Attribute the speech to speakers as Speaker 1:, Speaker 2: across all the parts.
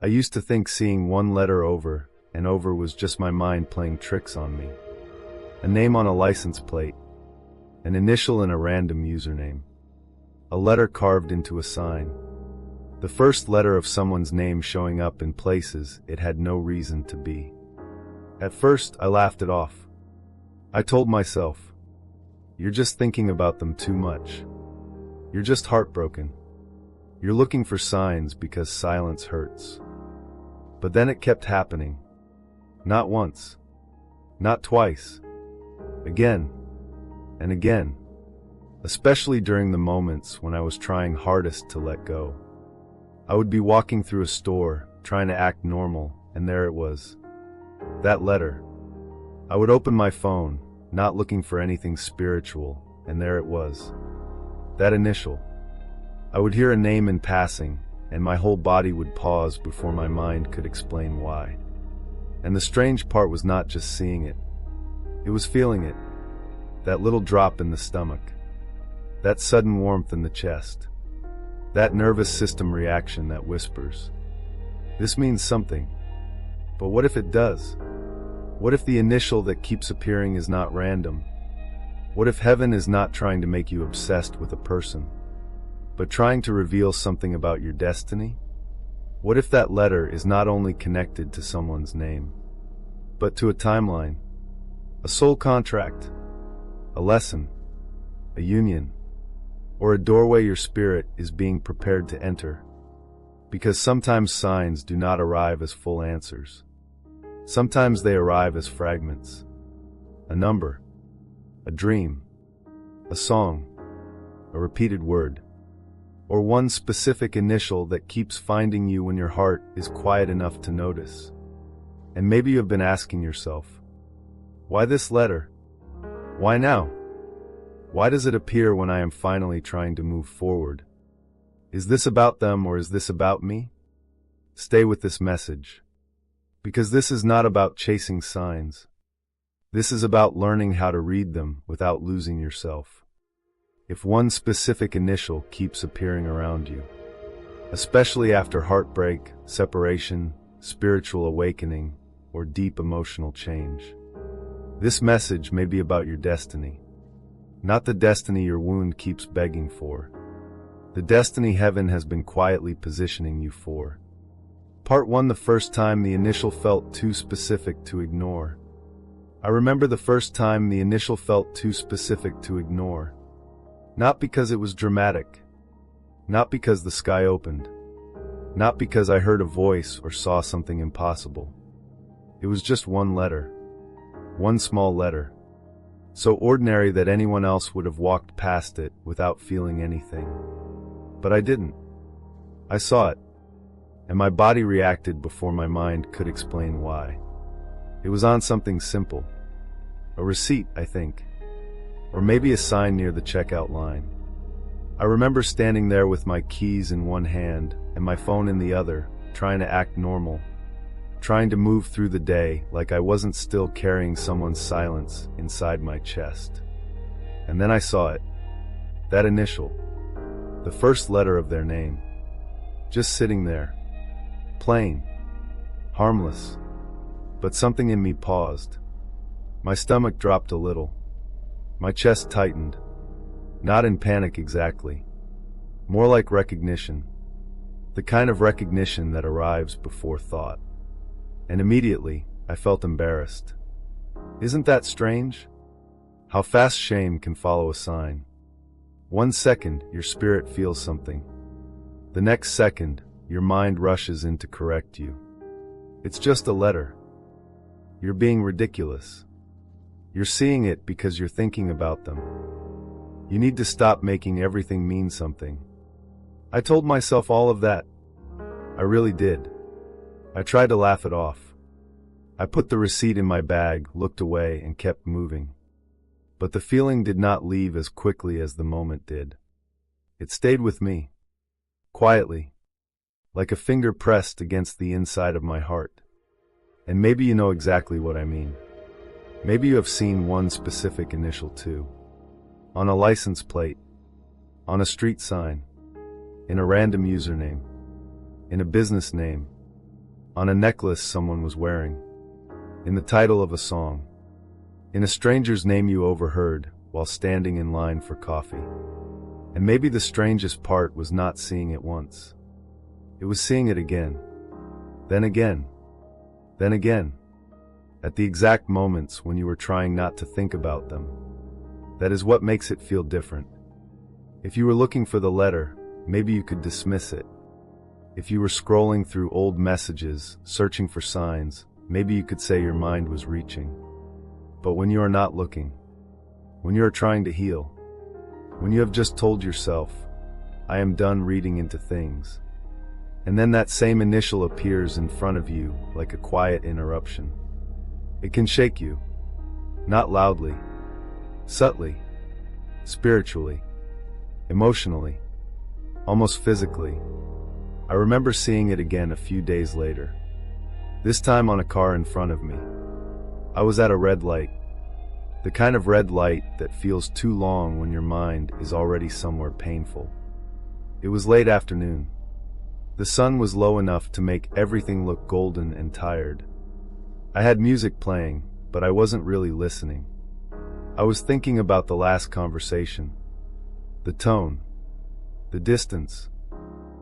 Speaker 1: I used to think seeing one letter over and over was just my mind playing tricks on me. A name on a license plate, an initial in a random username, a letter carved into a sign. The first letter of someone's name showing up in places it had no reason to be. At first, I laughed it off. I told myself, "You're just thinking about them too much. You're just heartbroken. You're looking for signs because silence hurts." But then it kept happening. Not once. Not twice. Again. And again. Especially during the moments when I was trying hardest to let go. I would be walking through a store, trying to act normal, and there it was. That letter. I would open my phone, not looking for anything spiritual, and there it was. That initial. I would hear a name in passing, and my whole body would pause before my mind could explain why. And the strange part was not just seeing it. It was feeling it. That little drop in the stomach. That sudden warmth in the chest. That nervous system reaction that whispers, "This means something." But what if it does? What if the initial that keeps appearing is not random? What if heaven is not trying to make you obsessed with a person, but trying to reveal something about your destiny? What if that letter is not only connected to someone's name, but to a timeline, a soul contract, a lesson, a union, or a doorway your spirit is being prepared to enter? Because sometimes signs do not arrive as full answers. Sometimes they arrive as fragments. A number, a dream, a song, a repeated word, or one specific initial that keeps finding you when your heart is quiet enough to notice. And maybe you have been asking yourself, why this letter? Why now? Why does it appear when I am finally trying to move forward? Is this about them or is this about me? Stay with this message. Because this is not about chasing signs. This is about learning how to read them without losing yourself. If one specific initial keeps appearing around you, especially after heartbreak, separation, spiritual awakening, or deep emotional change, this message may be about your destiny. Not the destiny your wound keeps begging for. The destiny heaven has been quietly positioning you for. Part 1. The first time the initial felt too specific to ignore. I remember the first time the initial felt too specific to ignore. Not because it was dramatic. Not because the sky opened. Not because I heard a voice or saw something impossible. It was just one letter. One small letter. So ordinary that anyone else would have walked past it without feeling anything. But I didn't. I saw it, and my body reacted before my mind could explain why. It was on something simple. A receipt, I think. Or maybe a sign near the checkout line. I remember standing there with my keys in one hand and my phone in the other, trying to act normal. Trying to move through the day like I wasn't still carrying someone's silence inside my chest. And then I saw it. That initial. The first letter of their name. Just sitting there. Plain. Harmless. But something in me paused. My stomach dropped a little. My chest tightened. Not in panic exactly. More like recognition. The kind of recognition that arrives before thought. And immediately, I felt embarrassed. Isn't that strange? How fast shame can follow a sign. 1 second, your spirit feels something. The next second, your mind rushes in to correct you. It's just a letter. You're being ridiculous. You're seeing it because you're thinking about them. You need to stop making everything mean something. I told myself all of that. I really did. I tried to laugh it off. I put the receipt in my bag, looked away, and kept moving. But the feeling did not leave as quickly as the moment did. It stayed with me. Quietly. Like a finger pressed against the inside of my heart. And maybe you know exactly what I mean. Maybe you have seen one specific initial too. On a license plate. On a street sign. In a random username. In a business name. on a necklace someone was wearing, in the title of a song, in a stranger's name you overheard while standing in line for coffee. And maybe the strangest part was not seeing it once. It was seeing it again, then again, then again, at the exact moments when you were trying not to think about them. That is what makes it feel different. If you were looking for the letter, maybe you could dismiss it. If you were scrolling through old messages, searching for signs, maybe you could say your mind was reaching. But when you are not looking, when you are trying to heal, when you have just told yourself, I am done reading into things, and then that same initial appears in front of you like a quiet interruption. It can shake you, not loudly, subtly, spiritually, emotionally, almost physically. I remember seeing it again a few days later, this time on a car in front of me. I was at a red light, the kind of red light that feels too long when your mind is already somewhere painful. It was late afternoon. The sun was low enough to make everything look golden and tired. I had music playing, but I wasn't really listening. I was thinking about the last conversation, the tone, the distance,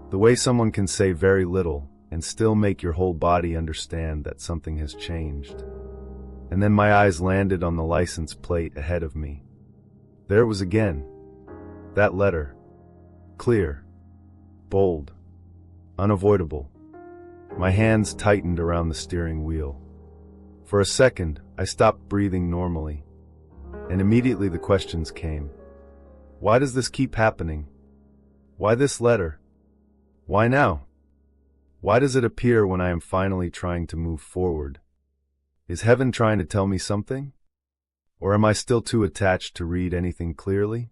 Speaker 1: the way someone can say very little and still make your whole body understand that something has changed. And then my eyes landed on the license plate ahead of me. There it was again. That letter. Clear. Bold. Unavoidable. My hands tightened around the steering wheel. For a second, I stopped breathing normally. And immediately the questions came. Why does this keep happening? Why this letter? Why now? Why does it appear when I am finally trying to move forward? Is heaven trying to tell me something? Or am I still too attached to read anything clearly?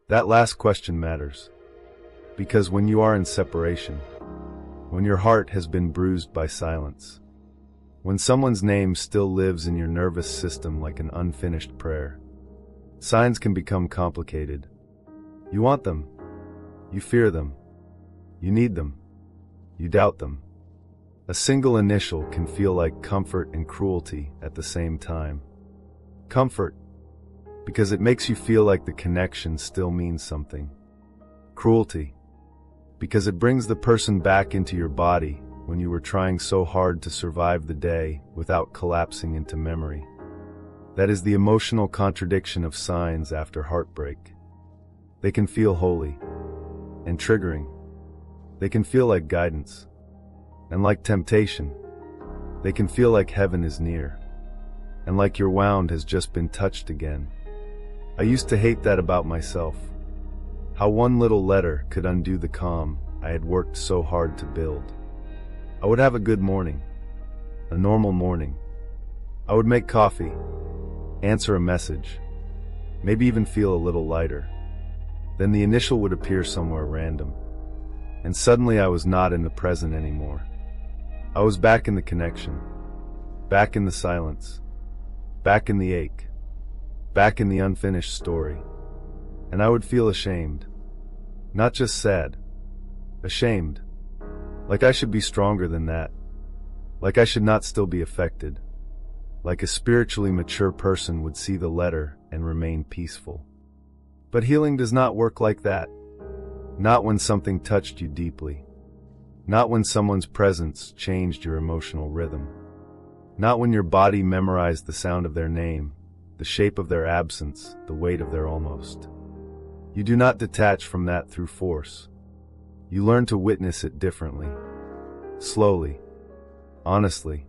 Speaker 1: That last question matters. Because when you are in separation, when your heart has been bruised by silence, when someone's name still lives in your nervous system like an unfinished prayer, signs can become complicated. You want them. You fear them. You need them. You doubt them. A single initial can feel like comfort and cruelty at the same time. Comfort, because it makes you feel like the connection still means something. Cruelty, because it brings the person back into your body when you were trying so hard to survive the day without collapsing into memory. That is the emotional contradiction of signs after heartbreak. They can feel holy and triggering. They can feel like guidance. And like temptation, they can feel like heaven is near, and like your wound has just been touched again. I used to hate that about myself, how one little letter could undo the calm I had worked so hard to build. I would have a good morning, a normal morning. I would make coffee, answer a message, maybe even feel a little lighter. Then the initial would appear somewhere random, and suddenly I was not in the present anymore. I was back in the connection, back in the silence, back in the ache, back in the unfinished story. And I would feel ashamed, not just sad, ashamed, like I should be stronger than that, like I should not still be affected, like a spiritually mature person would see the letter and remain peaceful. But healing does not work like that, not when something touched you deeply. Not when someone's presence changed your emotional rhythm. Not when your body memorized the sound of their name, the shape of their absence, the weight of their almost. You do not detach from that through force. You learn to witness it differently, slowly, honestly,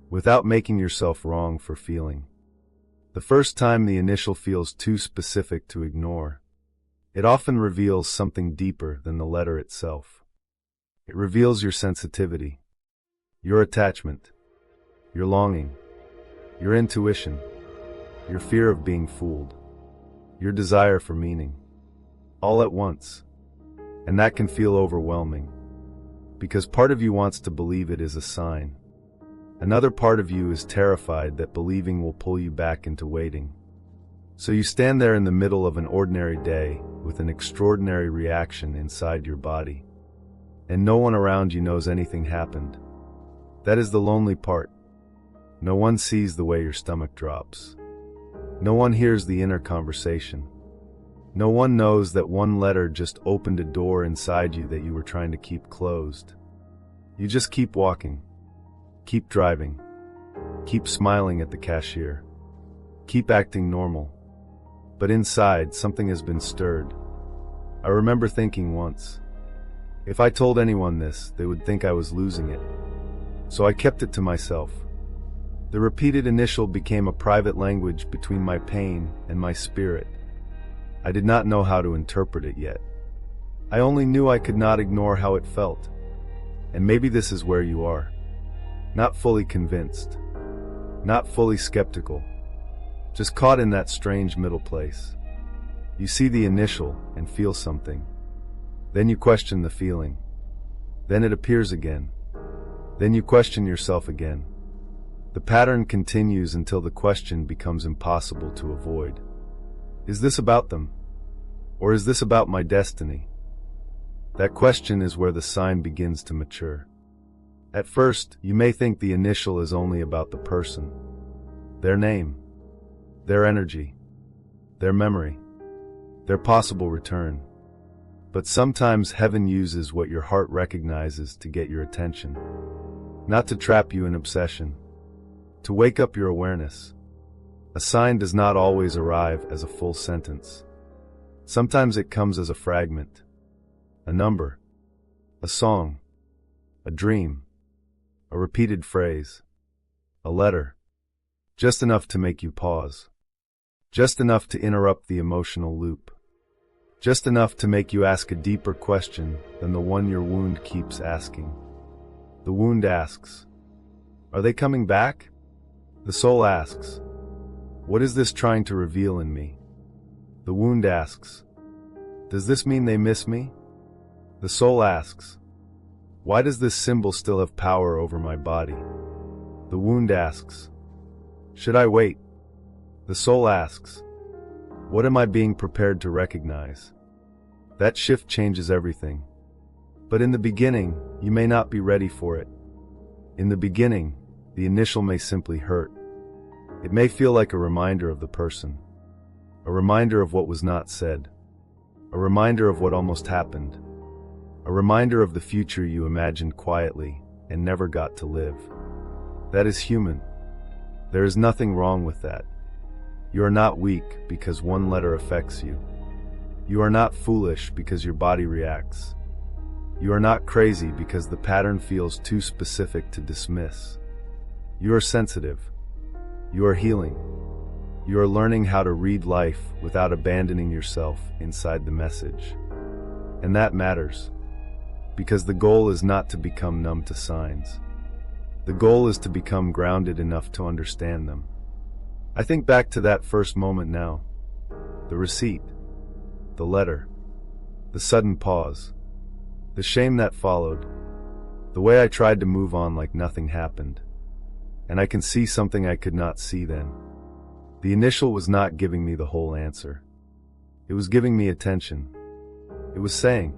Speaker 1: without making yourself wrong for feeling. The first time the initial feels too specific to ignore, it often reveals something deeper than the letter itself. It reveals your sensitivity, your attachment, your longing, your intuition, your fear of being fooled, your desire for meaning, all at once. And that can feel overwhelming, because part of you wants to believe it is a sign. Another part of you is terrified that believing will pull you back into waiting. So you stand there in the middle of an ordinary day with an extraordinary reaction inside your body. And no one around you knows anything happened. That is the lonely part. No one sees the way your stomach drops. No one hears the inner conversation. No one knows that one letter just opened a door inside you that you were trying to keep closed. You just keep walking, keep driving, keep smiling at the cashier, keep acting normal. But inside, something has been stirred. I remember thinking once, if I told anyone this, they would think I was losing it. So I kept it to myself. The repeated initial became a private language between my pain and my spirit. I did not know how to interpret it yet. I only knew I could not ignore how it felt. And maybe this is where you are. Not fully convinced. Not fully skeptical. Just caught in that strange middle place. You see the initial and feel something. Then you question the feeling. Then it appears again. Then you question yourself again. The pattern continues until the question becomes impossible to avoid. Is this about them? Or is this about my destiny? That question is where the sign begins to mature. At first, you may think the initial is only about the person, their name, their energy, their memory, their possible return. But sometimes heaven uses what your heart recognizes to get your attention, not to trap you in obsession, to wake up your awareness. A sign does not always arrive as a full sentence. Sometimes it comes as a fragment, a number, a song, a dream, a repeated phrase, a letter, just enough to make you pause, just enough to interrupt the emotional loop, just enough to make you ask a deeper question than the one your wound keeps asking. The wound asks, are they coming back? The soul asks, what is this trying to reveal in me? The wound asks, does this mean they miss me? The soul asks, why does this symbol still have power over my body? The wound asks, should I wait? The soul asks, what am I being prepared to recognize? That shift changes everything. But in the beginning, you may not be ready for it. In the beginning, the initial may simply hurt. It may feel like a reminder of the person, a reminder of what was not said, a reminder of what almost happened, a reminder of the future you imagined quietly and never got to live. That is human. There is nothing wrong with that. You are not weak because one letter affects you. You are not foolish because your body reacts. You are not crazy because the pattern feels too specific to dismiss. You are sensitive. You are healing. You are learning how to read life without abandoning yourself inside the message. And that matters, because the goal is not to become numb to signs. The goal is to become grounded enough to understand them. I think back to that first moment now. The receipt, the letter, the sudden pause, the shame that followed, the way I tried to move on like nothing happened. And I can see something I could not see then. The initial was not giving me the whole answer. It was giving me attention. It was saying,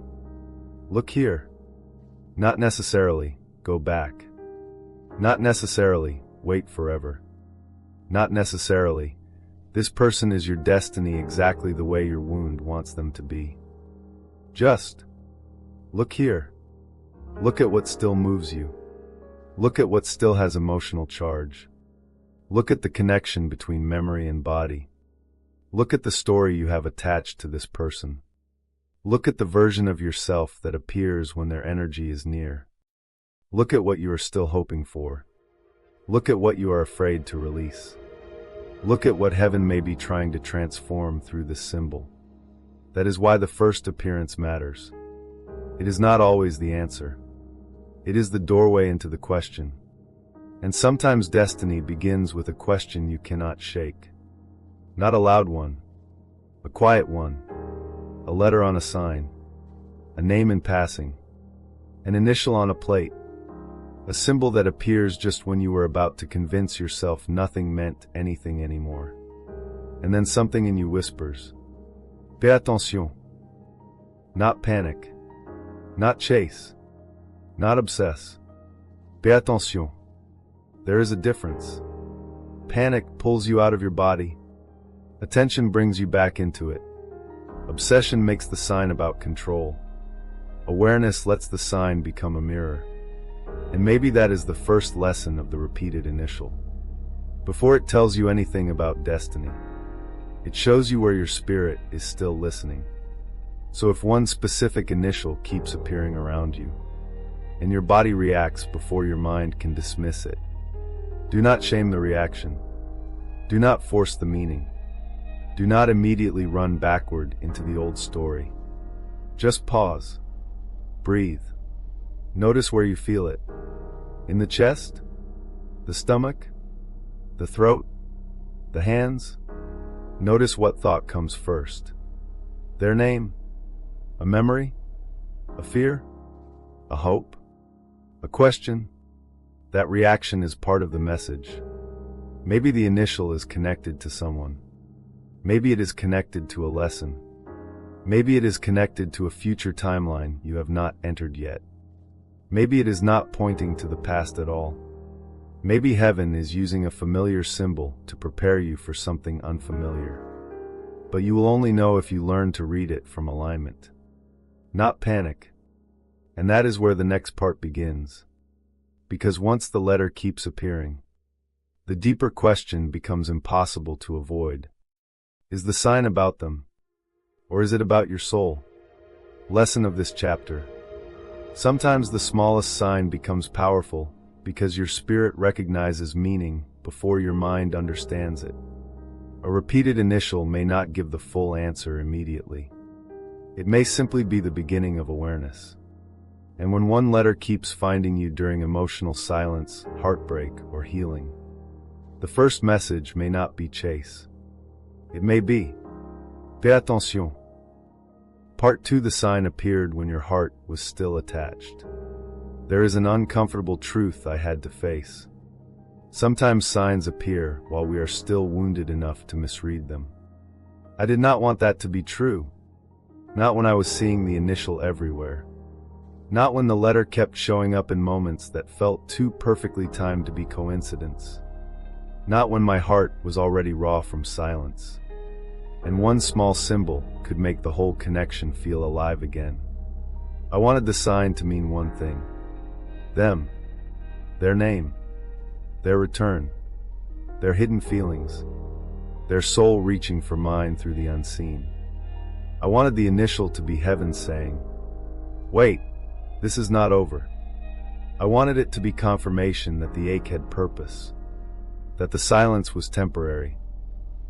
Speaker 1: look here. Not necessarily, go back. Not necessarily, wait forever. Not necessarily, this person is your destiny exactly the way your wound wants them to be. Just, look here. Look at what still moves you. Look at what still has emotional charge. Look at the connection between memory and body. Look at the story you have attached to this person. Look at the version of yourself that appears when their energy is near. Look at what you are still hoping for. Look at what you are afraid to release. Look at what heaven may be trying to transform through this symbol. That is why the first appearance matters. It is not always the answer. It is the doorway into the question. And sometimes destiny begins with a question you cannot shake. Not a loud one, a quiet one, a letter on a sign, a name in passing, an initial on a plate, a symbol that appears just when you were about to convince yourself nothing meant anything anymore. And then something in you whispers, fais attention. Not panic, not chase, not obsess, Fais attention. There is a difference. Panic pulls you out of your body. Attention brings you back into it. Obsession makes the sign about control. Awareness lets the sign become a mirror. And maybe that is the first lesson of the repeated initial. Before it tells you anything about destiny, it shows you where your spirit is still listening. So if one specific initial keeps appearing around you, and your body reacts before your mind can dismiss it, do not shame the reaction. Do not force the meaning. Do not immediately run backward into the old story. Just pause. Breathe. Notice where you feel it. In the chest? The stomach? The throat? The hands? Notice what thought comes first. Their name? A memory? A fear? A hope? A question? That reaction is part of the message. Maybe the initial is connected to someone. Maybe it is connected to a lesson. Maybe it is connected to a future timeline you have not entered yet. Maybe it is not pointing to the past at all. Maybe heaven is using a familiar symbol to prepare you for something unfamiliar. But you will only know if you learn to read it from alignment. Not panic. And that is where the next part begins. Because once the letter keeps appearing, the deeper question becomes impossible to avoid. Is the sign about them? Or is it about your soul? Lesson of this chapter. Sometimes the smallest sign becomes powerful because your spirit recognizes meaning before your mind understands it. A repeated initial may not give the full answer immediately. It may simply be the beginning of awareness. And when one letter keeps finding you during emotional silence, heartbreak, or healing, the first message may not be chase. It may be, fais attention. Part 2. The sign appeared when your heart was still attached. There is an uncomfortable truth I had to face. Sometimes signs appear while we are still wounded enough to misread them. I did not want that to be true. Not when I was seeing the initial everywhere. Not when the letter kept showing up in moments that felt too perfectly timed to be coincidence. Not when my heart was already raw from silence. And one small symbol could make the whole connection feel alive again. I wanted the sign to mean one thing. Them. Their name. Their return. Their hidden feelings. Their soul reaching for mine through the unseen. I wanted the initial to be heaven saying, wait, this is not over. I wanted it to be confirmation that the ache had purpose. That the silence was temporary.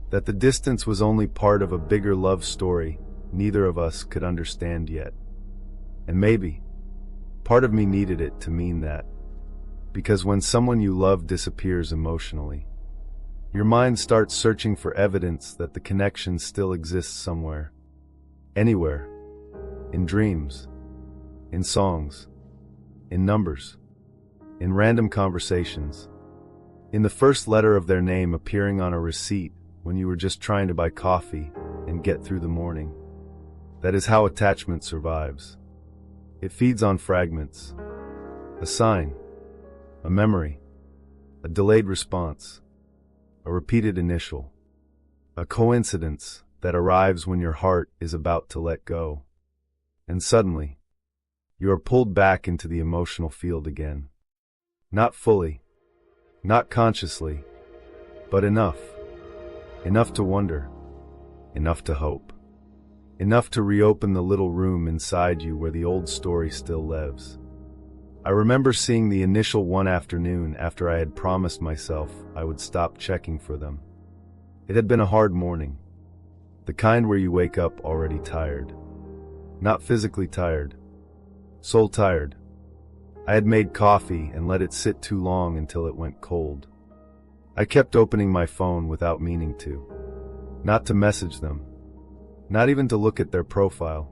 Speaker 1: That the distance was only part of a bigger love story neither of us could understand yet. And maybe, part of me needed it to mean that. Because when someone you love disappears emotionally, your mind starts searching for evidence that the connection still exists somewhere. Anywhere. In dreams. In songs. In numbers. In random conversations. In the first letter of their name appearing on a receipt when you were just trying to buy coffee and get through the morning. That is how attachment survives. It feeds on fragments. A sign. A memory. A delayed response. A repeated initial. A coincidence that arrives when your heart is about to let go. And suddenly, you are pulled back into the emotional field again. Not fully. Not consciously. But enough. Enough to wonder. Enough to hope. Enough to reopen the little room inside you where the old story still lives. I remember seeing the initial one afternoon after I had promised myself I would stop checking for them. It had been a hard morning. The kind where you wake up already tired. Not physically tired. Soul tired. I had made coffee and let it sit too long until it went cold. I kept opening my phone without meaning to. Not to message them. Not even to look at their profile.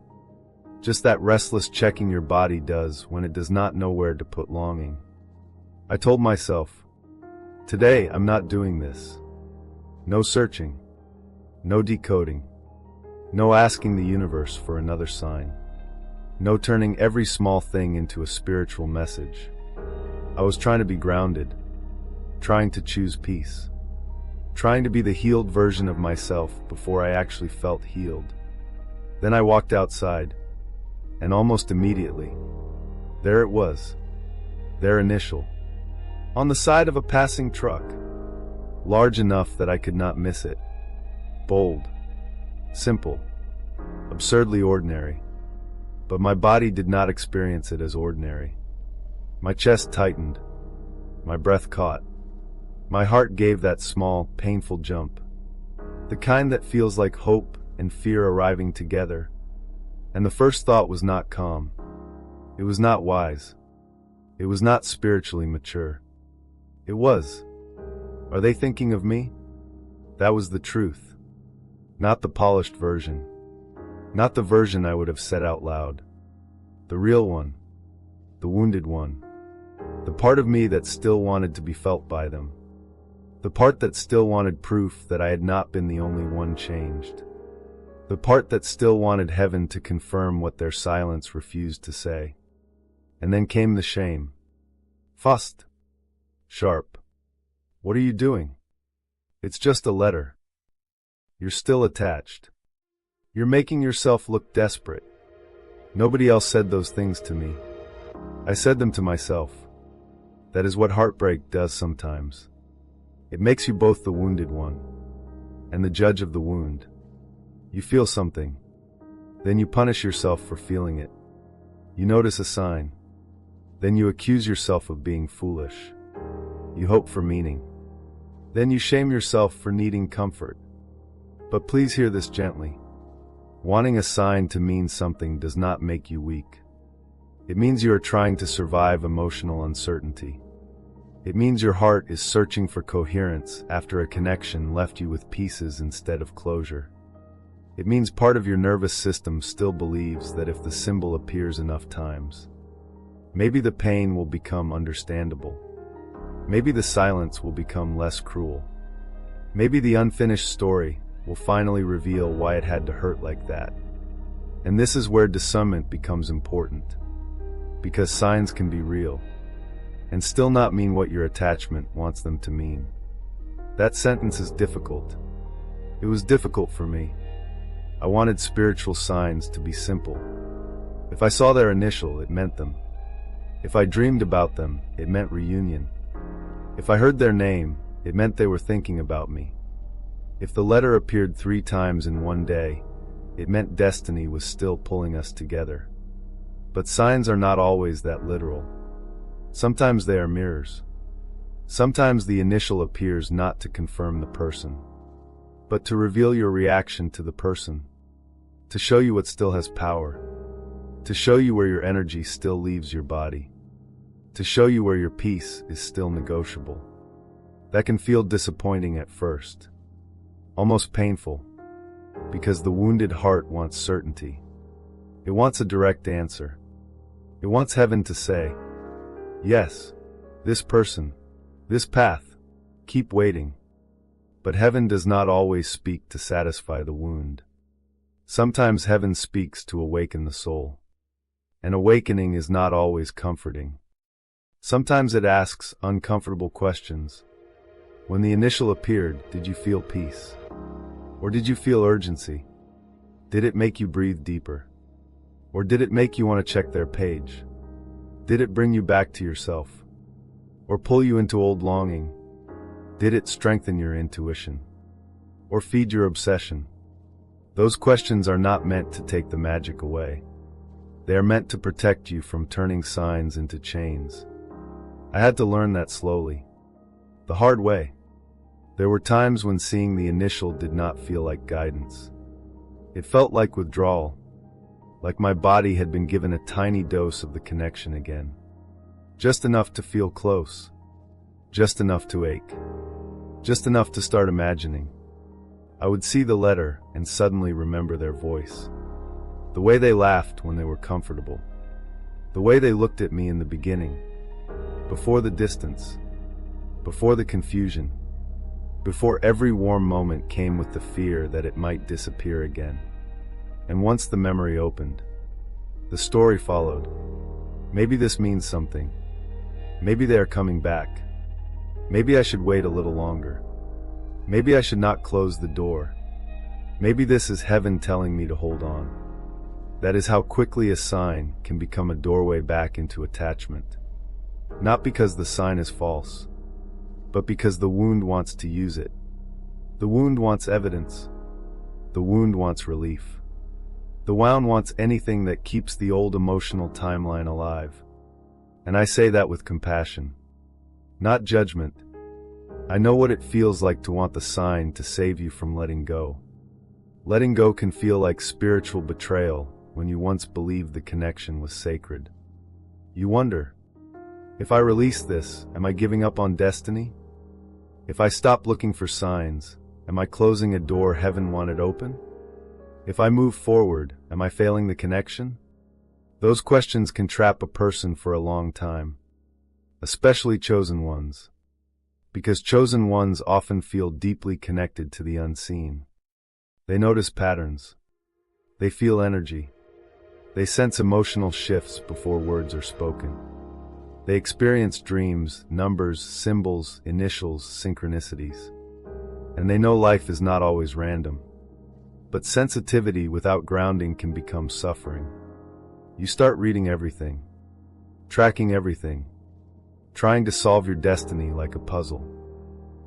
Speaker 1: Just that restless checking your body does when it does not know where to put longing. I told myself, today I'm not doing this. No searching. No decoding. No asking the universe for another sign. No turning every small thing into a spiritual message. I was trying to be grounded, trying to choose peace, trying to be the healed version of myself before I actually felt healed. Then I walked outside, and almost immediately, there it was, their initial, on the side of a passing truck, large enough that I could not miss it, bold, simple, absurdly ordinary. But my body did not experience it as ordinary. My chest tightened, my breath caught, my heart gave that small, painful jump, the kind that feels like hope and fear arriving together. And the first thought was not calm. It was not wise. It was not spiritually mature. It was, are they thinking of me? That was the truth. Not the polished version. Not the version I would have said out loud. The real one. The wounded one. The part of me that still wanted to be felt by them. The part that still wanted proof that I had not been the only one changed. The part that still wanted heaven to confirm what their silence refused to say. And then came the shame. Fast. Sharp. What are you doing? It's just a letter. You're still attached. You're making yourself look desperate. Nobody else said those things to me. I said them to myself. That is what heartbreak does sometimes. It makes you both the wounded one and the judge of the wound. You feel something. Then you punish yourself for feeling it. You notice a sign. Then you accuse yourself of being foolish. You hope for meaning. Then you shame yourself for needing comfort. But please hear this gently. Wanting a sign to mean something does not make you weak. It means you are trying to survive emotional uncertainty. It means your heart is searching for coherence after a connection left you with pieces instead of closure. It means part of your nervous system still believes that if the symbol appears enough times, maybe the pain will become understandable. Maybe the silence will become less cruel. Maybe the unfinished story will finally reveal why it had to hurt like that. And this is where discernment becomes important. Because signs can be real, and still not mean what your attachment wants them to mean. That sentence is difficult. It was difficult for me. I wanted spiritual signs to be simple. If I saw their initial, it meant them. If I dreamed about them, it meant reunion. If I heard their name, it meant they were thinking about me. If the letter appeared 3 times in one day, it meant destiny was still pulling us together. But signs are not always that literal. Sometimes they are mirrors. Sometimes the initial appears not to confirm the person, but to reveal your reaction to the person, to show you what still has power, to show you where your energy still leaves your body, to show you where your peace is still negotiable. That can feel disappointing at first, almost painful, because the wounded heart wants certainty. It wants a direct answer. It wants heaven to say, yes, this person, this path, keep waiting. But heaven does not always speak to satisfy the wound. Sometimes heaven speaks to awaken the soul. And awakening is not always comforting. Sometimes it asks uncomfortable questions. When the initial appeared, did you feel peace? Or did you feel urgency? Did it make you breathe deeper? Or did it make you want to check their page? Did it bring you back to yourself? Or pull you into old longing? Did it strengthen your intuition? Or feed your obsession? Those questions are not meant to take the magic away. They are meant to protect you from turning signs into chains. I had to learn that slowly. The hard way. There were times when seeing the initial did not feel like guidance. It felt like withdrawal. Like my body had been given a tiny dose of the connection again. Just enough to feel close. Just enough to ache. Just enough to start imagining. I would see the letter and suddenly remember their voice. The way they laughed when they were comfortable. The way they looked at me in the beginning. Before the distance. Before the confusion. Before every warm moment came with the fear that it might disappear again. And once the memory opened, the story followed. Maybe this means something. Maybe they are coming back. Maybe I should wait a little longer. Maybe I should not close the door. Maybe this is heaven telling me to hold on. That is how quickly a sign can become a doorway back into attachment. Not because the sign is false, but because the wound wants to use it. The wound wants evidence. The wound wants relief. The wound wants anything that keeps the old emotional timeline alive. And I say that with compassion, not judgment. I know what it feels like to want the sign to save you from letting go. Letting go can feel like spiritual betrayal when you once believed the connection was sacred. You wonder, if I release this, am I giving up on destiny? If I stop looking for signs, am I closing a door heaven wanted open? If I move forward, am I failing the connection? Those questions can trap a person for a long time, especially chosen ones, because chosen ones often feel deeply connected to the unseen. They notice patterns. They feel energy. They sense emotional shifts before words are spoken. They experience dreams, numbers, symbols, initials, synchronicities. And they know life is not always random. But sensitivity without grounding can become suffering. You start reading everything, tracking everything, trying to solve your destiny like a puzzle.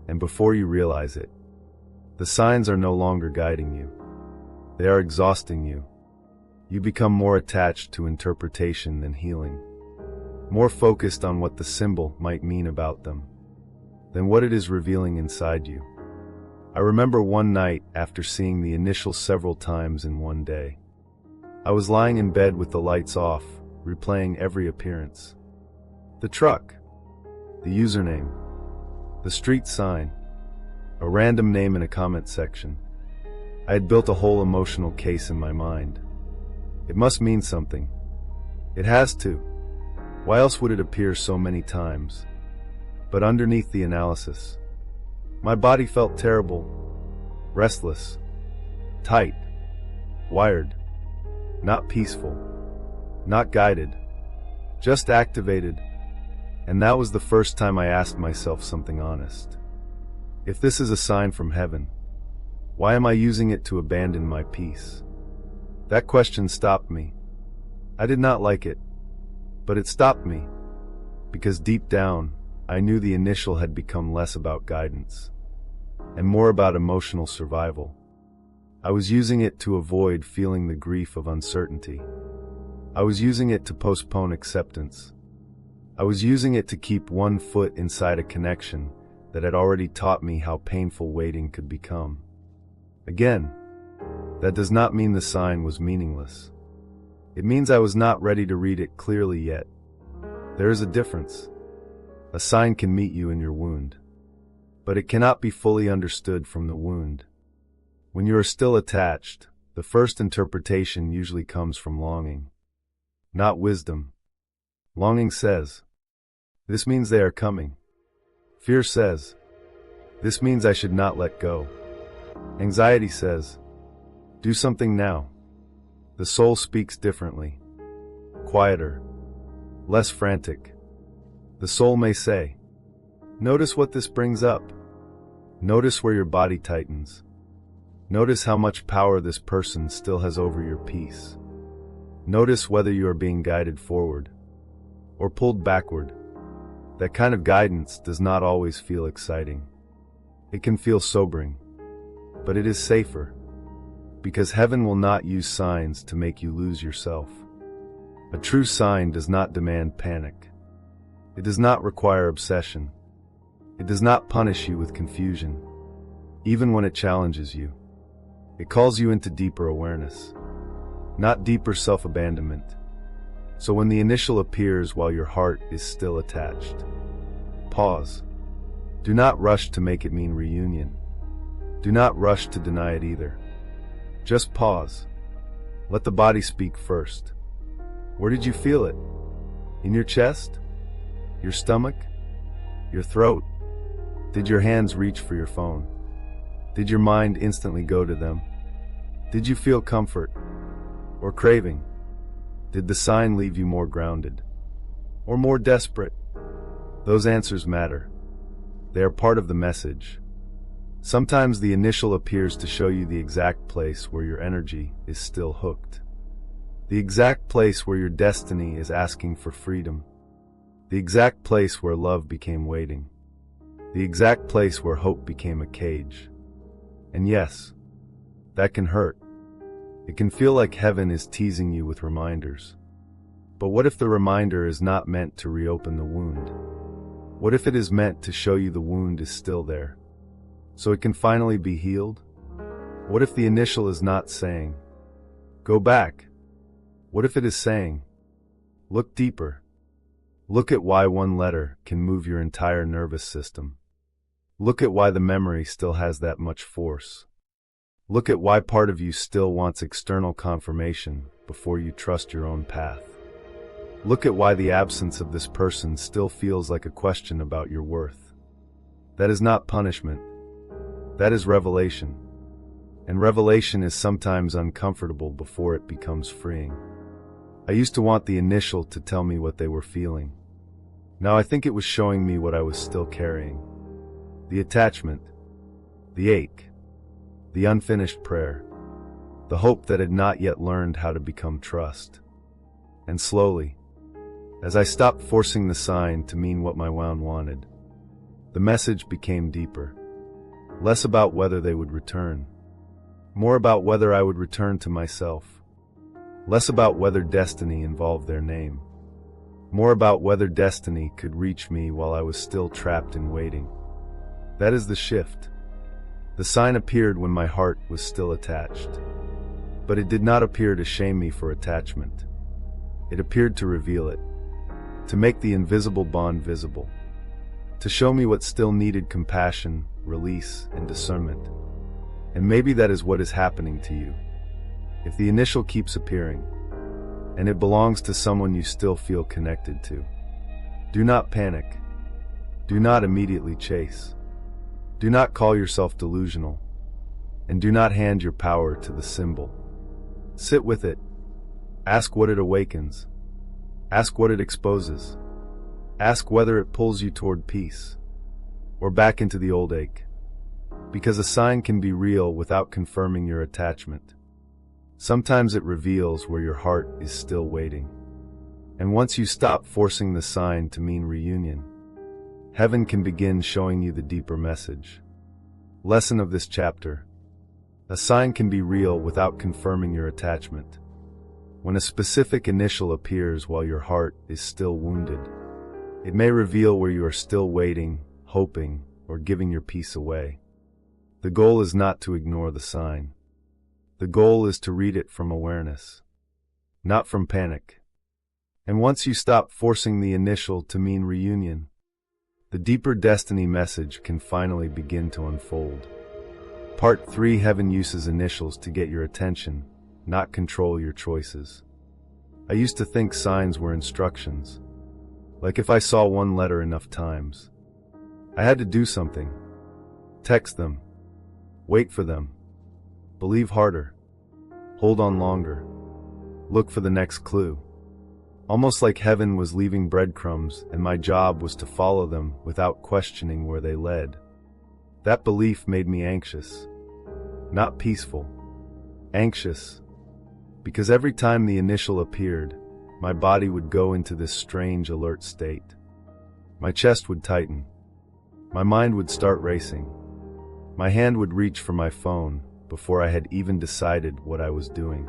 Speaker 1: And before you realize it, the signs are no longer guiding you. They are exhausting you. You become more attached to interpretation than healing, more focused on what the symbol might mean about them than what it is revealing inside you. I remember one night after seeing the initial several times in one day. I was lying in bed with the lights off, replaying every appearance. The truck, the username, the street sign, a random name in a comment section. I had built a whole emotional case in my mind. It must mean something. It has to. Why else would it appear so many times? But underneath the analysis, my body felt terrible, restless, tight, wired, not peaceful, not guided, just activated. And that was the first time I asked myself something honest. If this is a sign from heaven, why am I using it to abandon my peace? That question stopped me. I did not like it, but it stopped me, because deep down, I knew the initial had become less about guidance and more about emotional survival. I was using it to avoid feeling the grief of uncertainty. I was using it to postpone acceptance. I was using it to keep one foot inside a connection that had already taught me how painful waiting could become. Again, that does not mean the sign was meaningless. It means I was not ready to read it clearly yet. There is a difference. A sign can meet you in your wound, but it cannot be fully understood from the wound. When you are still attached, the first interpretation usually comes from longing, not wisdom. Longing says, this means they are coming. Fear says, this means I should not let go. Anxiety says, do something now. The soul speaks differently, quieter, less frantic. The soul may say, notice what this brings up. Notice where your body tightens. Notice how much power this person still has over your peace. Notice whether you are being guided forward or pulled backward. That kind of guidance does not always feel exciting. It can feel sobering, but it is safer, because heaven will not use signs to make you lose yourself. A true sign does not demand panic. It does not require obsession. It does not punish you with confusion, even when it challenges you. It calls you into deeper awareness, not deeper self-abandonment. So when the initial appears while your heart is still attached, pause. Do not rush to make it mean reunion. Do not rush to deny it either. Just pause. Let the body speak first. Where did you feel it? In your chest? Your stomach? Your throat? Did your hands reach for your phone? Did your mind instantly go to them? Did you feel comfort or craving? Did the sign leave you more grounded or more desperate? Those answers matter. They are part of the message. Sometimes the initial appears to show you the exact place where your energy is still hooked. The exact place where your destiny is asking for freedom. The exact place where love became waiting. The exact place where hope became a cage. And yes, that can hurt. It can feel like heaven is teasing you with reminders. But what if the reminder is not meant to reopen the wound? What if it is meant to show you the wound is still there, so it can finally be healed? What if the initial is not saying, "Go back"? What if it is saying, "Look deeper"? Look at why one letter can move your entire nervous system. Look at why the memory still has that much force. Look at why part of you still wants external confirmation before you trust your own path. Look at why the absence of this person still feels like a question about your worth. That is not punishment. That is revelation. And revelation is sometimes uncomfortable before it becomes freeing. I used to want the initial to tell me what they were feeling. Now I think it was showing me what I was still carrying. The attachment, the ache, the unfinished prayer, the hope that had not yet learned how to become trust. And slowly, as I stopped forcing the sign to mean what my wound wanted, the message became deeper. Less about whether they would return, more about whether I would return to myself. Less about whether destiny involved their name, more about whether destiny could reach me while I was still trapped in waiting. That is the shift. The sign appeared when my heart was still attached. But it did not appear to shame me for attachment. It appeared to reveal it, to make the invisible bond visible, to show me what still needed compassion, release, and discernment. And maybe that is what is happening to you. If the initial keeps appearing, and it belongs to someone you still feel connected to, do not panic. Do not immediately chase. Do not call yourself delusional, and do not hand your power to the symbol. Sit with it. Ask what it awakens. Ask what it exposes. Ask whether it pulls you toward peace, or back into the old ache. Because a sign can be real without confirming your attachment. Sometimes it reveals where your heart is still waiting. And once you stop forcing the sign to mean reunion, heaven can begin showing you the deeper message. Lesson of this chapter: a sign can be real without confirming your attachment. When a specific initial appears while your heart is still wounded, it may reveal where you are still waiting, hoping, or giving your peace away. The goal is not to ignore the sign. The goal is to read it from awareness, not from panic. And once you stop forcing the initial to mean reunion, the deeper destiny message can finally begin to unfold. Part 3: Heaven uses initials to get your attention, not control your choices. I used to think signs were instructions. Like if I saw one letter enough times, I had to do something. Text them. Wait for them. Believe harder. Hold on longer. Look for the next clue. Almost like heaven was leaving breadcrumbs and my job was to follow them without questioning where they led. That belief made me anxious. Not peaceful. Anxious. Because every time the initial appeared, my body would go into this strange alert state. My chest would tighten. My mind would start racing. My hand would reach for my phone before I had even decided what I was doing.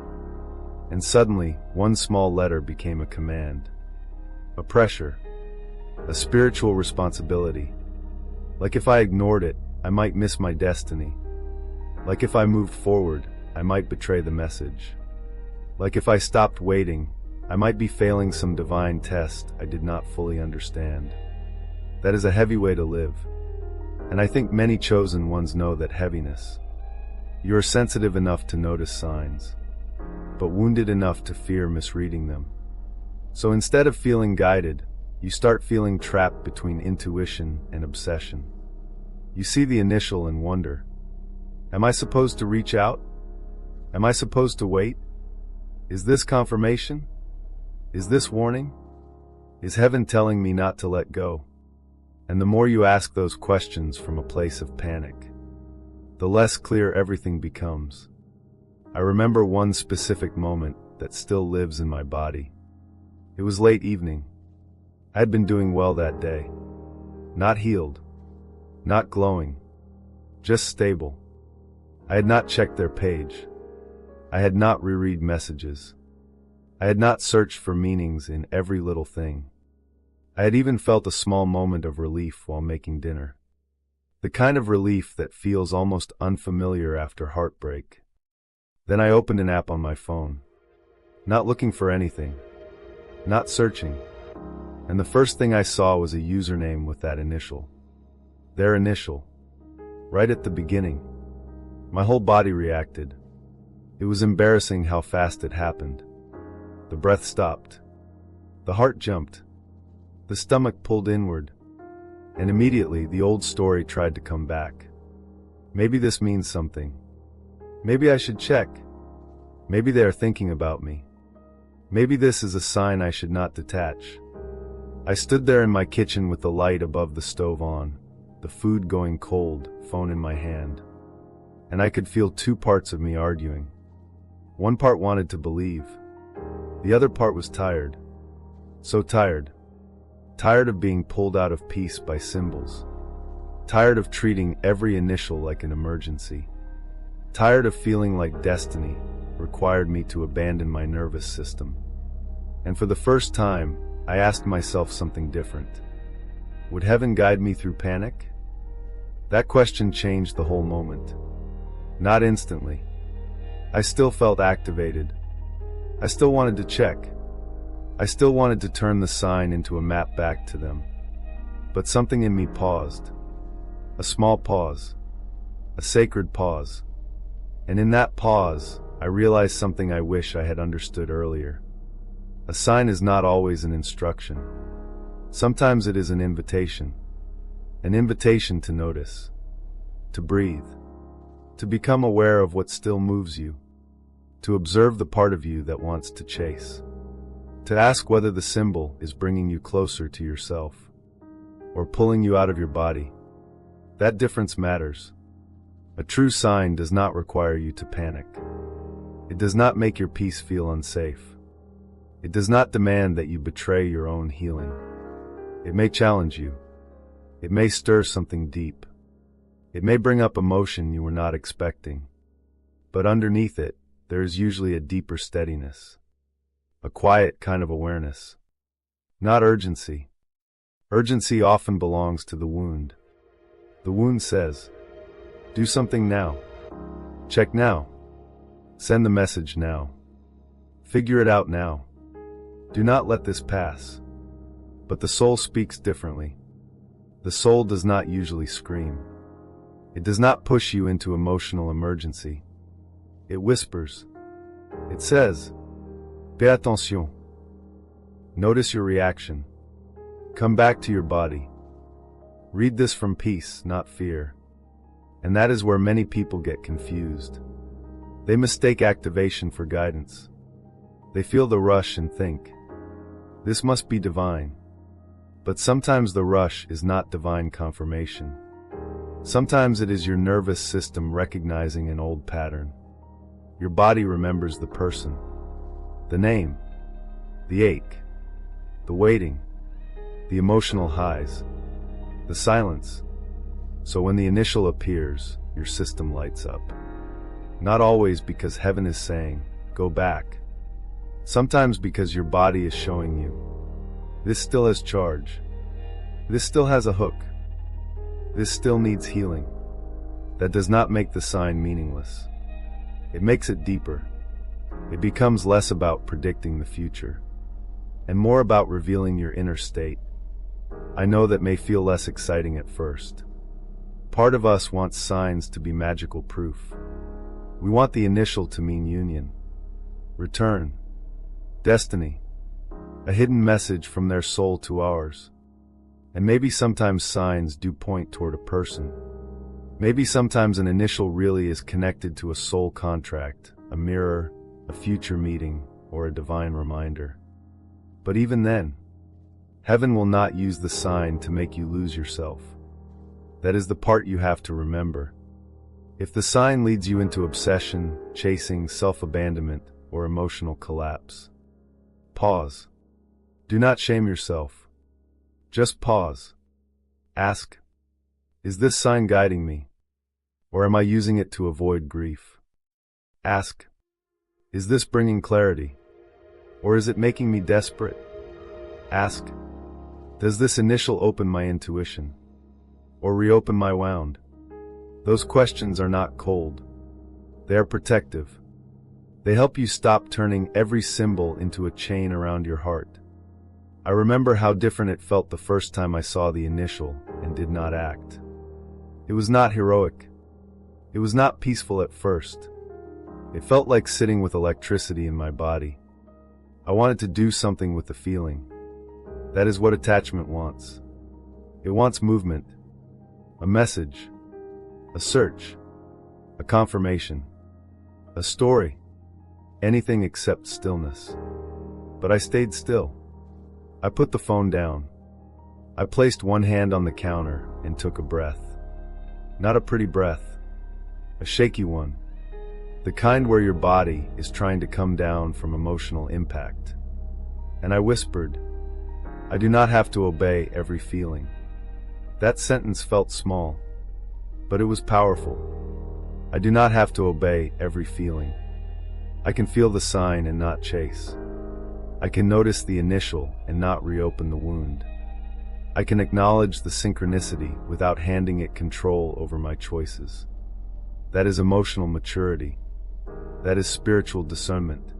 Speaker 1: And suddenly, one small letter became a command. A pressure. A spiritual responsibility. Like if I ignored it, I might miss my destiny. Like if I moved forward, I might betray the message. Like if I stopped waiting, I might be failing some divine test I did not fully understand. That is a heavy way to live. And I think many chosen ones know that heaviness. You are sensitive enough to notice signs, but wounded enough to fear misreading them. So instead of feeling guided, you start feeling trapped between intuition and obsession. You see the initial and wonder, am I supposed to reach out? Am I supposed to wait? Is this confirmation? Is this warning? Is heaven telling me not to let go? And the more you ask those questions from a place of panic, the less clear everything becomes. I remember one specific moment that still lives in my body. It was late evening. I had been doing well that day. Not healed, not glowing, just stable. I had not checked their page. I had not reread messages. I had not searched for meanings in every little thing. I had even felt a small moment of relief while making dinner. The kind of relief that feels almost unfamiliar after heartbreak. Then I opened an app on my phone. Not looking for anything. Not searching. And the first thing I saw was a username with that initial. Their initial. Right at the beginning. My whole body reacted. It was embarrassing how fast it happened. The breath stopped. The heart jumped. The stomach pulled inward. And immediately the old story tried to come back. Maybe this means something. Maybe I should check. Maybe they are thinking about me. Maybe this is a sign I should not detach. I stood there in my kitchen with the light above the stove on, the food going cold, phone in my hand. And I could feel two parts of me arguing. One part wanted to believe. The other part was tired. So tired. Tired of being pulled out of peace by symbols. Tired of treating every initial like an emergency. Tired of feeling like destiny required me to abandon my nervous system. And for the first time, I asked myself something different. Would heaven guide me through panic? That question changed the whole moment. Not instantly. I still felt activated. I still wanted to check. I still wanted to turn the sign into a map back to them. But something in me paused. A small pause. A sacred pause. And in that pause, I realized something I wish I had understood earlier. A sign is not always an instruction. Sometimes it is an invitation. An invitation to notice. To breathe. To become aware of what still moves you. To observe the part of you that wants to chase. To ask whether the symbol is bringing you closer to yourself. Or pulling you out of your body. That difference matters. A true sign does not require you to panic. It does not make your peace feel unsafe. It does not demand that you betray your own healing. It may challenge you. It may stir something deep. It may bring up emotion you were not expecting. But underneath it, there is usually a deeper steadiness. A quiet kind of awareness. Not urgency. Urgency often belongs to the wound. The wound says, do something now. Check now. Send the message now. Figure it out now. Do not let this pass. But the soul speaks differently. The soul does not usually scream. It does not push you into emotional emergency. It whispers. It says, fais attention. Notice your reaction. Come back to your body. Read this from peace, not fear. And that is where many people get confused. They mistake activation for guidance. They feel the rush and think, this must be divine. But sometimes the rush is not divine confirmation. Sometimes it is your nervous system recognizing an old pattern. Your body remembers the person, the name, the ache, the waiting, the emotional highs, the silence. So when the initial appears, your system lights up. Not always because heaven is saying, go back. Sometimes because your body is showing you, this still has charge. This still has a hook. This still needs healing. That does not make the sign meaningless. It makes it deeper. It becomes less about predicting the future, and more about revealing your inner state. I know that may feel less exciting at first. Part of us wants signs to be magical proof. We want the initial to mean union, return, destiny, a hidden message from their soul to ours. And maybe sometimes signs do point toward a person. Maybe sometimes an initial really is connected to a soul contract, a mirror, a future meeting, or a divine reminder. But even then, Heaven will not use the sign to make you lose yourself. That is the part you have to remember. If the sign leads you into obsession, chasing, self-abandonment, or emotional collapse, pause. Do not shame yourself. Just pause. Ask, is this sign guiding me? Or am I using it to avoid grief? Ask, is this bringing clarity? Or is it making me desperate? Ask, does this initial open my intuition? Or reopen my wound? Those questions are not cold. They are protective. They help you stop turning every symbol into a chain around your heart. I remember how different it felt the first time I saw the initial and did not act. It was not heroic. It was not peaceful at first. It felt like sitting with electricity in my body. I wanted to do something with the feeling. That is what attachment wants. It wants movement, a message, a search, a confirmation, a story, anything except stillness. But I stayed still. I put the phone down. I placed one hand on the counter and took a breath. Not a pretty breath, a shaky one. The kind where your body is trying to come down from emotional impact. And I whispered, I do not have to obey every feeling. That sentence felt small, but it was powerful. I do not have to obey every feeling. I can feel the sign and not chase. I can notice the initial and not reopen the wound. I can acknowledge the synchronicity without handing it control over my choices. That is emotional maturity. That is spiritual discernment.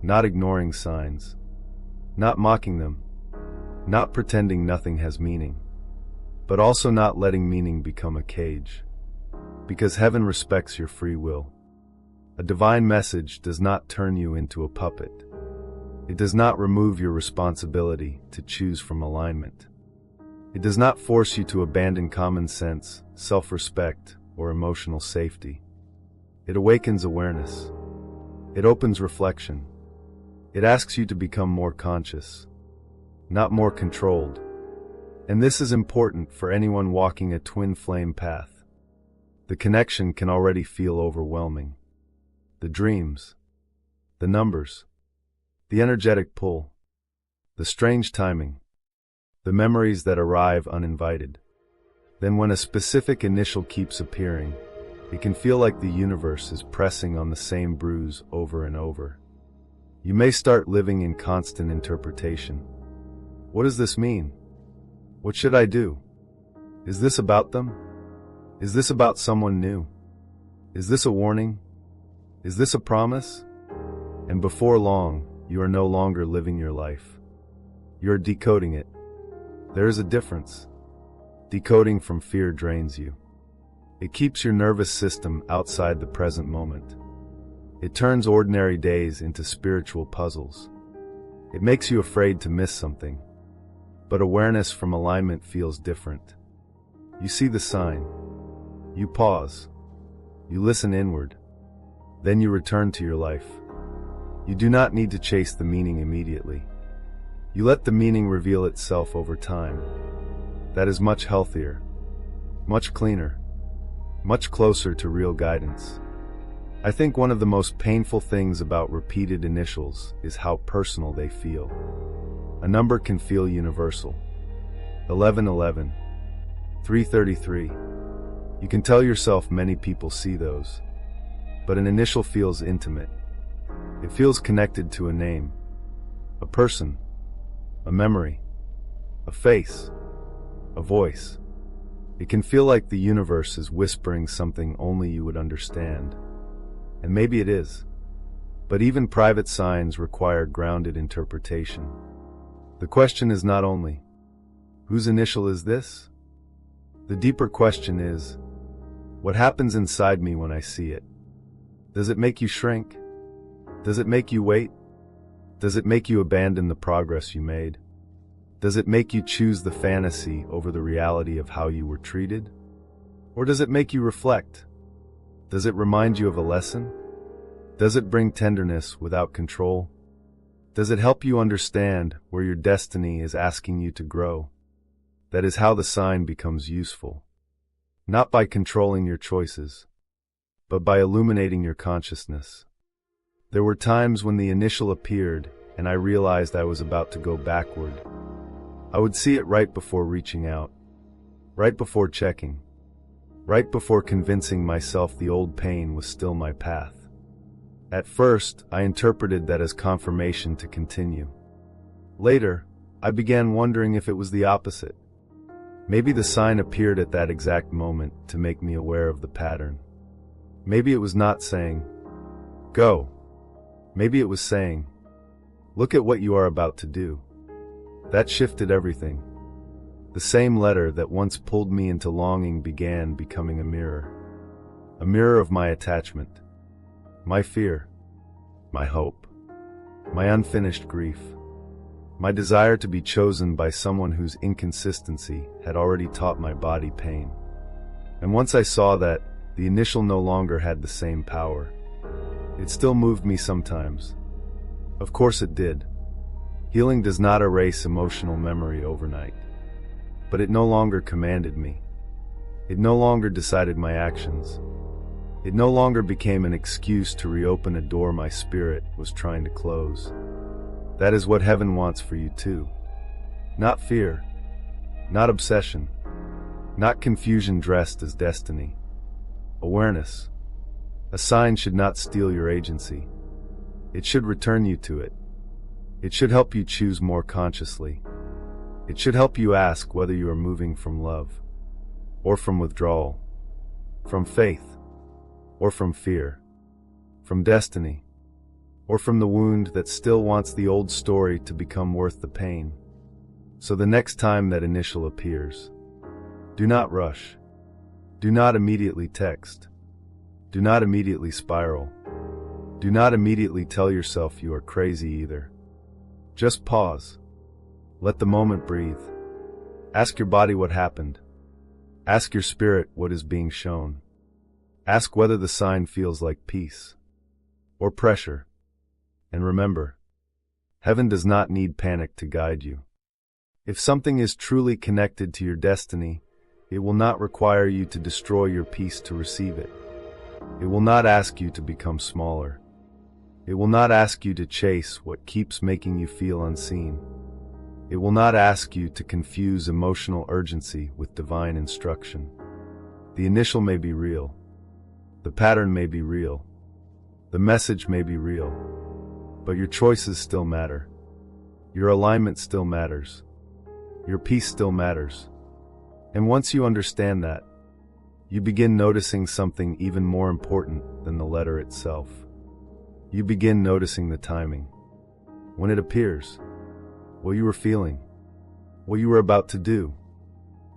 Speaker 1: Not ignoring signs. Not mocking them. Not pretending nothing has meaning. But also not letting meaning become a cage. Because heaven respects your free will. A divine message does not turn you into a puppet. It does not remove your responsibility to choose from alignment. It does not force you to abandon common sense, self-respect, or emotional safety. It awakens awareness. It opens reflection. It asks you to become more conscious, not more controlled. And this is important for anyone walking a twin flame path. The connection can already feel overwhelming. The dreams, the numbers, the energetic pull, the strange timing, the memories that arrive uninvited. Then when a specific initial keeps appearing, it can feel like the universe is pressing on the same bruise over and over. You may start living in constant interpretation. What does this mean? What should I do? Is this about them? Is this about someone new? Is this a warning? Is this a promise? And before long, you are no longer living your life. You are decoding it. There is a difference. Decoding from fear drains you. It keeps your nervous system outside the present moment. It turns ordinary days into spiritual puzzles. It makes you afraid to miss something. But awareness from alignment feels different. You see the sign. You pause. You listen inward. Then you return to your life. You do not need to chase the meaning immediately. You let the meaning reveal itself over time. That is much healthier, much cleaner, much closer to real guidance. I think one of the most painful things about repeated initials is how personal they feel. A number can feel universal. 1111, 333. You can tell yourself many people see those. But an initial feels intimate. It feels connected to a name, a person, a memory, a face, a voice. It can feel like the universe is whispering something only you would understand. And maybe it is. But even private signs require grounded interpretation. The question is not only, whose initial is this? The deeper question is, what happens inside me when I see it? Does it make you shrink? Does it make you wait? Does it make you abandon the progress you made? Does it make you choose the fantasy over the reality of how you were treated? Or does it make you reflect? Does it remind you of a lesson? Does it bring tenderness without control? Does it help you understand where your destiny is asking you to grow? That is how the sign becomes useful. Not by controlling your choices, but by illuminating your consciousness. There were times when the initial appeared and I realized I was about to go backward. I would see it right before reaching out, right before checking, right before convincing myself the old pain was still my path. At first, I interpreted that as confirmation to continue. Later, I began wondering if it was the opposite. Maybe the sign appeared at that exact moment to make me aware of the pattern. Maybe it was not saying, "Go." Maybe it was saying, "Look at what you are about to do." That shifted everything. The same letter that once pulled me into longing began becoming a mirror of my attachment, my fear, my hope, my unfinished grief, my desire to be chosen by someone whose inconsistency had already taught my body pain. And once I saw that, the initial no longer had the same power. It still moved me sometimes. Of course it did. Healing does not erase emotional memory overnight. But it no longer commanded me. It no longer decided my actions. It no longer became an excuse to reopen a door my spirit was trying to close. That is what heaven wants for you too. Not fear, not obsession, not confusion dressed as destiny. Awareness. A sign should not steal your agency. It should return you to it. It should help you choose more consciously. It should help you ask whether you are moving from love, or from withdrawal, from faith, or from fear, from destiny, or from the wound that still wants the old story to become worth the pain. So the next time that initial appears, do not rush. Do not immediately text. Do not immediately spiral. Do not immediately tell yourself you are crazy either. Just pause. Let the moment breathe. Ask your body what happened. Ask your spirit what is being shown. Ask whether the sign feels like peace or pressure. And remember, heaven does not need panic to guide you. If something is truly connected to your destiny, it will not require you to destroy your peace to receive it. It will not ask you to become smaller. It will not ask you to chase what keeps making you feel unseen. It will not ask you to confuse emotional urgency with divine instruction. The initial may be real. The pattern may be real. The message may be real. But your choices still matter. Your alignment still matters. Your peace still matters. And once you understand that, you begin noticing something even more important than the letter itself. You begin noticing the timing. When it appears, what you were feeling, what you were about to do,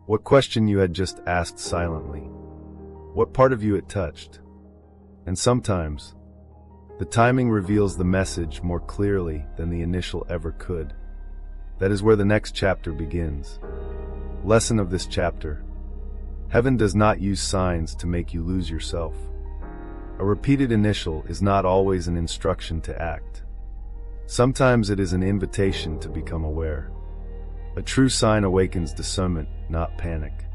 Speaker 1: what question you had just asked silently, what part of you it touched. And sometimes, the timing reveals the message more clearly than the initial ever could. That is where the next chapter begins. Lesson of this chapter: heaven does not use signs to make you lose yourself. A repeated initial is not always an instruction to act. Sometimes it is an invitation to become aware. A true sign awakens discernment, not panic.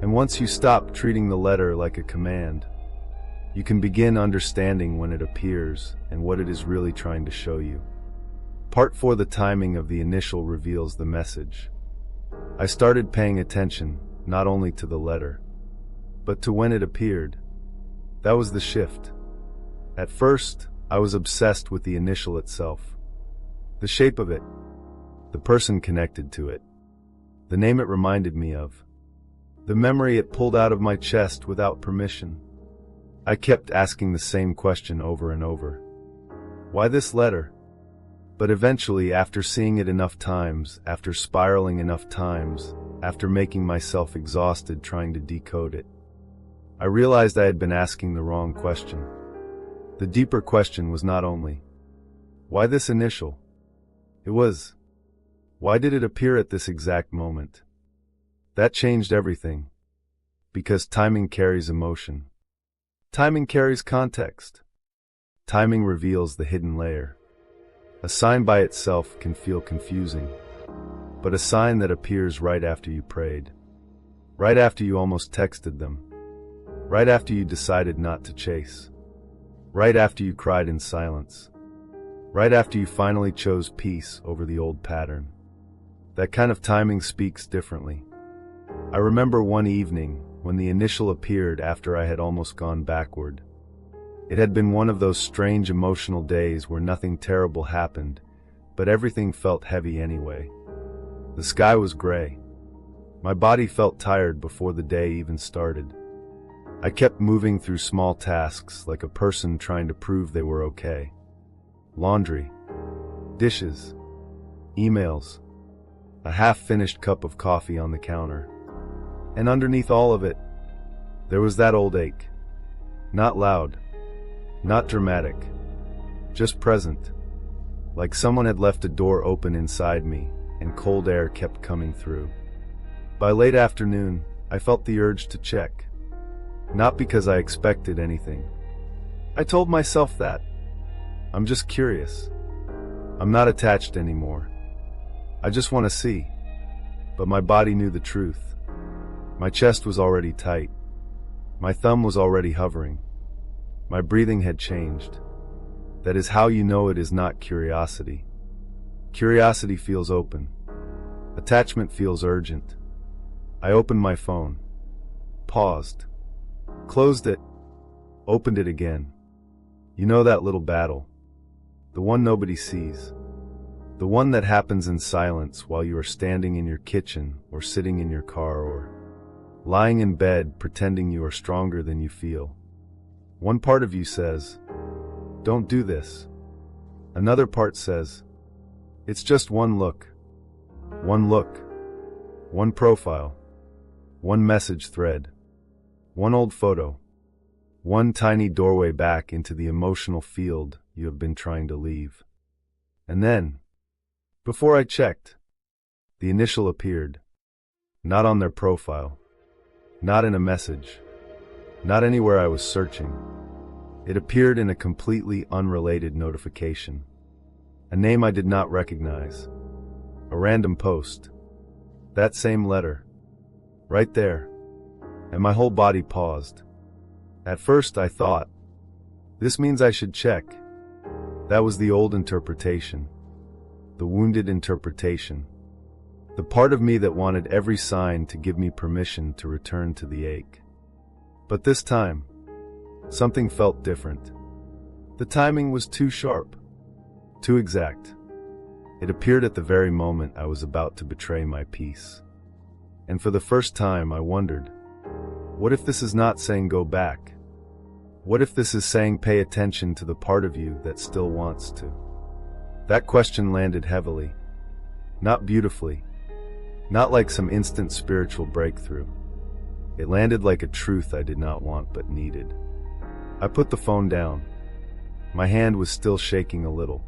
Speaker 1: And once you stop treating the letter like a command, you can begin understanding when it appears and what it is really trying to show you. Part 4: the timing of the initial reveals the message. I started paying attention not only to the letter, but to when it appeared. That was the shift. At first, I was obsessed with the initial itself. The shape of it, the person connected to it, the name it reminded me of, the memory it pulled out of my chest without permission. I kept asking the same question over and over. Why this letter? But eventually, after seeing it enough times, after spiraling enough times, after making myself exhausted trying to decode it, I realized I had been asking the wrong question. The deeper question was not only, why this initial? It was, why did it appear at this exact moment? That changed everything. Because timing carries emotion. Timing carries context. Timing reveals the hidden layer. A sign by itself can feel confusing, but a sign that appears right after you prayed, right after you almost texted them, right after you decided not to chase, right after you cried in silence, right after you finally chose peace over the old pattern. That kind of timing speaks differently. I remember one evening when the initial appeared after I had almost gone backward. It had been one of those strange emotional days where nothing terrible happened, but everything felt heavy anyway. The sky was gray. My body felt tired before the day even started. I kept moving through small tasks like a person trying to prove they were okay. Laundry, dishes, emails, a half-finished cup of coffee on the counter. And underneath all of it, there was that old ache. Not loud, not dramatic, just present. Like someone had left a door open inside me and cold air kept coming through. By late afternoon, I felt the urge to check. Not because I expected anything. I told myself that. I'm just curious. I'm not attached anymore. I just want to see. But my body knew the truth. My chest was already tight. My thumb was already hovering. My breathing had changed. That is how you know it is not curiosity. Curiosity feels open. Attachment feels urgent. I opened my phone. Paused. Closed it. Opened it again. You know that little battle. The one nobody sees. The one that happens in silence while you are standing in your kitchen or sitting in your car or lying in bed pretending you are stronger than you feel. One part of you says, "Don't do this." Another part says, "It's just one look. One look. One profile. One message thread. One old photo. One tiny doorway back into the emotional field you have been trying to leave." And then, before I checked, the initial appeared. Not on their profile. Not in a message. Not anywhere I was searching. It appeared in a completely unrelated notification. A name I did not recognize. A random post. That same letter. Right there. And my whole body paused. At first I thought, this means I should check. That was the old interpretation. The wounded interpretation. The part of me that wanted every sign to give me permission to return to the ache. But this time, something felt different. The timing was too sharp, too exact. It appeared at the very moment I was about to betray my peace. And for the first time I wondered, what if this is not saying go back? What if this is saying pay attention to the part of you that still wants to? That question landed heavily, not beautifully, not like some instant spiritual breakthrough. It landed like a truth I did not want but needed. I put the phone down. My hand was still shaking a little.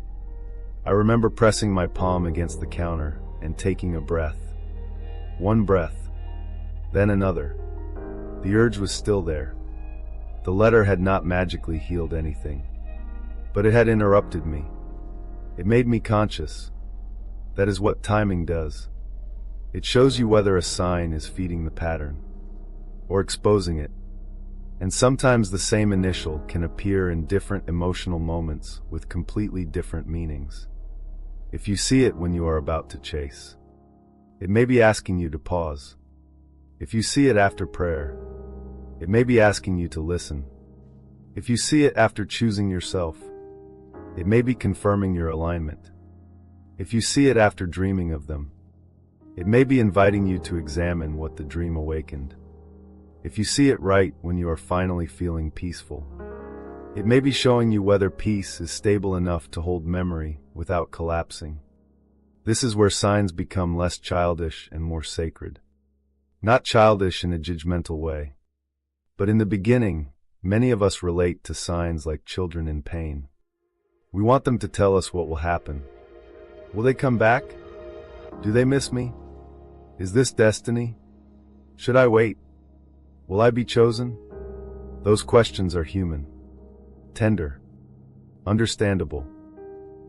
Speaker 1: I remember pressing my palm against the counter and taking a breath. One breath, then another. The urge was still there. The letter had not magically healed anything, but it had interrupted me. It made me conscious. That is what timing does. It shows you whether a sign is feeding the pattern or exposing it. And sometimes the same initial can appear in different emotional moments with completely different meanings. If you see it when you are about to chase, it may be asking you to pause. If you see it after prayer, it may be asking you to listen. If you see it after choosing yourself, it may be confirming your alignment. If you see it after dreaming of them, it may be inviting you to examine what the dream awakened. If you see it right when you are finally feeling peaceful, it may be showing you whether peace is stable enough to hold memory without collapsing. This is where signs become less childish and more sacred. Not childish in a judgmental way, but in the beginning, many of us relate to signs like children in pain. We want them to tell us what will happen. Will they come back? Do they miss me? Is this destiny? Should I wait? Will I be chosen? Those questions are human, tender, understandable.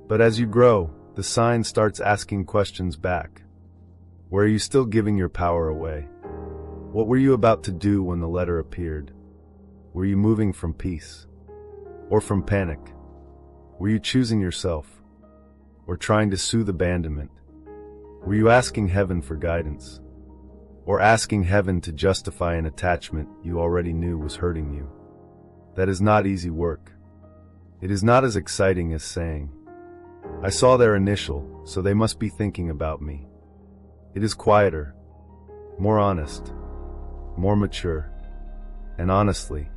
Speaker 1: But as you grow, the sign starts asking questions back. Where are you still giving your power away? What were you about to do when the letter appeared? Were you moving from peace? Or from panic? Were you choosing yourself? Or trying to soothe abandonment? Were you asking heaven for guidance? Or asking heaven to justify an attachment you already knew was hurting you? That is not easy work. It is not as exciting as saying, I saw their initial, so they must be thinking about me. It is quieter, more honest, more mature, and honestly,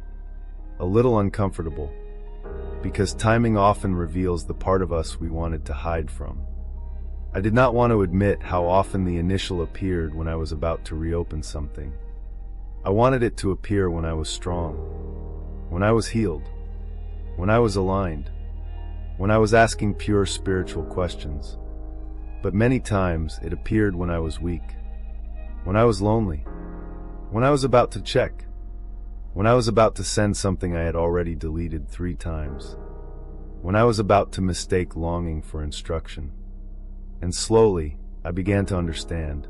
Speaker 1: a little uncomfortable, because timing often reveals the part of us we wanted to hide from. I did not want to admit how often the initial appeared when I was about to reopen something. I wanted it to appear when I was strong, when I was healed, when I was aligned, when I was asking pure spiritual questions. But many times it appeared when I was weak, when I was lonely, when I was about to check, when I was about to send something I had already deleted 3 times, when I was about to mistake longing for instruction. And slowly, I began to understand.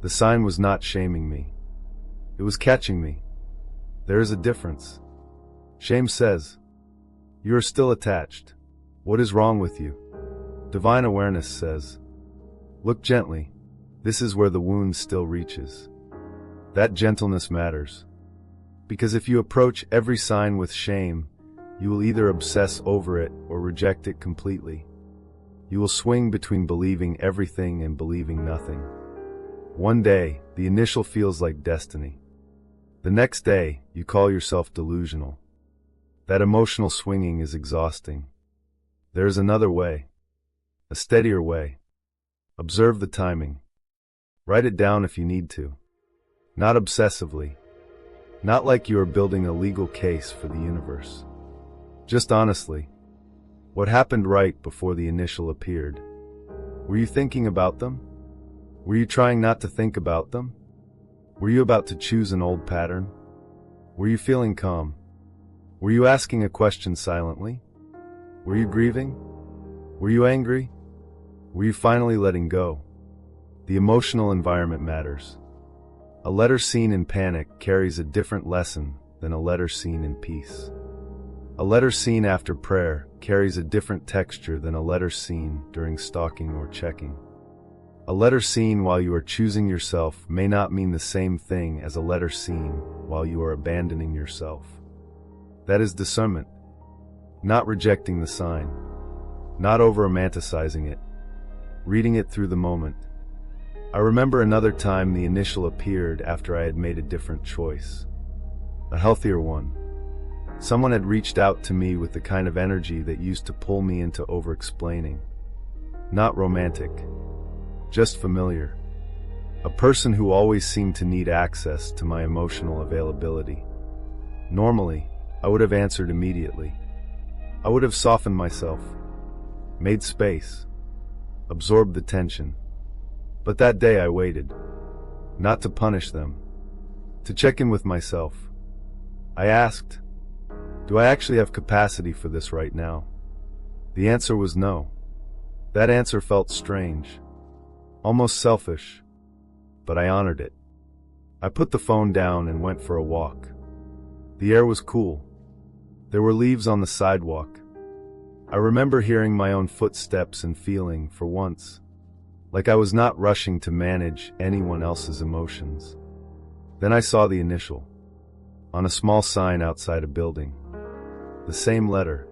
Speaker 1: The sign was not shaming me. It was catching me. There is a difference. Shame says, you are still attached. What is wrong with you? Divine awareness says, look gently. This is where the wound still reaches. That gentleness matters. Because if you approach every sign with shame, you will either obsess over it or reject it completely. You will swing between believing everything and believing nothing. One day, the initial feels like destiny. The next day, you call yourself delusional. That emotional swinging is exhausting. There is another way. A steadier way. Observe the timing. Write it down if you need to. Not obsessively. Not like you are building a legal case for the universe. Just honestly. What happened right before the initial appeared? Were you thinking about them? Were you trying not to think about them? Were you about to choose an old pattern? Were you feeling calm? Were you asking a question silently? Were you grieving? Were you angry? Were you finally letting go? The emotional environment matters. A letter seen in panic carries a different lesson than a letter seen in peace. A letter seen after prayer carries a different texture than a letter seen during stalking or checking. A letter seen while you are choosing yourself may not mean the same thing as a letter seen while you are abandoning yourself. That is discernment. Not rejecting the sign. Not over-romanticizing it. Reading it through the moment. I remember another time the initial appeared after I had made a different choice. A healthier one. Someone had reached out to me with the kind of energy that used to pull me into over-explaining. Not romantic. Just familiar. A person who always seemed to need access to my emotional availability. Normally, I would have answered immediately. I would have softened myself, made space, absorbed the tension. But that day I waited. Not to punish them. To check in with myself. I asked, do I actually have capacity for this right now? The answer was no. That answer felt strange. Almost selfish. But I honored it. I put the phone down and went for a walk. The air was cool. There were leaves on the sidewalk. I remember hearing my own footsteps and feeling, for once, like I was not rushing to manage anyone else's emotions. Then I saw the initial. On a small sign outside a building. The same letter.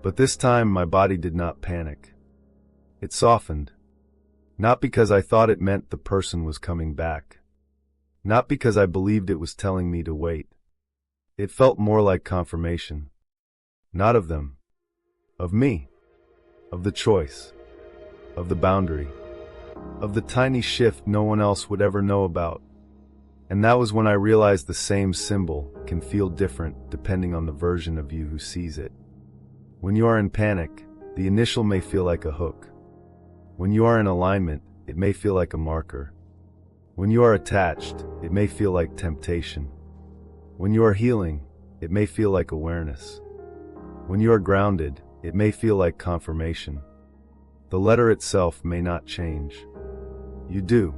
Speaker 1: But this time my body did not panic. It softened. Not because I thought it meant the person was coming back. Not because I believed it was telling me to wait. It felt more like confirmation. Not of them. Of me. Of the choice. Of the boundary. Of the tiny shift no one else would ever know about. And that was when I realized the same symbol can feel different depending on the version of you who sees it. When you are in panic, the initial may feel like a hook. When you are in alignment, it may feel like a marker. When you are attached, it may feel like temptation. When you are healing, it may feel like awareness. When you are grounded, It may feel like confirmation. The letter itself may not change. You do,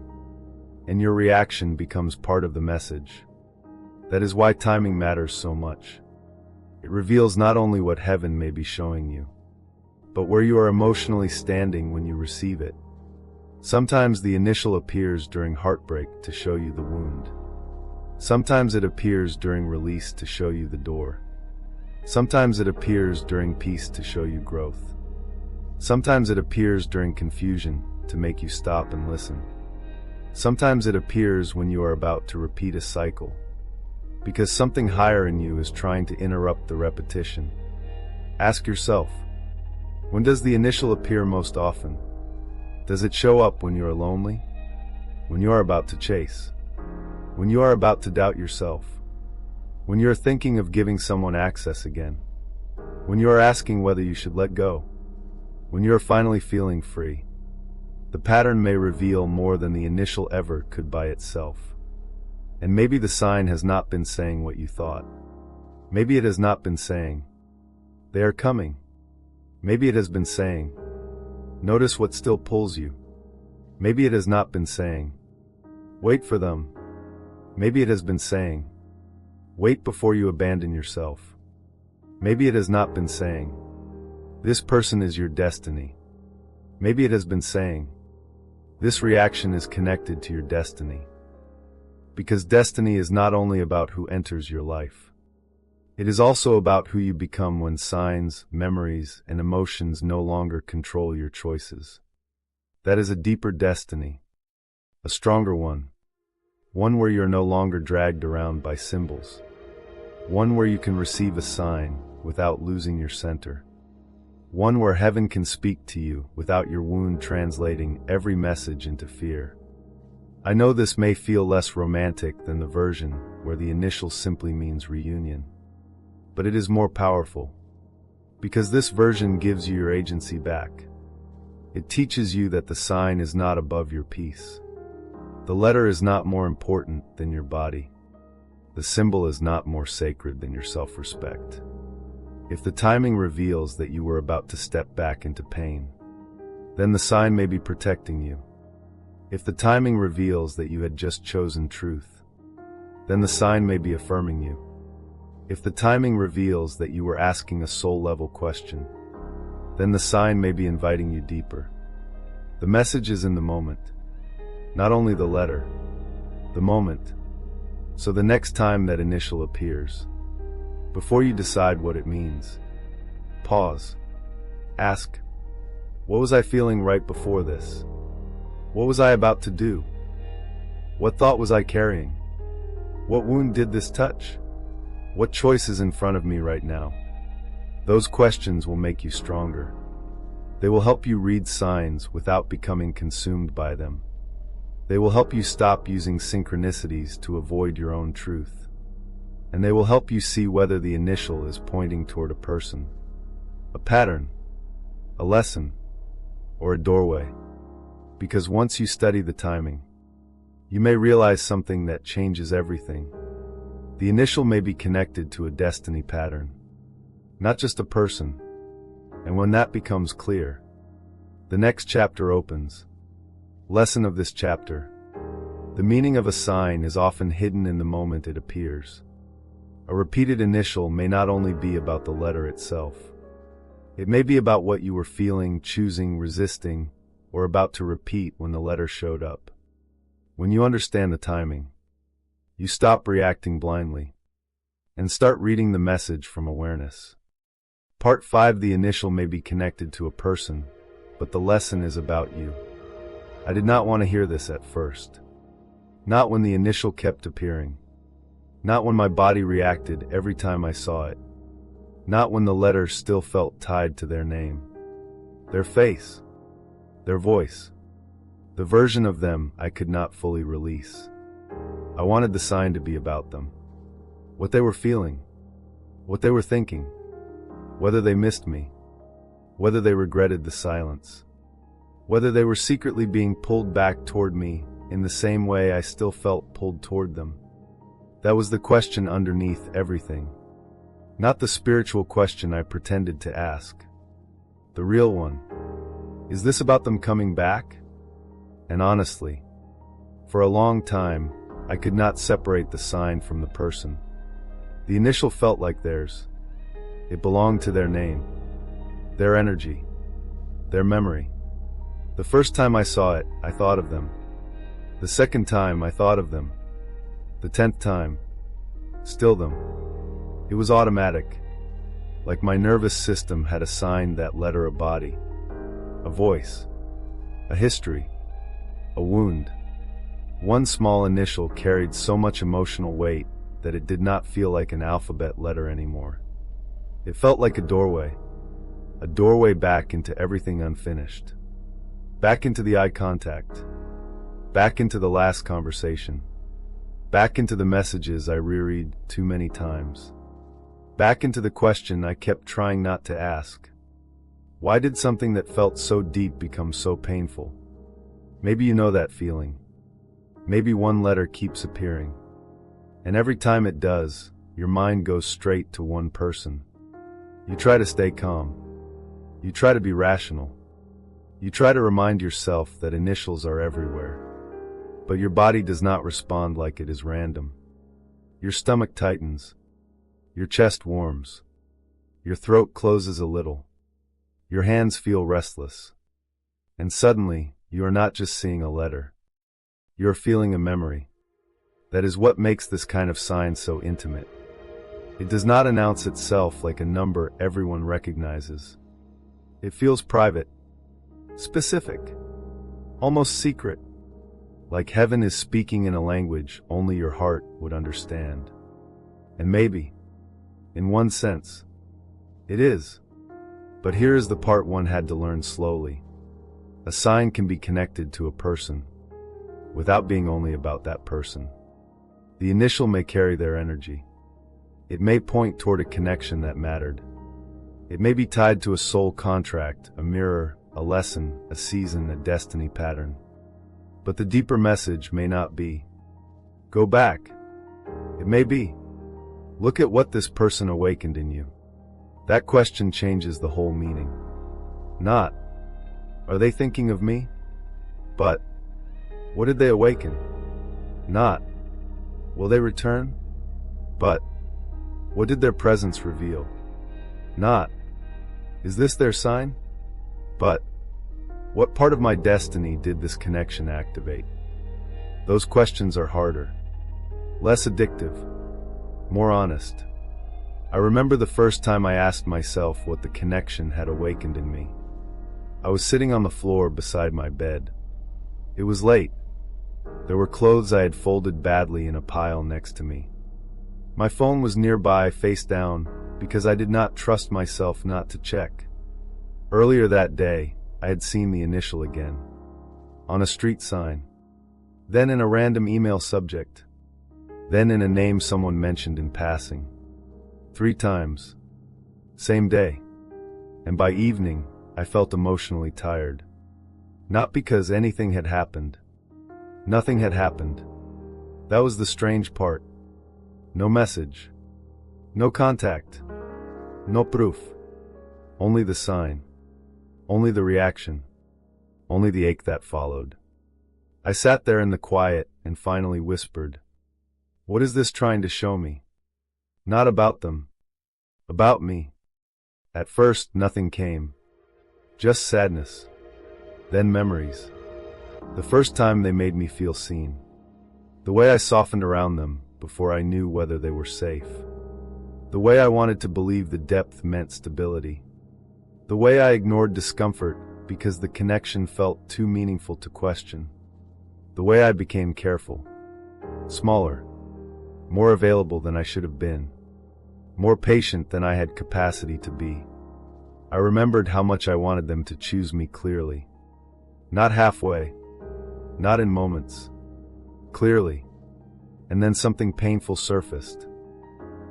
Speaker 1: and your reaction becomes part of the message. That is why timing matters so much. It reveals not only what heaven may be showing you, but where you are emotionally standing when you receive it. Sometimes the initial appears during heartbreak to show you the wound. Sometimes it appears during release to show you the door. Sometimes it appears during peace to show you growth. Sometimes it appears during confusion to make you stop and listen. Sometimes it appears when you are about to repeat a cycle, because something higher in you is trying to interrupt the repetition. Ask yourself, when does the initial appear most often? Does it show up when you are lonely? When you are about to chase? When you are about to doubt yourself? When you are thinking of giving someone access again? When you are asking whether you should let go? When you are finally feeling free? The pattern may reveal more than the initial ever could by itself. And maybe the sign has not been saying what you thought. Maybe it has not been saying, they are coming. Maybe it has been saying, notice what still pulls you. Maybe it has not been saying, wait for them. Maybe it has been saying, wait before you abandon yourself. Maybe it has not been saying, this person is your destiny. Maybe it has been saying, this reaction is connected to your destiny. Because destiny is not only about who enters your life. It is also about who you become when signs, memories, and emotions no longer control your choices. That is a deeper destiny, a stronger one where you're no longer dragged around by symbols, one where you can receive a sign without losing your center, one where heaven can speak to you without your wound translating every message into fear. I know this may feel less romantic than the version where the initial simply means reunion, but it is more powerful, because this version gives you your agency back. It teaches you that the sign is not above your peace. The letter is not more important than your body. The symbol is not more sacred than your self-respect. If the timing reveals that you were about to step back into pain, then the sign may be protecting you. If the timing reveals that you had just chosen truth, then the sign may be affirming you. If the timing reveals that you were asking a soul-level question, then the sign may be inviting you deeper. The message is in the moment, not only the letter, the moment. So the next time that initial appears, before you decide what it means, pause. Ask, what was I feeling right before this? What was I about to do? What thought was I carrying? What wound did this touch? What choice is in front of me right now? Those questions will make you stronger. They will help you read signs without becoming consumed by them. They will help you stop using synchronicities to avoid your own truth. And they will help you see whether the initial is pointing toward a person, a pattern, a lesson, or a doorway. Because once you study the timing, you may realize something that changes everything. The initial may be connected to a destiny pattern, not just a person. And when that becomes clear, the next chapter opens. Lesson of this chapter: the meaning of a sign is often hidden in the moment it appears. A repeated initial may not only be about the letter itself. It may be about what you were feeling, choosing, resisting, or about to repeat when the letter showed up. When you understand the timing, you stop reacting blindly and start reading the message from awareness. Part 5: the initial may be connected to a person, but the lesson is about you. I did not want to hear this at first. Not when the initial kept appearing. Not when my body reacted every time I saw it. Not when the letter still felt tied to their name, their face, their voice, the version of them I could not fully release. I wanted the sign to be about them. What they were feeling, what they were thinking, whether they missed me, whether they regretted the silence, whether they were secretly being pulled back toward me in the same way I still felt pulled toward them. That was the question underneath everything. Not the spiritual question I pretended to ask, The real one. Is this about them coming back? And honestly, for a long time, I could not separate the sign from the person. The initial felt like theirs. It belonged to their name, their energy, their memory. The first time I saw it, I thought of them. The second time, I thought of them. The 10th time, still them. It was automatic, like my nervous system had assigned that letter a body, a voice, a history, a wound. One small initial carried so much emotional weight that it did not feel like an alphabet letter anymore. It felt like a doorway back into everything unfinished, back into the eye contact, back into the last conversation, back into the messages I reread too many times, back into the question I kept trying not to ask. Why did something that felt so deep become so painful? Maybe you know that feeling. Maybe one letter keeps appearing, and every time it does, your mind goes straight to one person. You try to stay calm. You try to be rational. You try to remind yourself that initials are everywhere. But your body does not respond like it is random. Your stomach tightens. Your chest warms. Your throat closes a little. Your hands feel restless. And suddenly, you are not just seeing a letter. You are feeling a memory. That is what makes this kind of sign so intimate. It does not announce itself like a number everyone recognizes. It feels private, specific, almost secret, like heaven is speaking in a language only your heart would understand. And maybe, in one sense, it is. But here is the part one had to learn slowly. A sign can be connected to a person, without being only about that person. The initial may carry their energy. It may point toward a connection that mattered. It may be tied to a soul contract, a mirror, a lesson, a season, a destiny pattern. But the deeper message may not be, go back. It may be, look at what this person awakened in you. That question changes the whole meaning. Not, are they thinking of me? But, what did they awaken? Not, will they return? But, what did their presence reveal? Not, is this their sign? But, what part of my destiny did this connection activate? Those questions are harder, less addictive, more honest. I remember the first time I asked myself what the connection had awakened in me. I was sitting on the floor beside my bed. It was late. There were clothes I had folded badly in a pile next to me. My phone was nearby, face down, because I did not trust myself not to check. Earlier that day, I had seen the initial again. On a street sign. Then in a random email subject. Then in a name someone mentioned in passing. 3 times. Same day. And by evening, I felt emotionally tired. Not because anything had happened. Nothing had happened. That was the strange part. No message. No contact. No proof. Only the sign. Only the reaction. Only the ache that followed. I sat there in the quiet and finally whispered, what is this trying to show me? Not about them. About me. At first, nothing came. Just sadness. Then memories. The first time they made me feel seen. The way I softened around them before I knew whether they were safe. The way I wanted to believe the depth meant stability. The way I ignored discomfort because the connection felt too meaningful to question. The way I became careful. Smaller. More available than I should have been. More patient than I had capacity to be. I remembered how much I wanted them to choose me clearly. Not halfway. Not in moments. Clearly. And then something painful surfaced.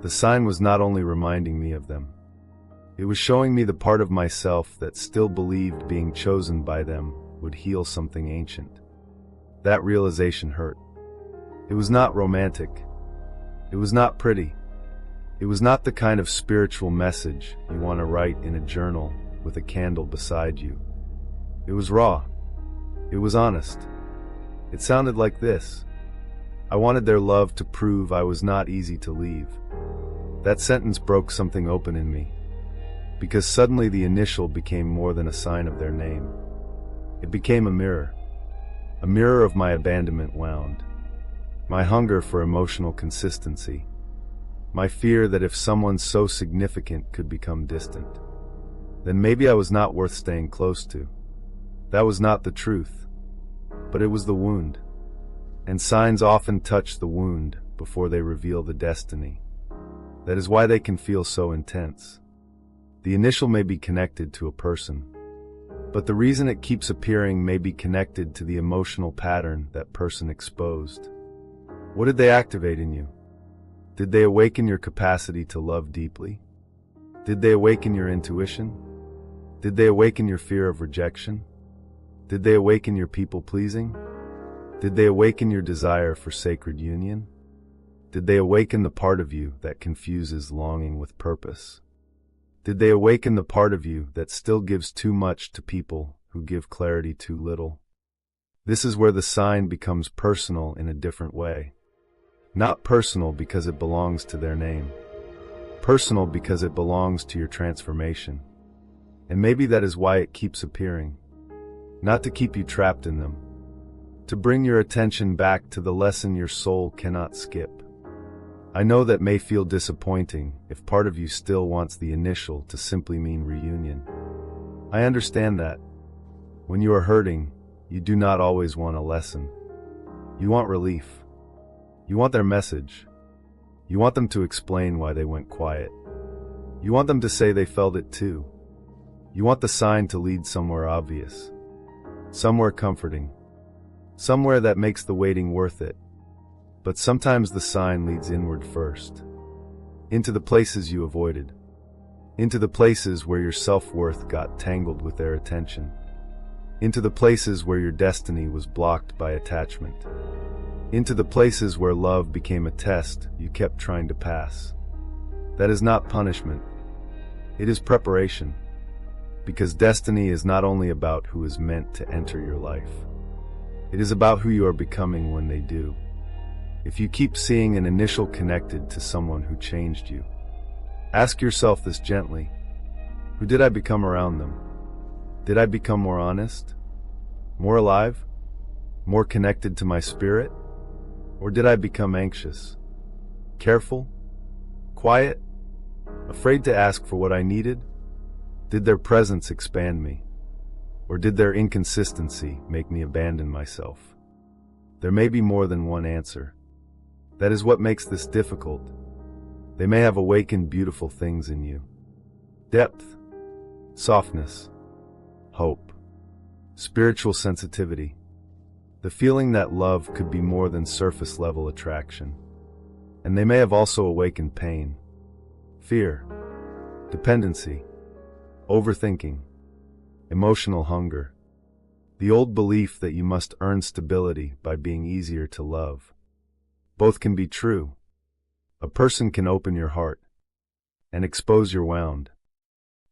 Speaker 1: The sign was not only reminding me of them. It was showing me the part of myself that still believed being chosen by them would heal something ancient. That realization hurt. It was not romantic. It was not pretty. It was not the kind of spiritual message you want to write in a journal with a candle beside you. It was raw. It was honest. It sounded like this: "I wanted their love to prove I was not easy to leave." That sentence broke something open in me, because suddenly the initial became more than a sign of their name. It became a mirror of my abandonment wound, my hunger for emotional consistency, my fear that if someone so significant could become distant, then maybe I was not worth staying close to. That was not the truth, but it was the wound. And signs often touch the wound before they reveal the destiny. That is why they can feel so intense. The initial may be connected to a person, but the reason it keeps appearing may be connected to the emotional pattern that person exposed. What did they activate in you? Did they awaken your capacity to love deeply? Did they awaken your intuition? Did they awaken your fear of rejection? Did they awaken your people-pleasing? Did they awaken your desire for sacred union? Did they awaken the part of you that confuses longing with purpose? Did they awaken the part of you that still gives too much to people who give clarity too little? This is where the sign becomes personal in a different way. Not personal because it belongs to their name. Personal because it belongs to your transformation. And maybe that is why it keeps appearing. Not to keep you trapped in them. To bring your attention back to the lesson your soul cannot skip. I know that may feel disappointing if part of you still wants the initial to simply mean reunion. I understand that. When you are hurting, you do not always want a lesson. You want relief. You want their message. You want them to explain why they went quiet. You want them to say they felt it too. You want the sign to lead somewhere obvious. Somewhere comforting. Somewhere that makes the waiting worth it. But sometimes the sign leads inward first. Into the places you avoided. Into the places where your self-worth got tangled with their attention. Into the places where your destiny was blocked by attachment. Into the places where love became a test you kept trying to pass. That is not punishment. It is preparation. Because destiny is not only about who is meant to enter your life. It is about who you are becoming when they do. If you keep seeing an initial connected to someone who changed you, ask yourself this gently: who did I become around them? Did I become more honest? More alive? More connected to my spirit? Or did I become anxious? Careful? Quiet? Afraid to ask for what I needed? Did their presence expand me? Or did their inconsistency make me abandon myself? There may be more than one answer. That is what makes this difficult. They may have awakened beautiful things in you. Depth, softness, hope, spiritual sensitivity, the feeling that love could be more than surface-level attraction. And they may have also awakened pain, fear, dependency, overthinking, emotional hunger, the old belief that you must earn stability by being easier to love. Both can be true. A person can open your heart and expose your wound.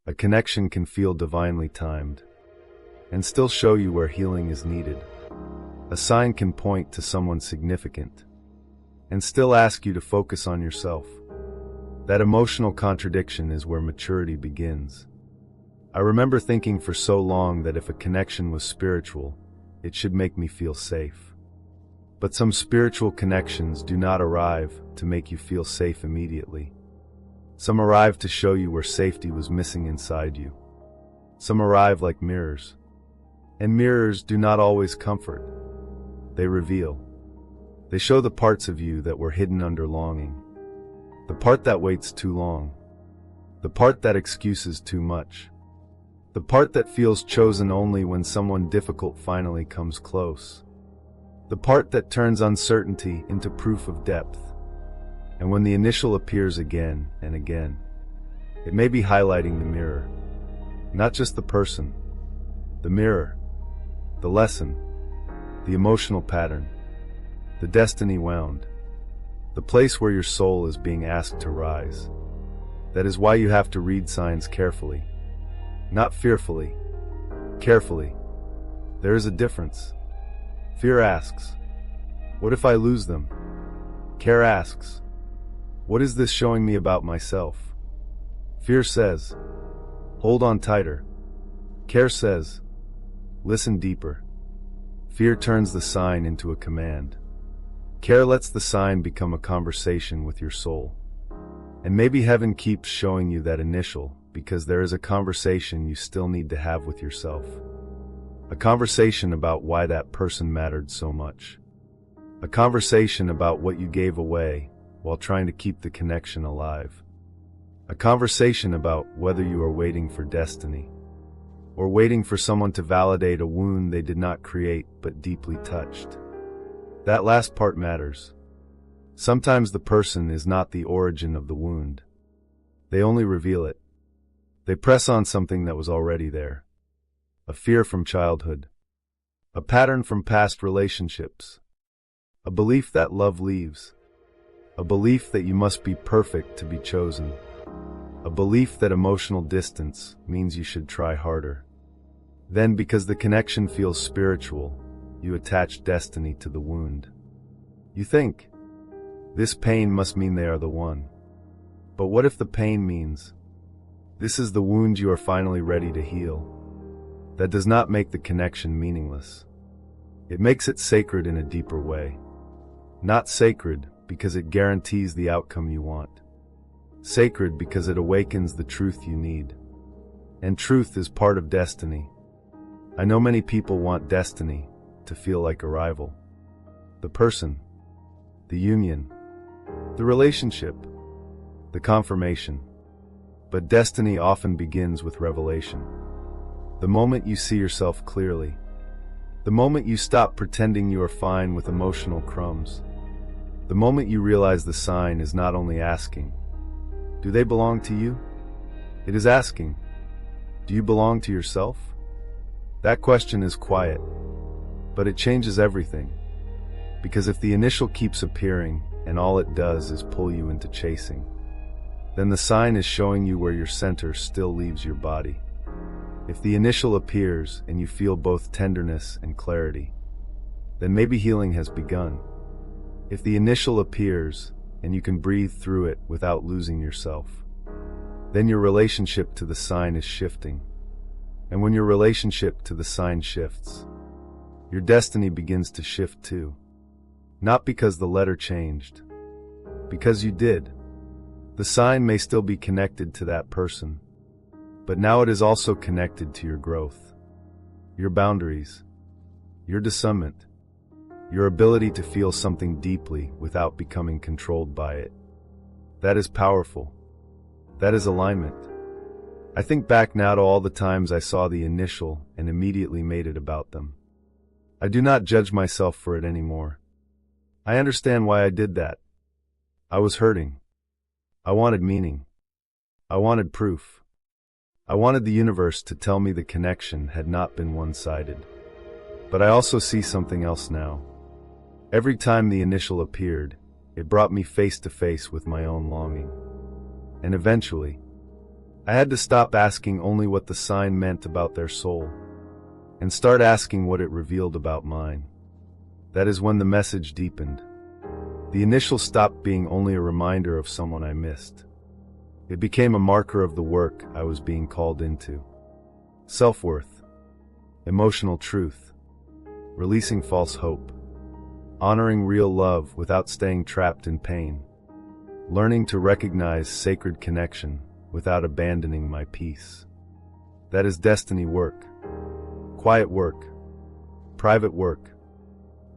Speaker 1: A connection can feel divinely timed and still show you where healing is needed. A sign can point to someone significant and still ask you to focus on yourself. That emotional contradiction is where maturity begins. I remember thinking for so long that if a connection was spiritual, it should make me feel safe. But some spiritual connections do not arrive to make you feel safe immediately. Some arrive to show you where safety was missing inside you. Some arrive like mirrors. And mirrors do not always comfort. They reveal. They show the parts of you that were hidden under longing. The part that waits too long. The part that excuses too much. The part that feels chosen only when someone difficult finally comes close. The part that turns uncertainty into proof of depth. And when the initial appears again and again, it may be highlighting the mirror. Not just the person. The mirror. The lesson. The emotional pattern. The destiny wound. The place where your soul is being asked to rise. That is why you have to read signs carefully. not fearfully, carefully. There is a difference. Fear asks, what if I lose them? Care asks, what is this showing me about myself? Fear says, hold on tighter. Care says, listen deeper. Fear turns the sign into a command. Care lets the sign become a conversation with your soul. And maybe heaven keeps showing you that initial because there is a conversation you still need to have with yourself. A conversation about why that person mattered so much. A conversation about what you gave away while trying to keep the connection alive. A conversation about whether you are waiting for destiny or waiting for someone to validate a wound they did not create but deeply touched. That last part matters. Sometimes the person is not the origin of the wound. They only reveal it. They press on something that was already there. A fear from childhood. A pattern from past relationships. A belief that love leaves. A belief that you must be perfect to be chosen. A belief that emotional distance means you should try harder. Then, because the connection feels spiritual, you attach destiny to the wound. You think, this pain must mean they are the one. But what if the pain means, this is the wound you are finally ready to heal? That does not make the connection meaningless. It makes it sacred in a deeper way. Not sacred because it guarantees the outcome you want. Sacred because it awakens the truth you need. And truth is part of destiny. I know many people want destiny to feel like arrival. The person, the union, the relationship, the confirmation. But destiny often begins with revelation. The moment you see yourself clearly. The moment you stop pretending you are fine with emotional crumbs. The moment you realize the sign is not only asking, do they belong to you? It is asking, do you belong to yourself? That question is quiet, but it changes everything. Because if the initial keeps appearing and all it does is pull you into chasing, then the sign is showing you where your center still leaves your body. If the initial appears and you feel both tenderness and clarity, then maybe healing has begun. If the initial appears and you can breathe through it without losing yourself, then your relationship to the sign is shifting. And when your relationship to the sign shifts, your destiny begins to shift too. Not because the letter changed, because you did. The sign may still be connected to that person, but now it is also connected to your growth, your boundaries, your discernment, your ability to feel something deeply without becoming controlled by it. That is powerful. That is alignment. I think back now to all the times I saw the initial and immediately made it about them. I do not judge myself for it anymore. I understand why I did that. I was hurting. I wanted meaning. I wanted proof. I wanted the universe to tell me the connection had not been one-sided. But I also see something else now. Every time the initial appeared, it brought me face to face with my own longing. And eventually, I had to stop asking only what the sign meant about their soul, and start asking what it revealed about mine. That is when the message deepened. The initial stopped being only a reminder of someone I missed. It became a marker of the work I was being called into. Self-worth, emotional truth, releasing false hope, honoring real love without staying trapped in pain, learning to recognize sacred connection without abandoning my peace. That is destiny work. Quiet work. Private work.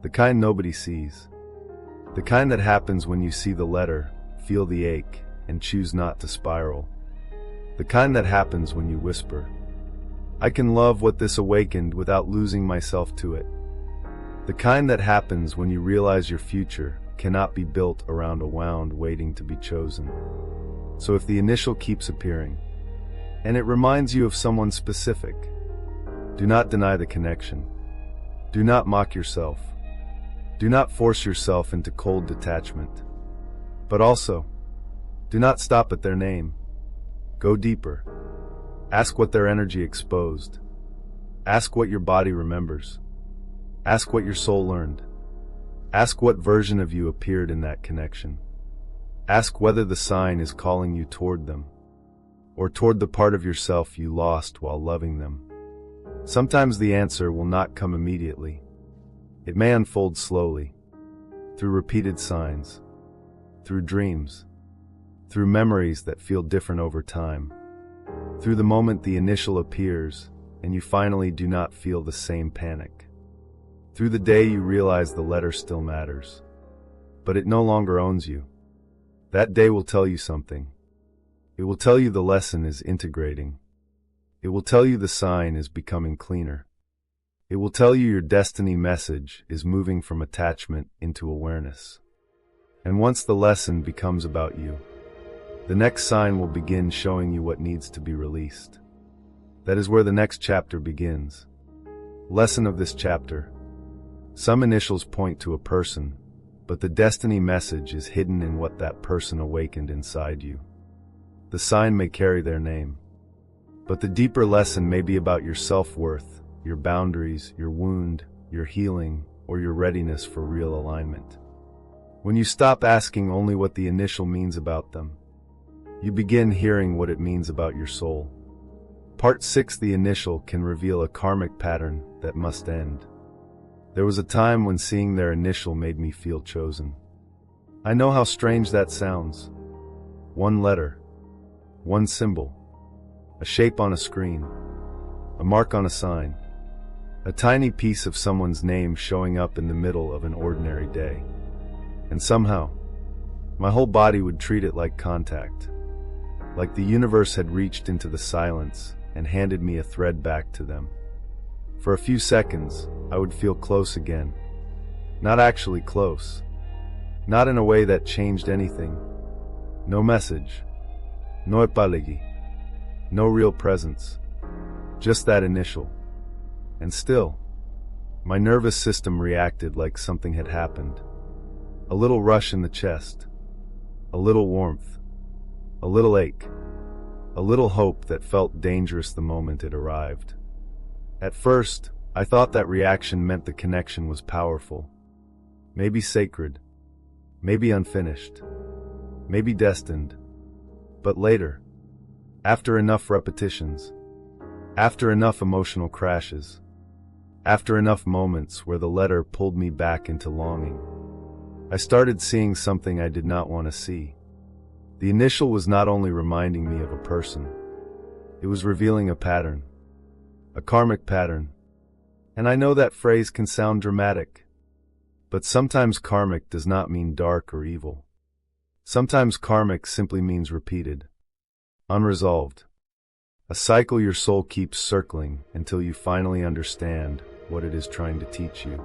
Speaker 1: The kind nobody sees. The kind that happens when you see the letter, feel the ache, and choose not to spiral. The kind that happens when you whisper, I can love what this awakened without losing myself to it. The kind that happens when you realize your future cannot be built around a wound waiting to be chosen. So if the initial keeps appearing, and it reminds you of someone specific, do not deny the connection. Do not mock yourself. Do not force yourself into cold detachment. But also, do not stop at their name. Go deeper. Ask what their energy exposed. Ask what your body remembers. Ask what your soul learned. Ask what version of you appeared in that connection. Ask whether the sign is calling you toward them, or toward the part of yourself you lost while loving them. Sometimes the answer will not come immediately. It may unfold slowly, through repeated signs, through dreams, through memories that feel different over time, through the moment the initial appears and you finally do not feel the same panic, through the day you realize the letter still matters, but it no longer owns you. That day will tell you something. It will tell you the lesson is integrating. It will tell you the sign is becoming cleaner. It will tell you your destiny message is moving from attachment into awareness. And once the lesson becomes about you, the next sign will begin showing you what needs to be released. That is where the next chapter begins. Lesson of this chapter. Some initials point to a person, but the destiny message is hidden in what that person awakened inside you. The sign may carry their name, but the deeper lesson may be about your self-worth, your boundaries, your wound, your healing, or your readiness for real alignment. When you stop asking only what the initial means about them, you begin hearing what it means about your soul. Part 6, the initial, can reveal a karmic pattern that must end. There was a time when seeing their initial made me feel chosen. I know how strange that sounds. One letter, one symbol, a shape on a screen, a mark on a sign, a tiny piece of someone's name showing up in the middle of an ordinary day. And somehow, my whole body would treat it like contact, like the universe had reached into the silence and handed me a thread back to them. For a few seconds, I would feel close again. Not actually close. Not in a way that changed anything. No message. No epalegi. No real presence. Just that initial. And still, my nervous system reacted like something had happened. A little rush in the chest. A little warmth. A little ache. A little hope that felt dangerous the moment it arrived. At first, I thought that reaction meant the connection was powerful. Maybe sacred. Maybe unfinished. Maybe destined. But later, after enough repetitions, after enough emotional crashes, after enough moments where the letter pulled me back into longing, I started seeing something I did not want to see. The initial was not only reminding me of a person, it was revealing a pattern. A karmic pattern. And I know that phrase can sound dramatic, but sometimes karmic does not mean dark or evil. Sometimes karmic simply means repeated, unresolved. A cycle your soul keeps circling until you finally understand what it is trying to teach you.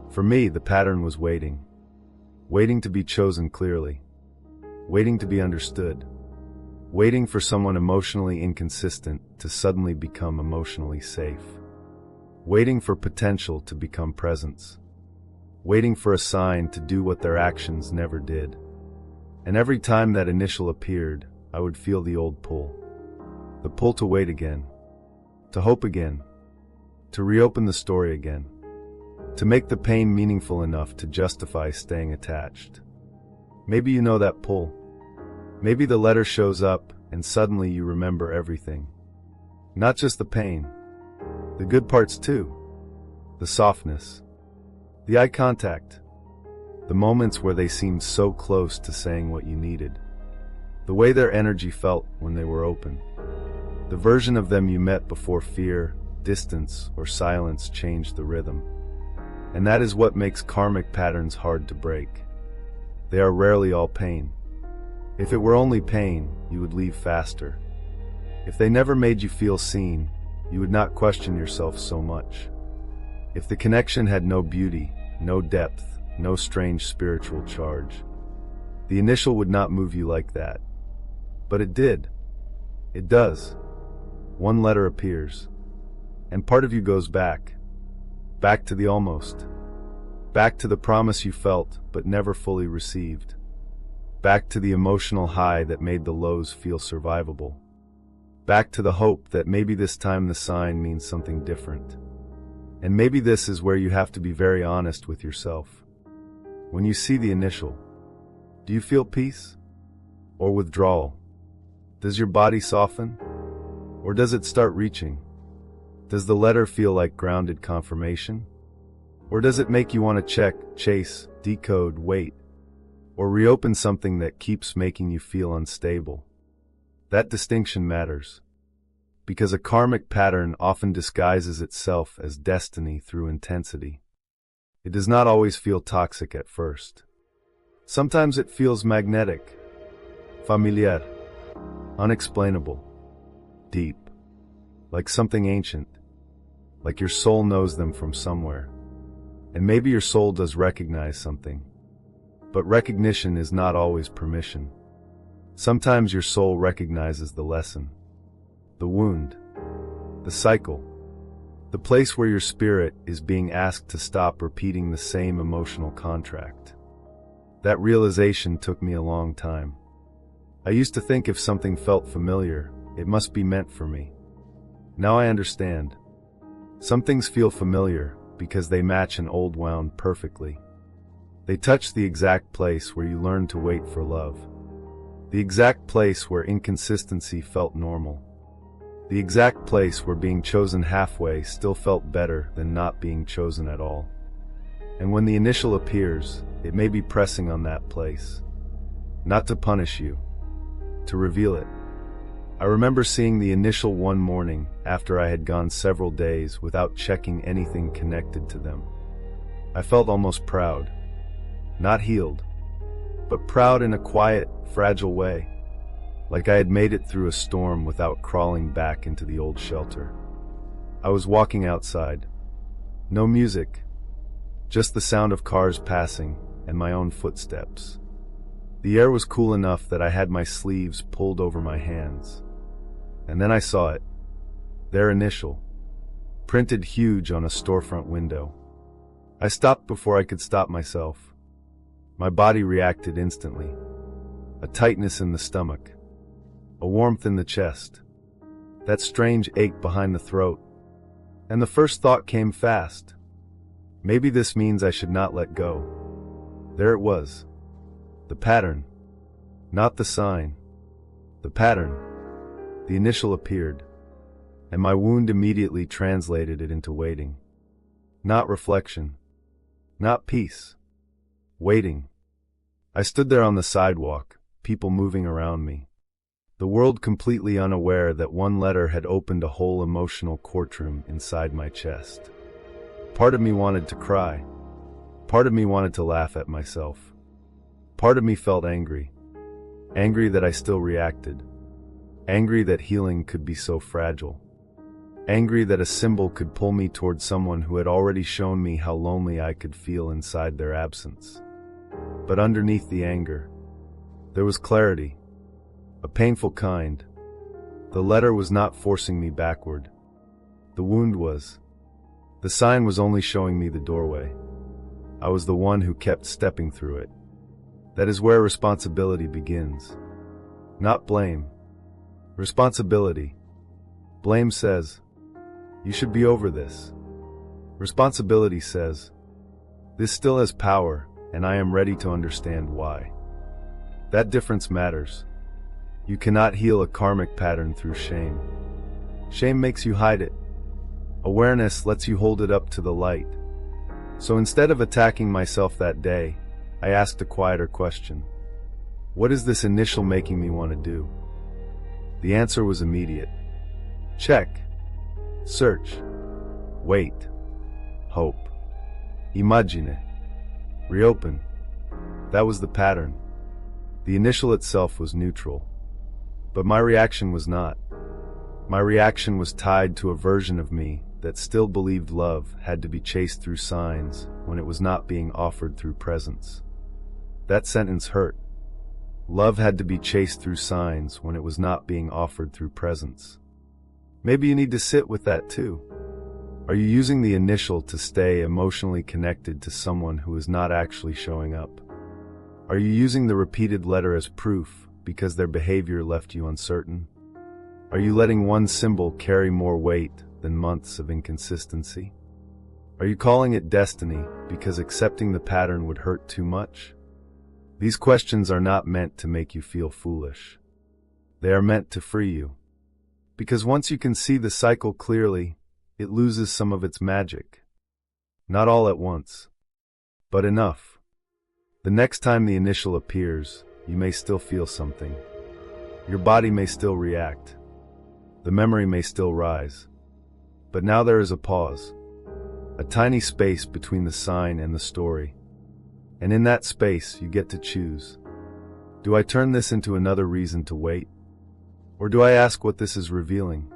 Speaker 1: For me, the pattern was waiting. Waiting to be chosen clearly. Waiting to be understood. Waiting for someone emotionally inconsistent to suddenly become emotionally safe. Waiting for potential to become presence. Waiting for a sign to do what their actions never did. And every time that initial appeared, I would feel the old pull. The pull to wait again. To hope again. To reopen the story again. To make the pain meaningful enough to justify staying attached. Maybe you know that pull. Maybe the letter shows up and suddenly you remember everything. Not just the pain. The good parts too. The softness. The eye contact. The moments where they seemed so close to saying what you needed. The way their energy felt when they were open. The version of them you met before fear, distance, or silence changed the rhythm. And that is what makes karmic patterns hard to break. They are rarely all pain. If it were only pain, you would leave faster. If they never made you feel seen, you would not question yourself so much. If the connection had no beauty, no depth, no strange spiritual charge, the initial would not move you like that. But it did. It does. One letter appears, and part of you goes back. Back to the almost. Back to the promise you felt but never fully received. Back to the emotional high that made the lows feel survivable. back to the hope that maybe this time the sign means something different. And maybe this is where you have to be very honest with yourself. When you see the initial, do you feel peace or withdrawal? Does your body soften, or does it start reaching? Does the letter feel like grounded confirmation? Or does it make you want to check, chase, decode, wait, or reopen something that keeps making you feel unstable? That distinction matters, because a karmic pattern often disguises itself as destiny through intensity. It does not always feel toxic at first. Sometimes it feels magnetic, familiar, unexplainable, deep, like something ancient, like your soul knows them from somewhere. And maybe your soul does recognize something, but recognition is not always permission. Sometimes your soul recognizes the lesson, the wound, the cycle, the place where your spirit is being asked to stop repeating the same emotional contract. That realization took me a long time. I used to think if something felt familiar, it must be meant for me. Now I understand. Some things feel familiar because they match an old wound perfectly. They touch the exact place where you learned to wait for love. The exact place where inconsistency felt normal. The exact place where being chosen halfway still felt better than not being chosen at all. And when the initial appears, it may be pressing on that place. Not to punish you, to reveal it. I remember seeing the initial one morning after I had gone several days without checking anything connected to them. I felt almost proud. Not healed, but proud in a quiet, fragile way. Like I had made it through a storm without crawling back into the old shelter. I was walking outside. No music, just the sound of cars passing and my own footsteps. The air was cool enough that I had my sleeves pulled over my hands. And then I saw it. Their initial, printed huge on a storefront window. I stopped before I could stop myself. My body reacted instantly. A tightness in the stomach. A warmth in the chest. That strange ache behind the throat. And the first thought came fast. Maybe this means I should not let go. There it was. The pattern. Not the sign. The pattern. The initial appeared. And my wound immediately translated it into waiting. Not reflection. Not peace. Waiting. I stood there on the sidewalk, people moving around me. The world completely unaware that one letter had opened a whole emotional courtroom inside my chest. Part of me wanted to cry. Part of me wanted to laugh at myself. Part of me felt angry. Angry that I still reacted. Angry that healing could be so fragile. Angry that a symbol could pull me toward someone who had already shown me how lonely I could feel inside their absence. But underneath the anger, there was clarity. A painful kind. The letter was not forcing me backward. The wound was. The sign was only showing me the doorway. I was the one who kept stepping through it. That is where responsibility begins. Not blame. Responsibility. Blame says, you should be over this. Responsibility says, this still has power, and I am ready to understand why. That difference matters. You cannot heal a karmic pattern through shame. Shame makes you hide it. Awareness lets you hold it up to the light. So instead of attacking myself that day, I asked a quieter question. What is this initial making me want to do? The answer was immediate. Check. Search. Wait. Hope. Imagine. Reopen. That was the pattern. The initial itself was neutral. But my reaction was not. My reaction was tied to a version of me that still believed love had to be chased through signs when it was not being offered through presence. That sentence hurt. Love had to be chased through signs when it was not being offered through presence. Maybe you need to sit with that too. Are you using the initial to stay emotionally connected to someone who is not actually showing up? Are you using the repeated letter as proof because their behavior left you uncertain? Are you letting one symbol carry more weight than months of inconsistency? Are you calling it destiny because accepting the pattern would hurt too much? These questions are not meant to make you feel foolish. They are meant to free you. Because once you can see the cycle clearly, it loses some of its magic. Not all at once, but enough. The next time the initial appears, you may still feel something. Your body may still react. The memory may still rise. But now there is a pause. A tiny space between the sign and the story. And in that space, you get to choose. Do I turn this into another reason to wait? Or do I ask what this is revealing?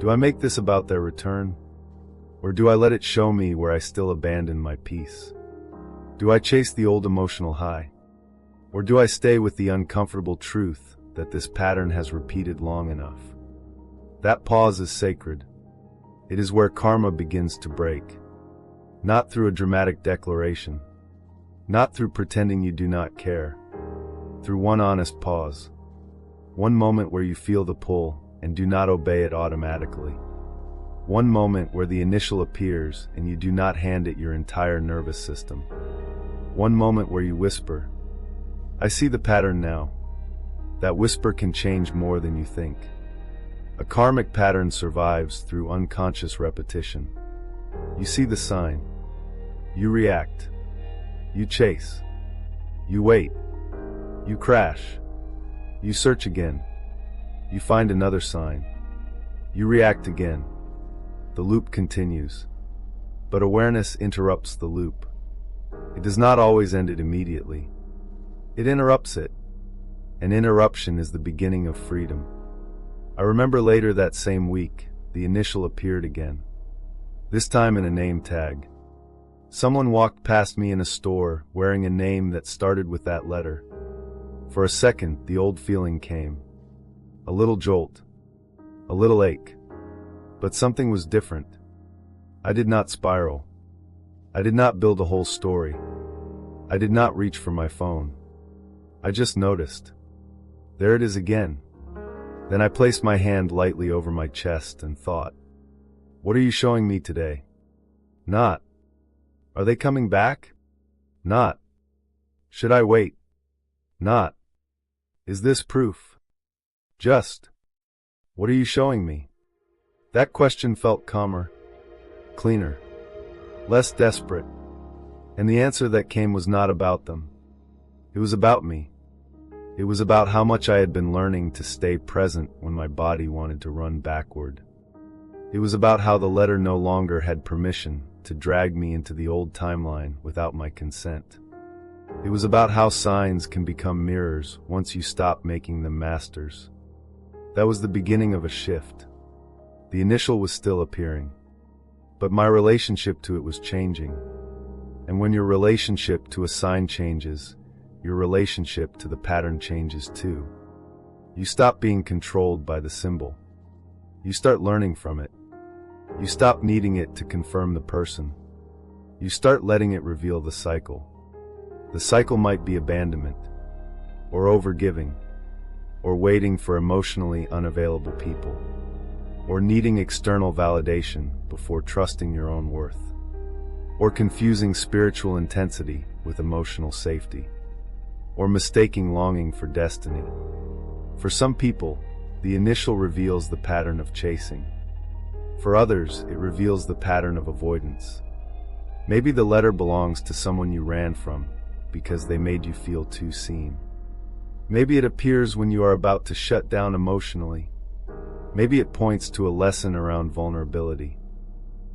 Speaker 1: Do I make this about their return? Or do I let it show me where I still abandon my peace? Do I chase the old emotional high? Or do I stay with the uncomfortable truth that this pattern has repeated long enough? That pause is sacred. It is where karma begins to break. Not through a dramatic declaration. Not through pretending you do not care. Through one honest pause. One moment where you feel the pull and do not obey it automatically. One moment where the initial appears and you do not hand it your entire nervous system. One moment where you whisper, "I see the pattern now." That whisper can change more than you think. A karmic pattern survives through unconscious repetition. You see the sign. You react. You chase. You wait. You crash. You search again. You find another sign. You react again. The loop continues. But awareness interrupts the loop. It does not always end it immediately. It interrupts it. An interruption is the beginning of freedom. I remember later that same week, the initial appeared again. This time in a name tag. Someone walked past me in a store wearing a name that started with that letter. For a second, the old feeling came. A little jolt. A little ache. But something was different. I did not spiral. I did not build a whole story. I did not reach for my phone. I just noticed. There it is again. Then I placed my hand lightly over my chest and thought, what are you showing me today? Not, are they coming back? Not, should I wait? Not, is this proof? Just, what are you showing me? That question felt calmer, cleaner, less desperate. And the answer that came was not about them. It was about me. It was about how much I had been learning to stay present when my body wanted to run backward. It was about how the letter no longer had permission to drag me into the old timeline without my consent. It was about how signs can become mirrors once you stop making them masters. That was the beginning of a shift. The initial was still appearing, but my relationship to it was changing. And when your relationship to a sign changes, your relationship to the pattern changes too. You stop being controlled by the symbol. You start learning from it. You stop needing it to confirm the person. You start letting it reveal the cycle. The cycle might be abandonment, or overgiving, or waiting for emotionally unavailable people, or needing external validation before trusting your own worth, or confusing spiritual intensity with emotional safety, or mistaking longing for destiny. For some people, the initial reveals the pattern of chasing. For others, it reveals the pattern of avoidance. Maybe the letter belongs to someone you ran from because they made you feel too seen. Maybe it appears when you are about to shut down emotionally. Maybe it points to a lesson around vulnerability.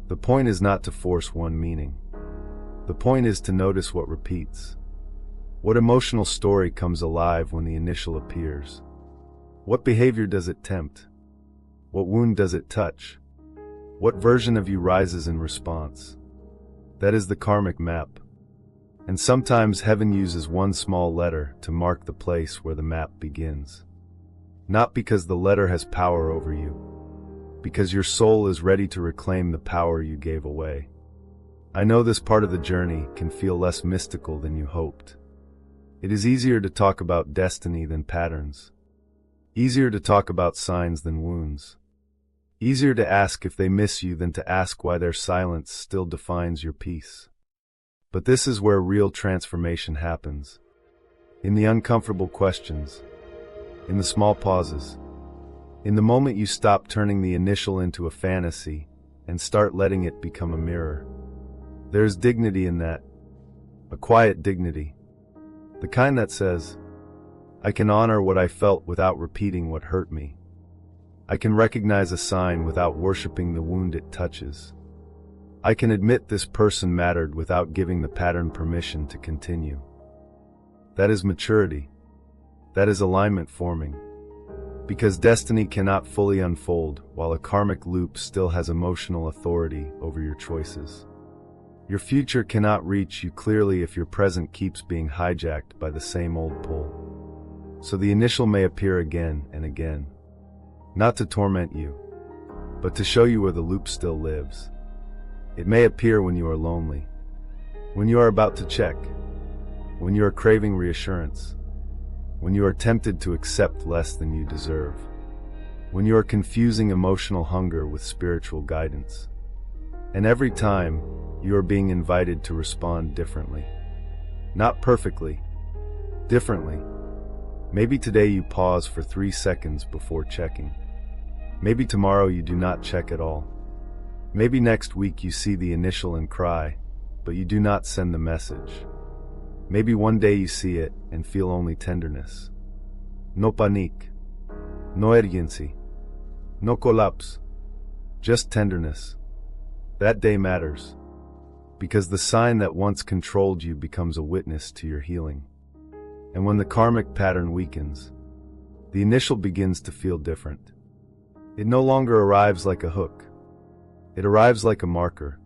Speaker 1: The point is not to force one meaning. The point is to notice what repeats. What emotional story comes alive when the initial appears? What behavior does it tempt? What wound does it touch? What version of you rises in response? That is the karmic map. And sometimes heaven uses one small letter to mark the place where the map begins. Not because the letter has power over you, because your soul is ready to reclaim the power you gave away. I know this part of the journey can feel less mystical than you hoped. It is easier to talk about destiny than patterns. Easier to talk about signs than wounds. Easier to ask if they miss you than to ask why their silence still defines your peace. But this is where real transformation happens. In the uncomfortable questions. In the small pauses. In the moment you stop turning the initial into a fantasy and start letting it become a mirror. There's dignity in that. A quiet dignity. The kind that says, I can honor what I felt without repeating what hurt me. I can recognize a sign without worshiping the wound it touches. I can admit this person mattered without giving the pattern permission to continue. That is maturity. That is alignment forming. Because destiny cannot fully unfold while a karmic loop still has emotional authority over your choices. Your future cannot reach you clearly if your present keeps being hijacked by the same old pull. So the initial may appear again and again. Not to torment you, but to show you where the loop still lives. It may appear when you are lonely, when you are about to check, when you are craving reassurance, when you are tempted to accept less than you deserve, when you are confusing emotional hunger with spiritual guidance. And every time, you are being invited to respond differently. Not perfectly, differently. Maybe today you pause for 3 seconds before checking. Maybe tomorrow you do not check at all. Maybe next week you see the initial and cry, but you do not send the message. Maybe one day you see it and feel only tenderness. No panique. No urgency. No collapse. Just tenderness. That day matters. Because the sign that once controlled you becomes a witness to your healing. And when the karmic pattern weakens, the initial begins to feel different. It no longer arrives like a hook. It arrives like a marker,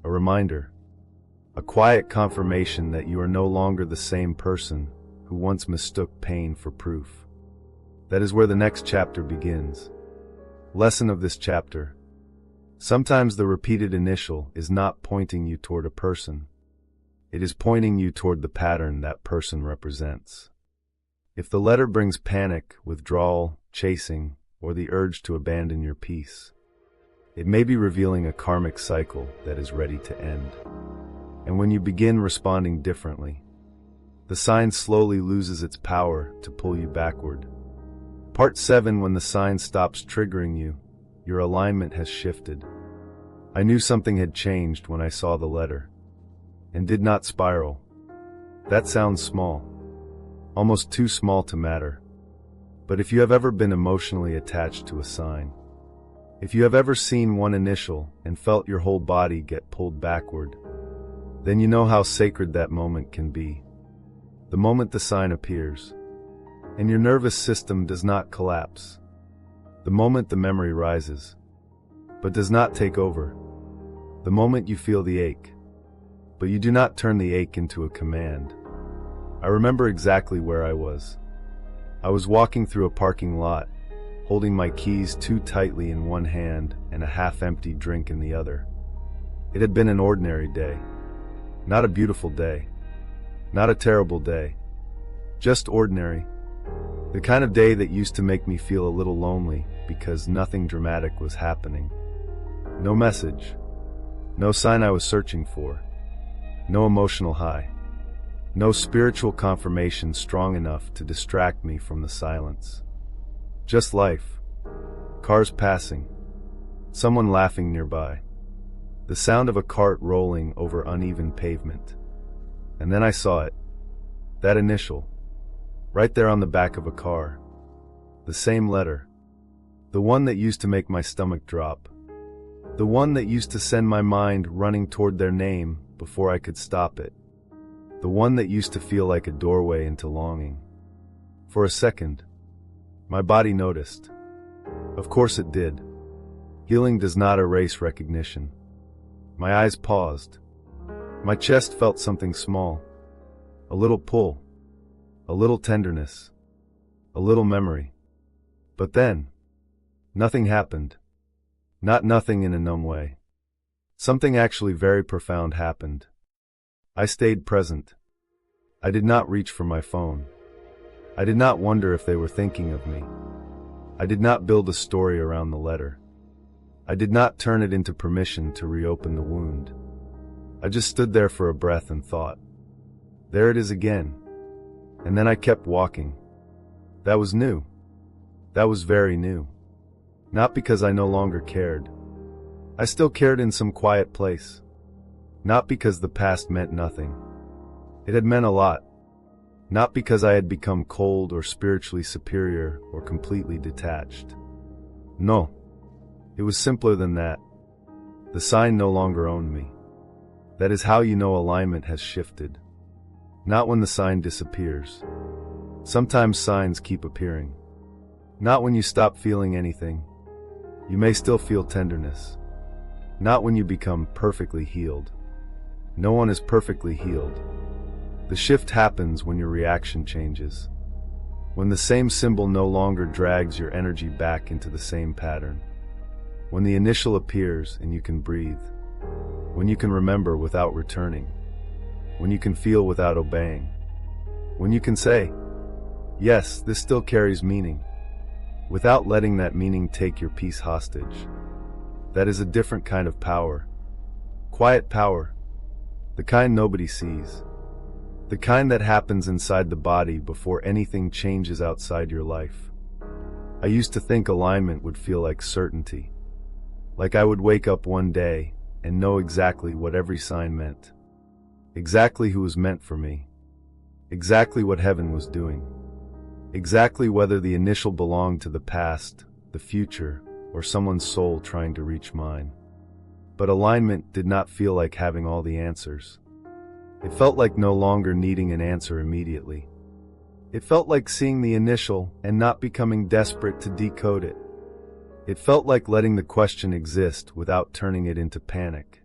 Speaker 1: a reminder, a quiet confirmation that you are no longer the same person who once mistook pain for proof. That is where the next chapter begins. Lesson of this chapter. Sometimes the repeated initial is not pointing you toward a person. It is pointing you toward the pattern that person represents. If the letter brings panic, withdrawal, chasing, or the urge to abandon your peace, it may be revealing a karmic cycle that is ready to end. And when you begin responding differently, the sign slowly loses its power to pull you backward. Part 7. When the sign stops triggering you, your alignment has shifted. I knew something had changed when I saw the letter. And did not spiral. That sounds small. Almost too small to matter. But if you have ever been emotionally attached to a sign, if you have ever seen one initial and felt your whole body get pulled backward, then you know how sacred that moment can be. The moment the sign appears, and your nervous system does not collapse. The moment the memory rises, but does not take over. The moment you feel the ache, but you do not turn the ache into a command. I remember exactly where I was. I was walking through a parking lot, holding my keys too tightly in one hand and a half-empty drink in the other. It had been an ordinary day. Not a beautiful day. Not a terrible day. Just ordinary. The kind of day that used to make me feel a little lonely because nothing dramatic was happening. No message. No sign I was searching for. No emotional high. No spiritual confirmation strong enough to distract me from the silence. Just life. Cars passing. Someone laughing nearby. The sound of a cart rolling over uneven pavement. And then I saw it. That initial. Right there on the back of a car. The same letter. The one that used to make my stomach drop. The one that used to send my mind running toward their name before I could stop it. The one that used to feel like a doorway into longing. For a second, my body noticed. Of course it did. Healing does not erase recognition. My eyes paused. My chest felt something small. A little pull. A little tenderness. A little memory. But then, nothing happened. Not nothing in a numb way. Something actually very profound happened. I stayed present. I did not reach for my phone. I did not wonder if they were thinking of me. I did not build a story around the letter. I did not turn it into permission to reopen the wound. I just stood there for a breath and thought, there it is again. And then I kept walking. That was new. That was very new. Not because I no longer cared. I still cared in some quiet place. Not because the past meant nothing. It had meant a lot. Not because I had become cold or spiritually superior or completely detached. No. It was simpler than that. The sign no longer owned me. That is how you know alignment has shifted. Not when the sign disappears. Sometimes signs keep appearing. Not when you stop feeling anything. You may still feel tenderness. Not when you become perfectly healed. No one is perfectly healed. The shift happens when your reaction changes. When the same symbol no longer drags your energy back into the same pattern. When the initial appears and you can breathe. When you can remember without returning. When you can feel without obeying. When you can say, yes, this still carries meaning, without letting that meaning take your peace hostage. That is a different kind of power. Quiet power. The kind nobody sees. The kind that happens inside the body before anything changes outside your life. I used to think alignment would feel like certainty. Like I would wake up one day and know exactly what every sign meant. Exactly who was meant for me. Exactly what heaven was doing. Exactly whether the initial belonged to the past, the future, or someone's soul trying to reach mine. But alignment did not feel like having all the answers. It felt like no longer needing an answer immediately. It felt like seeing the initial and not becoming desperate to decode it. It felt like letting the question exist without turning it into panic.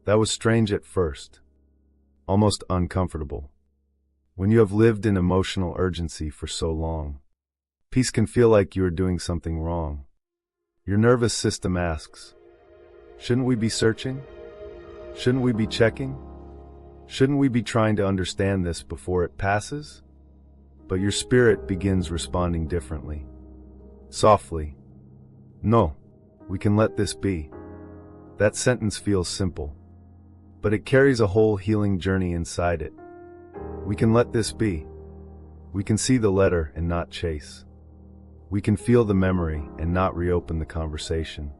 Speaker 1: That was strange at first. Almost uncomfortable. When you have lived in emotional urgency for so long, peace can feel like you are doing something wrong. Your nervous system asks, shouldn't we be searching? Shouldn't we be checking? Shouldn't we be trying to understand this before it passes? But your spirit begins responding differently. Softly. No, we can let this be. That sentence feels simple, but it carries a whole healing journey inside it. We can let this be. We can see the letter and not chase. We can feel the memory and not reopen the conversation.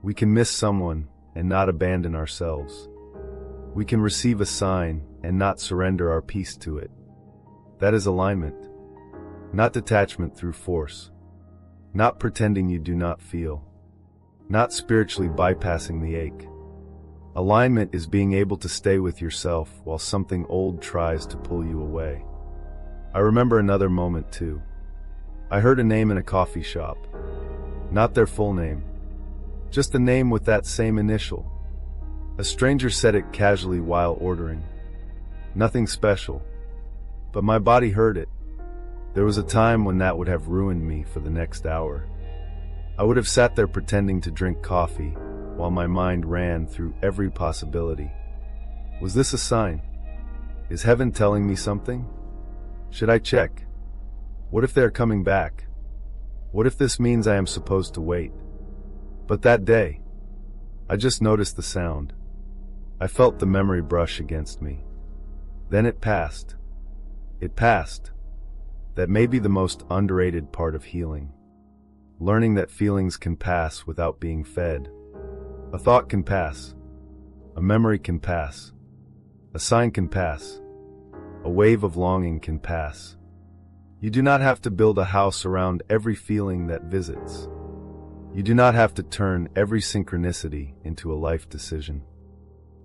Speaker 1: We can miss someone and not abandon ourselves. We can receive a sign and not surrender our peace to it. That is alignment. Not detachment through force. Not pretending you do not feel. Not spiritually bypassing the ache. Alignment is being able to stay with yourself while something old tries to pull you away. I remember another moment too. I heard a name in a coffee shop. Not their full name. Just a name with that same initial. A stranger said it casually while ordering. Nothing special. But my body heard it. There was a time when that would have ruined me for the next hour. I would have sat there pretending to drink coffee while my mind ran through every possibility. Was this a sign? Is heaven telling me something? Should I check? What if they're coming back? What if this means I am supposed to wait? But that day, I just noticed the sound. I felt the memory brush against me. Then it passed. It passed. That may be the most underrated part of healing. Learning that feelings can pass without being fed. A thought can pass. A memory can pass. A sign can pass. A wave of longing can pass. You do not have to build a house around every feeling that visits. You do not have to turn every synchronicity into a life decision.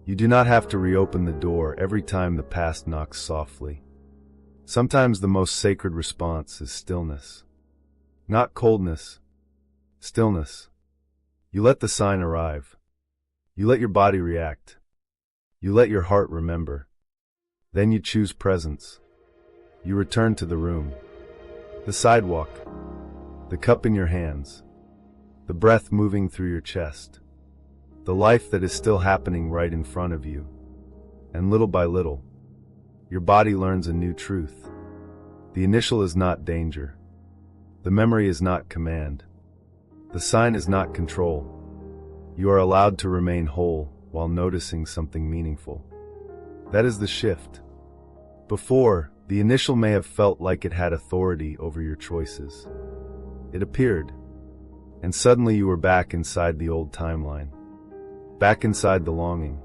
Speaker 1: You do not have to reopen the door every time the past knocks softly. Sometimes the most sacred response is stillness. Not coldness. Stillness. You let the sign arrive. You let your body react. You let your heart remember. Then you choose presence. You return to the room. The sidewalk. The cup in your hands. The breath moving through your chest. The life that is still happening right in front of you. And little by little, your body learns a new truth. The initial is not danger. The memory is not command. The sign is not control. You are allowed to remain whole while noticing something meaningful. That is the shift. Before, the initial may have felt like it had authority over your choices. It appeared, and suddenly you were back inside the old timeline. Back inside the longing.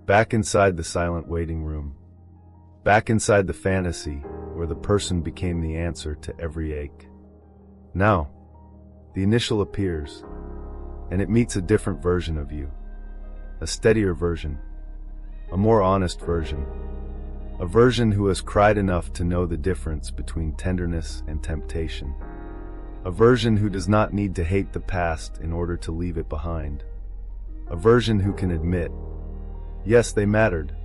Speaker 1: Back inside the silent waiting room. Back inside the fantasy where the person became the answer to every ache. Now, the initial appears, and it meets a different version of you. A steadier version. A more honest version. A version who has cried enough to know the difference between tenderness and temptation. A version who does not need to hate the past in order to leave it behind. A version who can admit, yes, they mattered,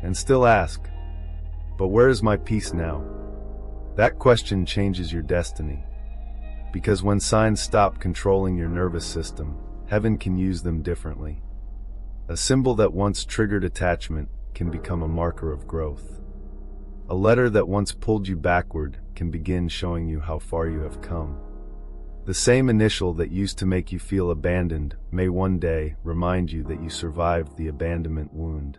Speaker 1: and still ask, but where is my peace now? That question changes your destiny. Because when signs stop controlling your nervous system, heaven can use them differently. A symbol that once triggered attachment can become a marker of growth. A letter that once pulled you backward can begin showing you how far you have come. The same initial that used to make you feel abandoned may one day remind you that you survived the abandonment wound.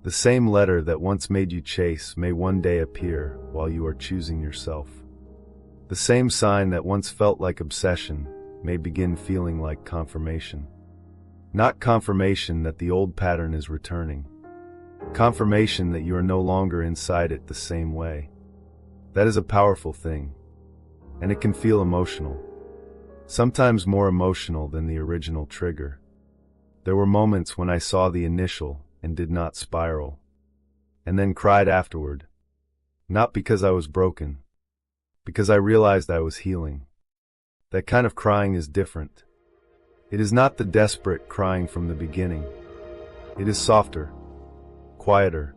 Speaker 1: The same letter that once made you chase may one day appear while you are choosing yourself. The same sign that once felt like obsession may begin feeling like confirmation. Not confirmation that the old pattern is returning. Confirmation that you are no longer inside it the same way. That is a powerful thing. And it can feel emotional. Sometimes more emotional than the original trigger. There were moments when I saw the initial and did not spiral. And then cried afterward. Not because I was broken. Because I realized I was healing. That kind of crying is different. It is not the desperate crying from the beginning. It is softer, quieter,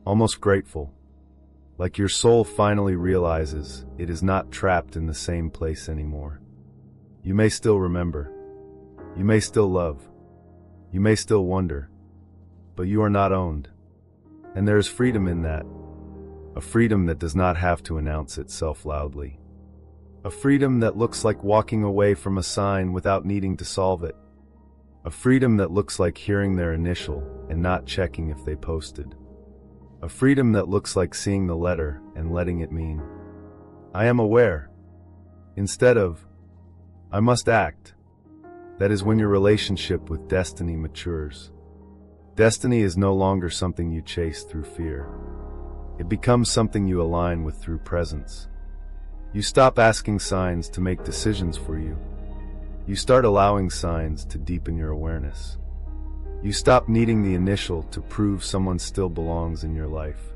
Speaker 1: almost grateful. Like your soul finally realizes it is not trapped in the same place anymore. You may still remember. You may still love. You may still wonder. But you are not owned. And there is freedom in that. A freedom that does not have to announce itself loudly. A freedom that looks like walking away from a sign without needing to solve it. A freedom that looks like hearing their initial and not checking if they posted. A freedom that looks like seeing the letter and letting it mean, I am aware, instead of, I must act. That is when your relationship with destiny matures. Destiny is no longer something you chase through fear. It becomes something you align with through presence. You stop asking signs to make decisions for you. You start allowing signs to deepen your awareness. You stop needing the initial to prove someone still belongs in your life.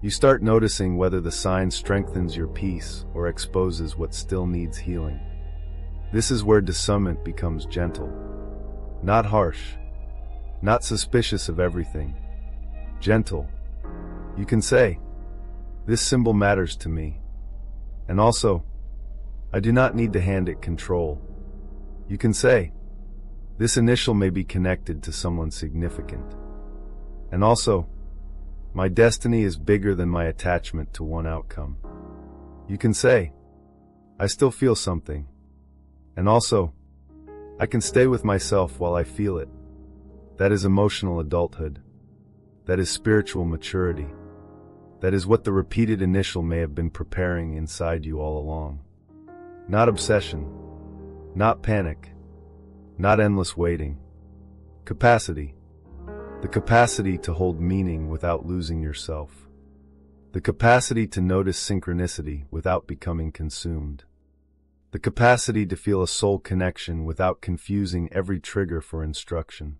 Speaker 1: You start noticing whether the sign strengthens your peace or exposes what still needs healing. This is where discernment becomes gentle. Not harsh. Not suspicious of everything. Gentle. You can say, this symbol matters to me. And also, I do not need to hand it control. You can say, this initial may be connected to someone significant. And also, my destiny is bigger than my attachment to one outcome. You can say, I still feel something. And also, I can stay with myself while I feel it. That is emotional adulthood. That is spiritual maturity. That is what the repeated initial may have been preparing inside you all along. Not obsession. Not panic. Not endless waiting. Capacity. The capacity to hold meaning without losing yourself. The capacity to notice synchronicity without becoming consumed. The capacity to feel a soul connection without confusing every trigger for instruction.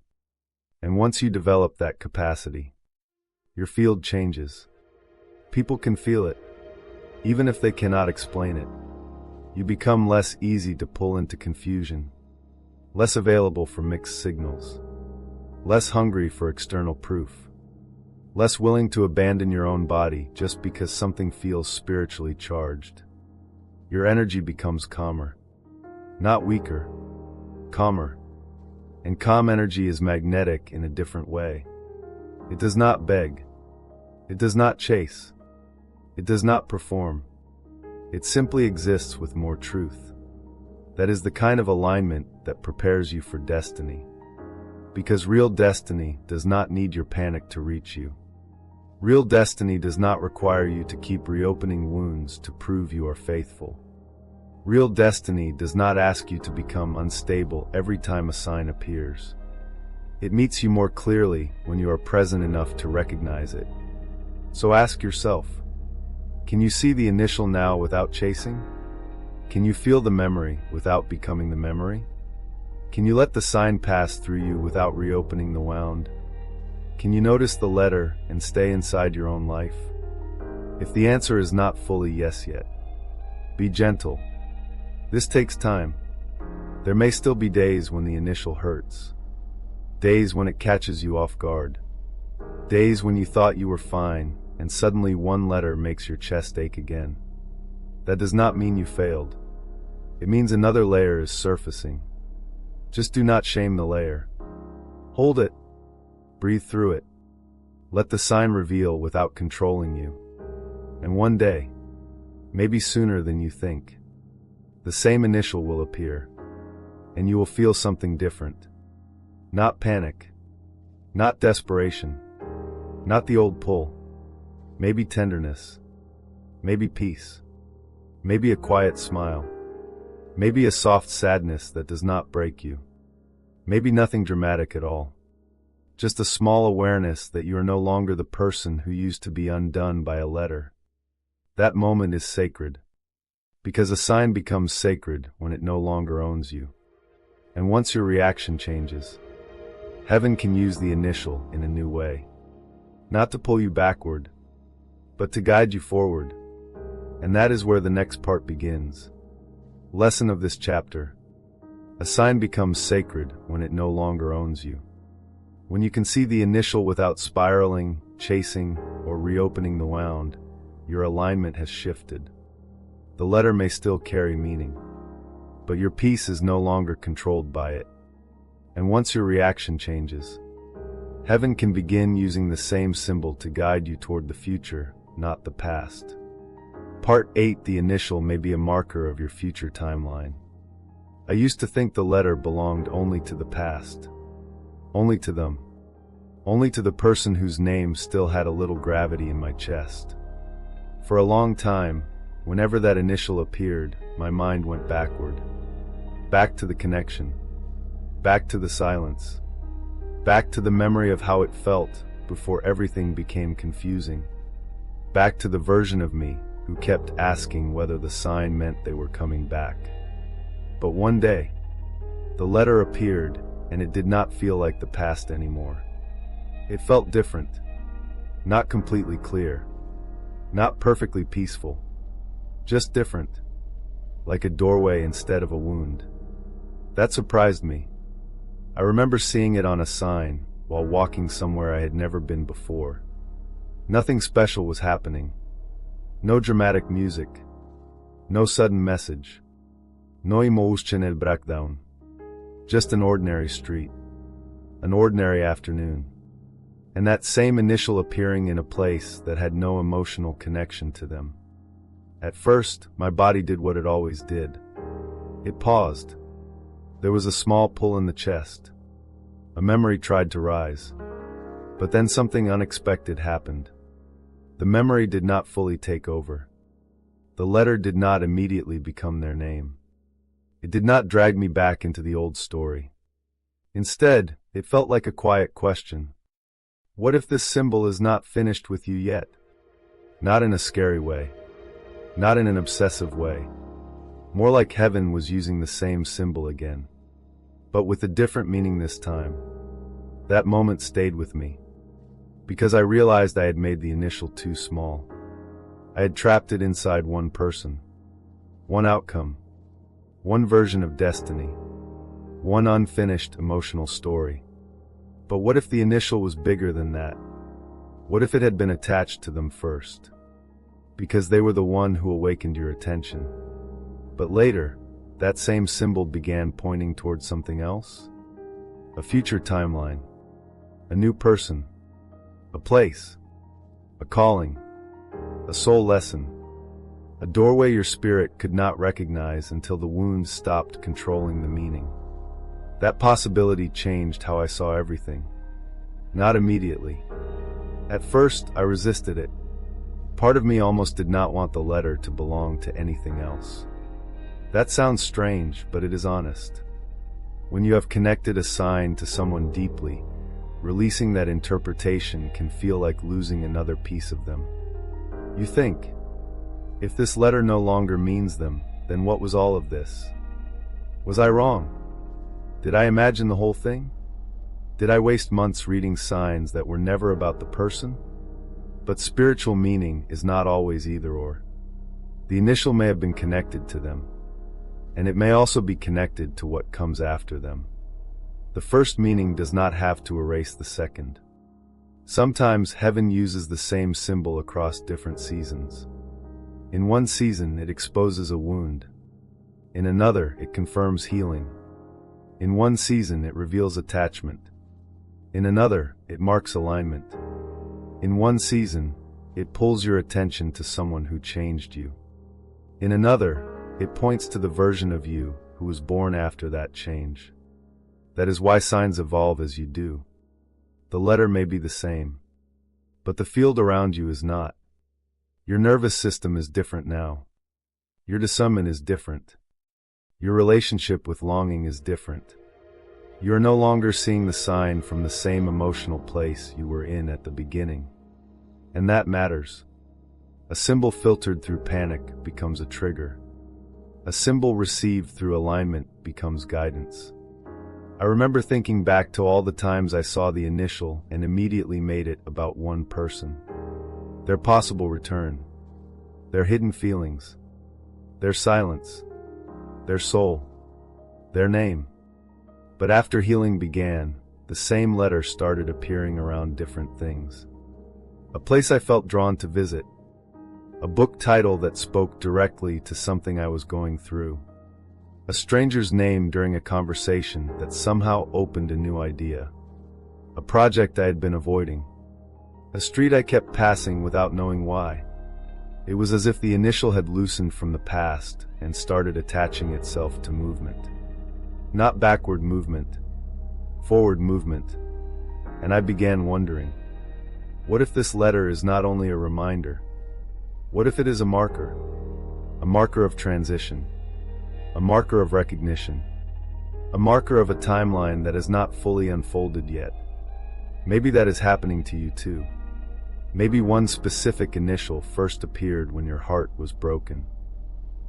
Speaker 1: And once you develop that capacity, your field changes. People can feel it, even if they cannot explain it. You become less easy to pull into confusion, less available for mixed signals, less hungry for external proof, less willing to abandon your own body just because something feels spiritually charged. Your energy becomes calmer, not weaker, calmer. And calm energy is magnetic in a different way. It does not beg. It does not chase. It does not perform. It simply exists with more truth. That is the kind of alignment that prepares you for destiny. Because real destiny does not need your panic to reach you. Real destiny does not require you to keep reopening wounds to prove you are faithful. Real destiny does not ask you to become unstable every time a sign appears. It meets you more clearly when you are present enough to recognize it. So ask yourself, can you see the initial now without chasing? Can you feel the memory without becoming the memory? Can you let the sign pass through you without reopening the wound? Can you notice the letter and stay inside your own life? If the answer is not fully yes yet, be gentle. This takes time. There may still be days when the initial hurts. Days when it catches you off guard. Days when you thought you were fine, and suddenly one letter makes your chest ache again. That does not mean you failed. It means another layer is surfacing. Just do not shame the layer. Hold it. Breathe through it. Let the sign reveal without controlling you. And one day, maybe sooner than you think, the same initial will appear, and you will feel something different. Not panic. Not desperation. Not the old pull. Maybe tenderness. Maybe peace. Maybe a quiet smile. Maybe a soft sadness that does not break you. Maybe nothing dramatic at all. Just a small awareness that you are no longer the person who used to be undone by a letter. That moment is sacred. Because a sign becomes sacred when it no longer owns you. And once your reaction changes, heaven can use the initial in a new way. Not to pull you backward, but to guide you forward. And that is where the next part begins. Lesson of this chapter. A sign becomes sacred when it no longer owns you. When you can see the initial without spiraling, chasing, or reopening the wound, your alignment has shifted. The letter may still carry meaning, but your peace is no longer controlled by it. And once your reaction changes, heaven can begin using the same symbol to guide you toward the future, not the past. Part 8. The initial may be a marker of your future timeline. I used to think the letter belonged only to the past. Only to them. Only to the person whose name still had a little gravity in my chest. For a long time, whenever that initial appeared, my mind went backward. Back to the connection. Back to the silence. Back to the memory of how it felt before everything became confusing. Back to the version of me who kept asking whether the sign meant they were coming back. But one day, the letter appeared, and it did not feel like the past anymore. It felt different. Not completely clear. Not perfectly peaceful. Just different. Like a doorway instead of a wound. That surprised me. I remember seeing it on a sign while walking somewhere I had never been before. Nothing special was happening. No dramatic music. No sudden message. No emotional breakdown. Just an ordinary street. An ordinary afternoon. And that same initial appearing in a place that had no emotional connection to them. At first, my body did what it always did. It paused. There was a small pull in the chest. A memory tried to rise. But then something unexpected happened. The memory did not fully take over. The letter did not immediately become their name. It did not drag me back into the old story. Instead, it felt like a quiet question. What if this symbol is not finished with you yet? Not in a scary way. Not in an obsessive way. More like heaven was using the same symbol again. But with a different meaning this time. That moment stayed with me. Because I realized I had made the initial too small. I had trapped it inside one person. One outcome. One version of destiny. One unfinished emotional story. But what if the initial was bigger than that? What if it had been attached to them first? Because they were the one who awakened your attention. But later, that same symbol began pointing towards something else? A future timeline. A new person. A place. A calling. a soul lesson, a doorway your spirit could not recognize until the wounds stopped controlling the meaning. That possibility changed how I saw everything. Not immediately. At first, I resisted it. Part of me almost did not want the letter to belong to anything else. That sounds strange, but it is honest. When you have connected a sign to someone deeply, releasing that interpretation can feel like losing another piece of them. You think, if this letter no longer means them, then what was all of this? Was I wrong? Did I imagine the whole thing? Did I waste months reading signs that were never about the person? But spiritual meaning is not always either or. The initial may have been connected to them, and it may also be connected to what comes after them. The first meaning does not have to erase the second. Sometimes heaven uses the same symbol across different seasons. In one season, it exposes a wound. In another, it confirms healing. In one season, it reveals attachment. In another, it marks alignment. In one season, it pulls your attention to someone who changed you. In another, it points to the version of you who was born after that change. That is why signs evolve as you do. The letter may be the same, but the field around you is not. Your nervous system is different now. Your discernment is different. Your relationship with longing is different. You are no longer seeing the sign from the same emotional place you were in at the beginning. And that matters. A symbol filtered through panic becomes a trigger. A symbol received through alignment becomes guidance. I remember thinking back to all the times I saw the initial and immediately made it about one person. Their possible return. Their hidden feelings. Their silence. Their soul. Their name. But after healing began, the same letter started appearing around different things. A place I felt drawn to visit. A book title that spoke directly to something I was going through. A stranger's name during a conversation that somehow opened a new idea. A project I had been avoiding. A street I kept passing without knowing why. It was as if the initial had loosened from the past and started attaching itself to movement. Not backward movement, forward movement. And I began wondering, what if this letter is not only a reminder? What if it is a marker? A marker of transition. A marker of recognition. A marker of a timeline that has not fully unfolded yet. Maybe that is happening to you too. Maybe one specific initial first appeared when your heart was broken.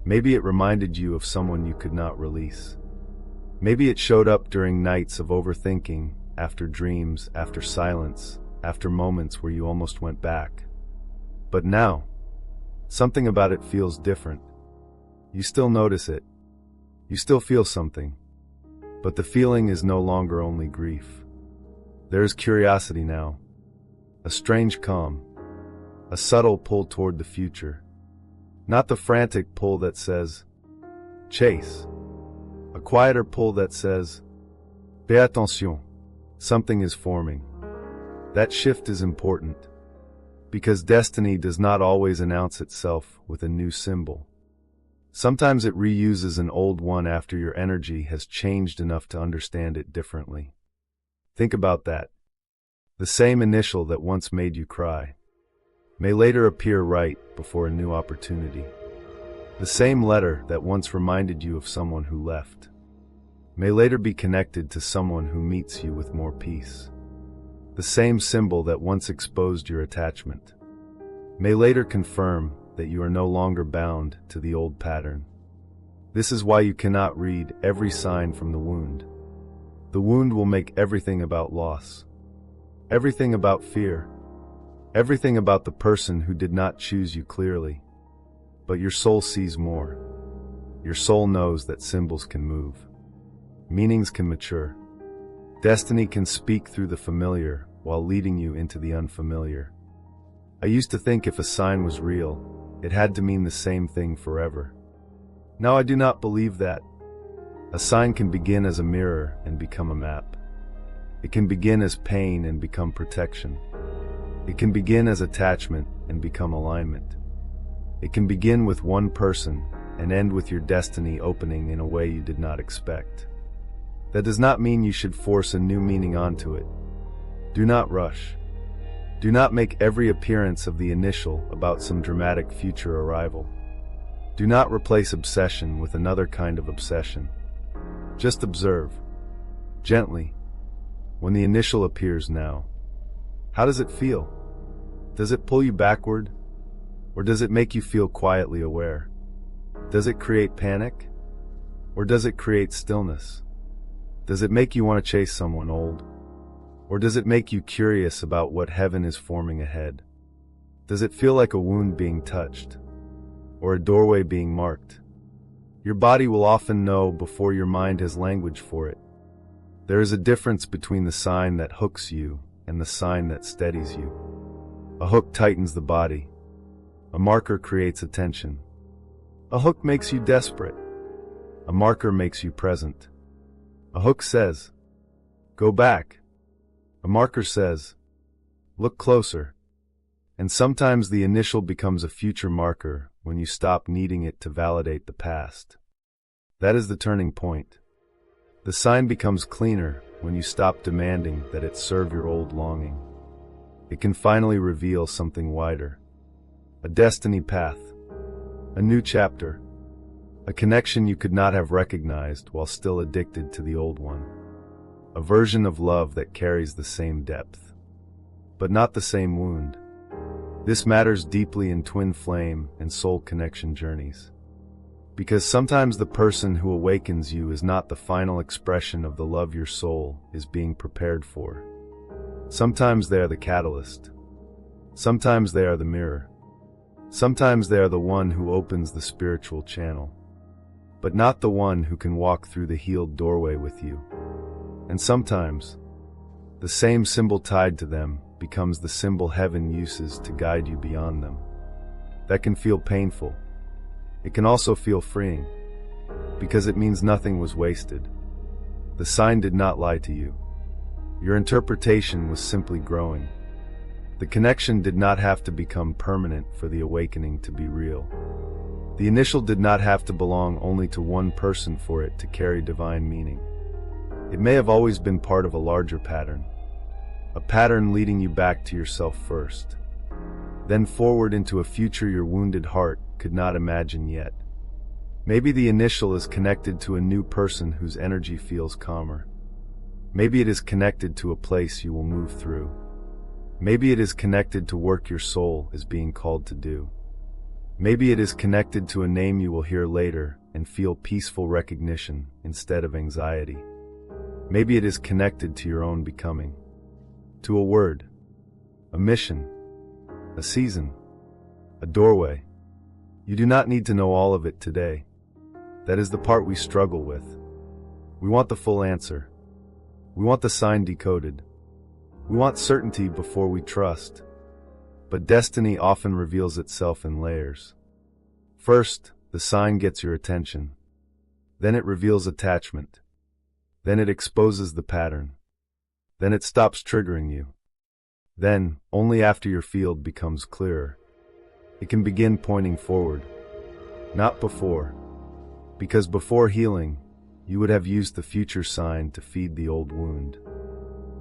Speaker 1: Maybe it reminded you of someone you could not release. Maybe it showed up during nights of overthinking, after dreams, after silence, after moments where you almost went back. But now, something about it feels different. You still notice it. You still feel something. But the feeling is no longer only grief. There is curiosity now. A strange calm. A subtle pull toward the future. Not the frantic pull that says, chase. A quieter pull that says, fais attention. Something is forming. That shift is important. Because destiny does not always announce itself with a new symbol. Sometimes it reuses an old one after your energy has changed enough to understand it differently. Think about that. The same initial that once made you cry may later appear right before a new opportunity. The same letter that once reminded you of someone who left may later be connected to someone who meets you with more peace. The same symbol that once exposed your attachment may later confirm that you are no longer bound to the old pattern. This is why you cannot read every sign from the wound. The wound will make everything about loss, everything about fear, everything about the person who did not choose you clearly. But your soul sees more. Your soul knows that symbols can move. Meanings can mature. Destiny can speak through the familiar while leading you into the unfamiliar. I used to think if a sign was real, it had to mean the same thing forever. Now I do not believe that. A sign can begin as a mirror and become a map. It can begin as pain and become protection. It can begin as attachment and become alignment. It can begin with one person and end with your destiny opening in a way you did not expect. That does not mean you should force a new meaning onto it. Do not rush. Do not make every appearance of the initial about some dramatic future arrival. Do not replace obsession with another kind of obsession. Just observe, gently, when the initial appears now. How does it feel? Does it pull you backward? Or does it make you feel quietly aware? Does it create panic? Or does it create stillness? Does it make you want to chase someone old? Or does it make you curious about what heaven is forming ahead? Does it feel like a wound being touched? Or a doorway being marked? Your body will often know before your mind has language for it. There is a difference between the sign that hooks you and the sign that steadies you. A hook tightens the body. A marker creates attention. A hook makes you desperate. A marker makes you present. A hook says, "Go back." A marker says, "Look closer." And sometimes the initial becomes a future marker when you stop needing it to validate the past. That is the turning point. The sign becomes cleaner when you stop demanding that it serve your old longing. It can finally reveal something wider. A destiny path. A new chapter. A connection you could not have recognized while still addicted to the old one. A version of love that carries the same depth, but not the same wound. This matters deeply in twin flame and soul connection journeys. Because sometimes the person who awakens you is not the final expression of the love your soul is being prepared for. Sometimes they are the catalyst. Sometimes they are the mirror. Sometimes they are the one who opens the spiritual channel, but not the one who can walk through the healed doorway with you. And sometimes, the same symbol tied to them becomes the symbol heaven uses to guide you beyond them. That can feel painful. It can also feel freeing, because it means nothing was wasted. The sign did not lie to you. Your interpretation was simply growing. The connection did not have to become permanent for the awakening to be real. The initial did not have to belong only to one person for it to carry divine meaning. It may have always been part of a larger pattern, a pattern leading you back to yourself first, then forward into a future your wounded heart could not imagine yet. Maybe the initial is connected to a new person whose energy feels calmer. Maybe it is connected to a place you will move through. Maybe it is connected to work your soul is being called to do. Maybe it is connected to a name you will hear later and feel peaceful recognition instead of anxiety. Maybe it is connected to your own becoming, to a word, a mission, a season, a doorway. You do not need to know all of it today. That is the part we struggle with. We want the full answer. We want the sign decoded. We want certainty before we trust. But destiny often reveals itself in layers. First, the sign gets your attention. Then it reveals attachment. Then it exposes the pattern. Then it stops triggering you. Then, only after your field becomes clearer, it can begin pointing forward. Not before. Because before healing, you would have used the future sign to feed the old wound.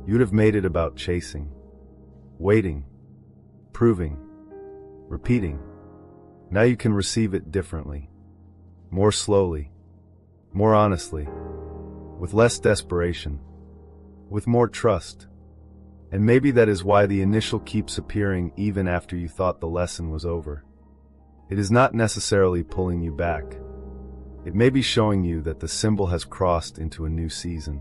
Speaker 1: You would have made it about chasing, waiting, proving, repeating. Now you can receive it differently, more slowly, more honestly, with less desperation, with more trust. And maybe that is why the initial keeps appearing even after you thought the lesson was over. It is not necessarily pulling you back. It may be showing you that the symbol has crossed into a new season.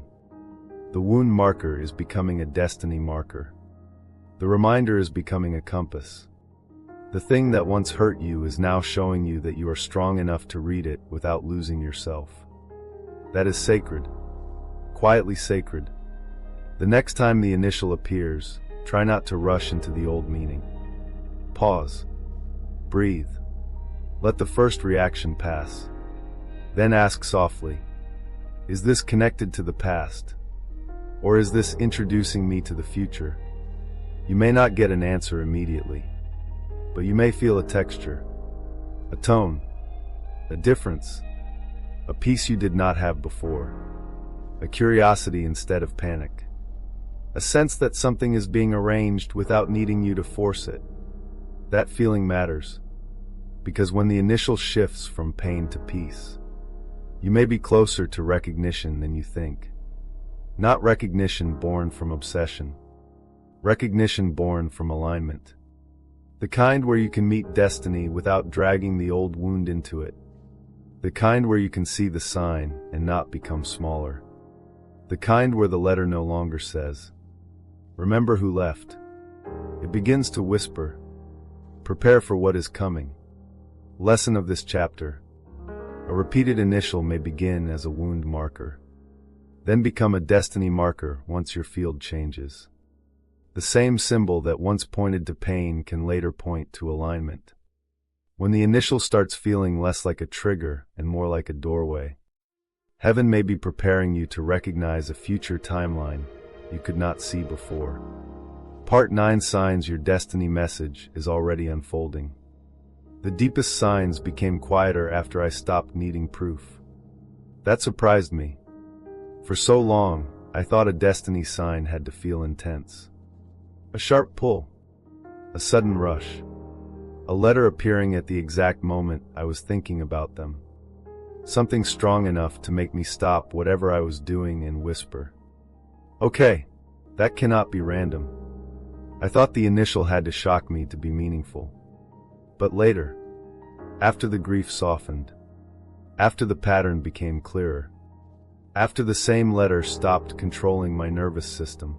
Speaker 1: The wound marker is becoming a destiny marker. The reminder is becoming a compass. The thing that once hurt you is now showing you that you are strong enough to read it without losing yourself. That is sacred. Quietly sacred. The next time the initial appears, try not to rush into the old meaning. Pause. Breathe. Let the first reaction pass. Then ask softly, is this connected to the past? Or is this introducing me to the future? You may not get an answer immediately, but you may feel a texture. a tone, a difference, a peace you did not have before, a curiosity instead of panic, a sense that something is being arranged without needing you to force it. That feeling matters, because when the initial shifts from pain to peace, you may be closer to recognition than you think. Not recognition born from obsession, recognition born from alignment. The kind where you can meet destiny without dragging the old wound into it. The kind where you can see the sign and not become smaller. The kind where the letter no longer says, "Remember who left." It begins to whisper, "Prepare for what is coming." Lesson of this chapter: a repeated initial may begin as a wound marker, then become a destiny marker once your field changes. The same symbol that once pointed to pain can later point to alignment. When the initial starts feeling less like a trigger and more like a doorway, heaven may be preparing you to recognize a future timeline you could not see before. Part 9: Signs your destiny message is already unfolding. The deepest signs became quieter after I stopped needing proof. That surprised me. For so long, I thought a destiny sign had to feel intense. A sharp pull, a sudden rush, a letter appearing at the exact moment I was thinking about them. Something strong enough to make me stop whatever I was doing and whisper, "Okay, that cannot be random." I thought the initial had to shock me to be meaningful. But later, after the grief softened, after the pattern became clearer, after the same letter stopped controlling my nervous system,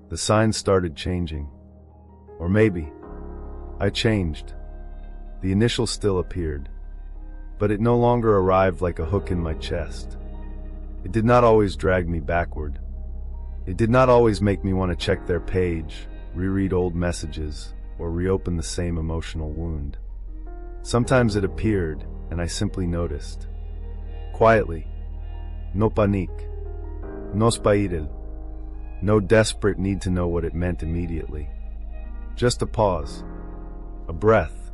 Speaker 1: the signs started changing. Or maybe I changed. The initial still appeared, but it no longer arrived like a hook in my chest. It did not always drag me backward. It did not always make me want to check their page, reread old messages, or reopen the same emotional wound. Sometimes it appeared, and I simply noticed. Quietly. No panique. No spaitel. No desperate need to know what it meant immediately. Just a pause. A breath.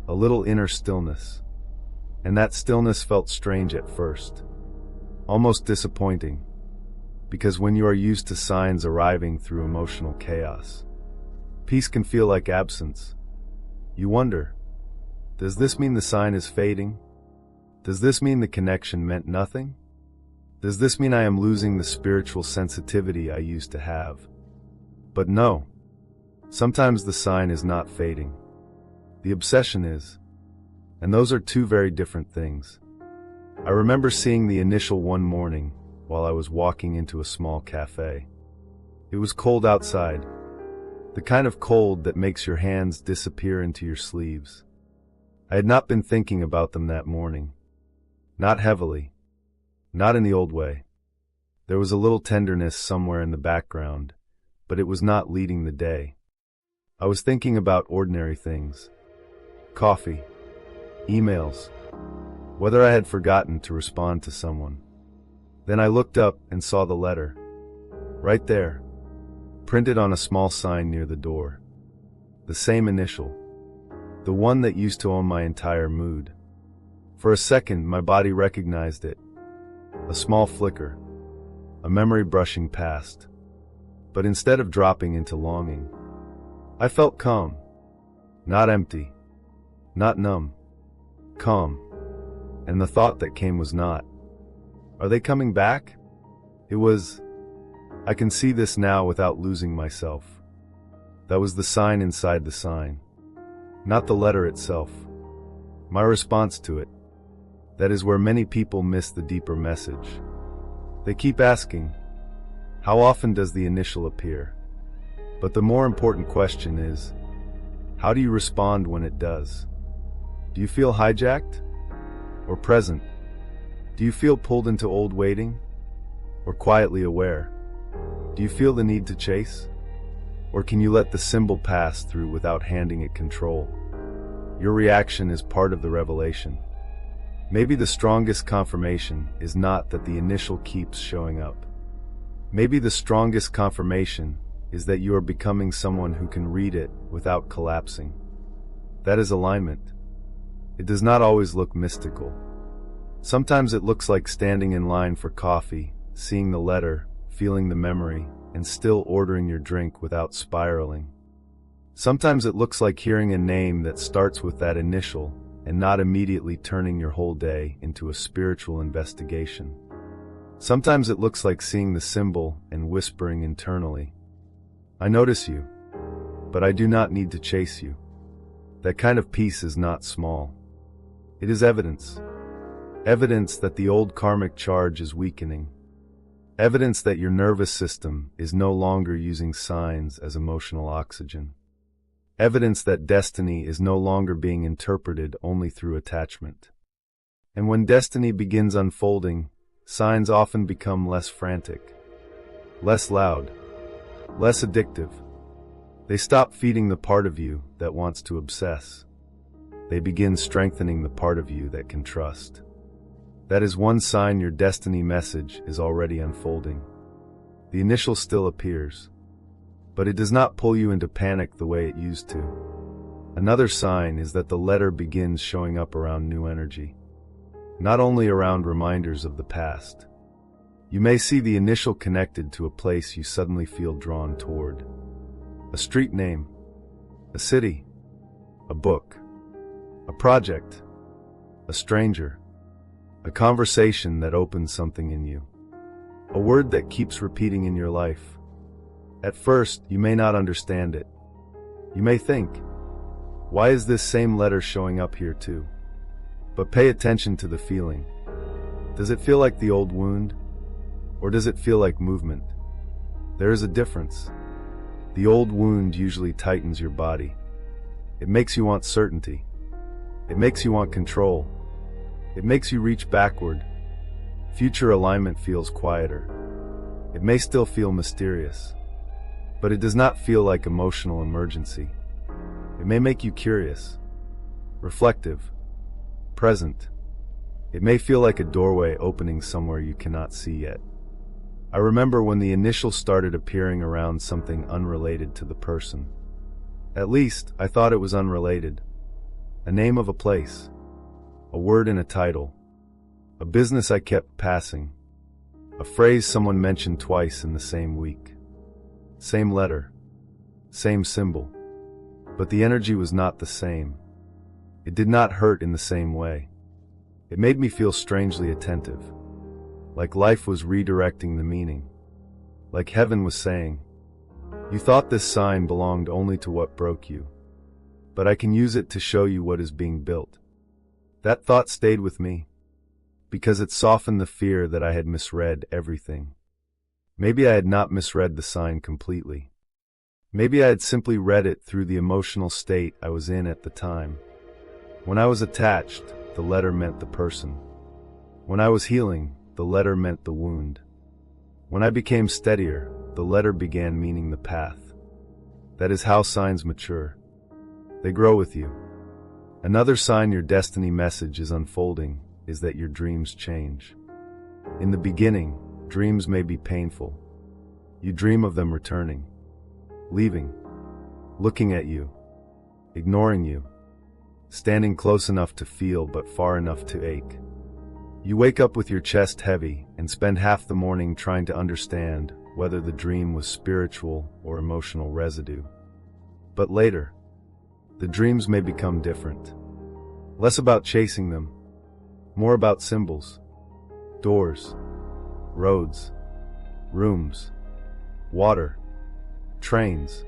Speaker 1: A little inner stillness. And that stillness felt strange at first. Almost disappointing. Because when you are used to signs arriving through emotional chaos, peace can feel like absence. You wonder, does this mean the sign is fading? Does this mean the connection meant nothing? Does this mean I am losing the spiritual sensitivity I used to have? But no. Sometimes the sign is not fading. The obsession is. And those are two very different things. I remember seeing the initial one morning while I was walking into a small cafe. It was cold outside. The kind of cold that makes your hands disappear into your sleeves. I had not been thinking about them that morning. Not heavily. Not in the old way. There was a little tenderness somewhere in the background, but it was not leading the day. I was thinking about ordinary things. Coffee. Emails. Whether I had forgotten to respond to someone. Then I looked up and saw the letter. Right there. Printed on a small sign near the door. The same initial. The one that used to own my entire mood. For a second, my body recognized it. A small flicker. A memory brushing past. But instead of dropping into longing, I felt calm. Not empty. Not numb. Calm. And the thought that came was not, are they coming back? It was, I can see this now without losing myself. That was the sign inside the sign. Not the letter itself. My response to it. That is where many people miss the deeper message. They keep asking, how often does the initial appear? But the more important question is, how do you respond when it does? Do you feel hijacked? Or present? Do you feel pulled into old waiting? Or quietly aware? Do you feel the need to chase? Or can you let the symbol pass through without handing it control? Your reaction is part of the revelation. Maybe the strongest confirmation is not that the initial keeps showing up. Maybe the strongest confirmation is that you are becoming someone who can read it without collapsing. That is alignment. It does not always look mystical. Sometimes it looks like standing in line for coffee, seeing the letter, feeling the memory, and still ordering your drink without spiraling. Sometimes it looks like hearing a name that starts with that initial and not immediately turning your whole day into a spiritual investigation. Sometimes it looks like seeing the symbol and whispering internally, "I notice you, but I do not need to chase you." That kind of peace is not small. It is evidence. Evidence that the old karmic charge is weakening. Evidence that your nervous system is no longer using signs as emotional oxygen. Evidence that destiny is no longer being interpreted only through attachment. And when destiny begins unfolding, signs often become less frantic, less loud, less addictive. They stop feeding the part of you that wants to obsess. They begin strengthening the part of you that can trust. That is one sign your destiny message is already unfolding. The initial still appears, but it does not pull you into panic the way it used to. Another sign is that the letter begins showing up around new energy, not only around reminders of the past. You may see the initial connected to a place you suddenly feel drawn toward. A street name, a city, a book, a project, a stranger, a conversation that opens something in you, a word that keeps repeating in your life. At first, you may not understand it. You may think, why is this same letter showing up here too? But pay attention to the feeling. Does it feel like the old wound? Or does it feel like movement? There is a difference. The old wound usually tightens your body. It makes you want certainty. It makes you want control. It makes you reach backward. Future alignment feels quieter. It may still feel mysterious, but it does not feel like emotional emergency. It may make you curious, reflective, present. It may feel like a doorway opening somewhere you cannot see yet. I remember when the initial started appearing around something unrelated to the person. At least, I thought it was unrelated. A name of a place, a word in a title, a business I kept passing, a phrase someone mentioned twice in the same week. Same letter, same symbol, but the energy was not the same. It did not hurt in the same way. It made me feel strangely attentive, like life was redirecting the meaning, like heaven was saying, "You thought this sign belonged only to what broke you, but I can use it to show you what is being built." That thought stayed with me, because it softened the fear that I had misread everything. Maybe I had not misread the sign completely. Maybe I had simply read it through the emotional state I was in at the time. When I was attached, the letter meant the person. When I was healing, the letter meant the wound. When I became steadier, the letter began meaning the path. That is how signs mature. They grow with you. Another sign your destiny message is unfolding is that your dreams change. In the beginning, dreams may be painful. You dream of them returning, leaving, looking at you, ignoring you, standing close enough to feel but far enough to ache. You wake up with your chest heavy and spend half the morning trying to understand whether the dream was spiritual or emotional residue. But later, the dreams may become different. Less about chasing them, more about symbols, doors, roads, rooms, water, trains,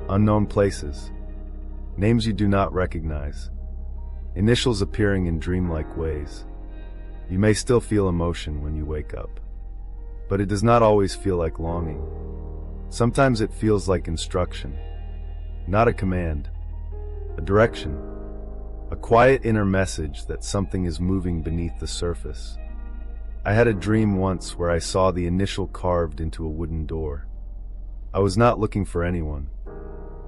Speaker 1: unknown places, names you do not recognize, initials appearing in dreamlike ways. You may still feel emotion when you wake up, but it does not always feel like longing. Sometimes it feels like instruction, not a command, a direction, a quiet inner message that something is moving beneath the surface. I had a dream once where I saw the initial carved into a wooden door. I was not looking for anyone.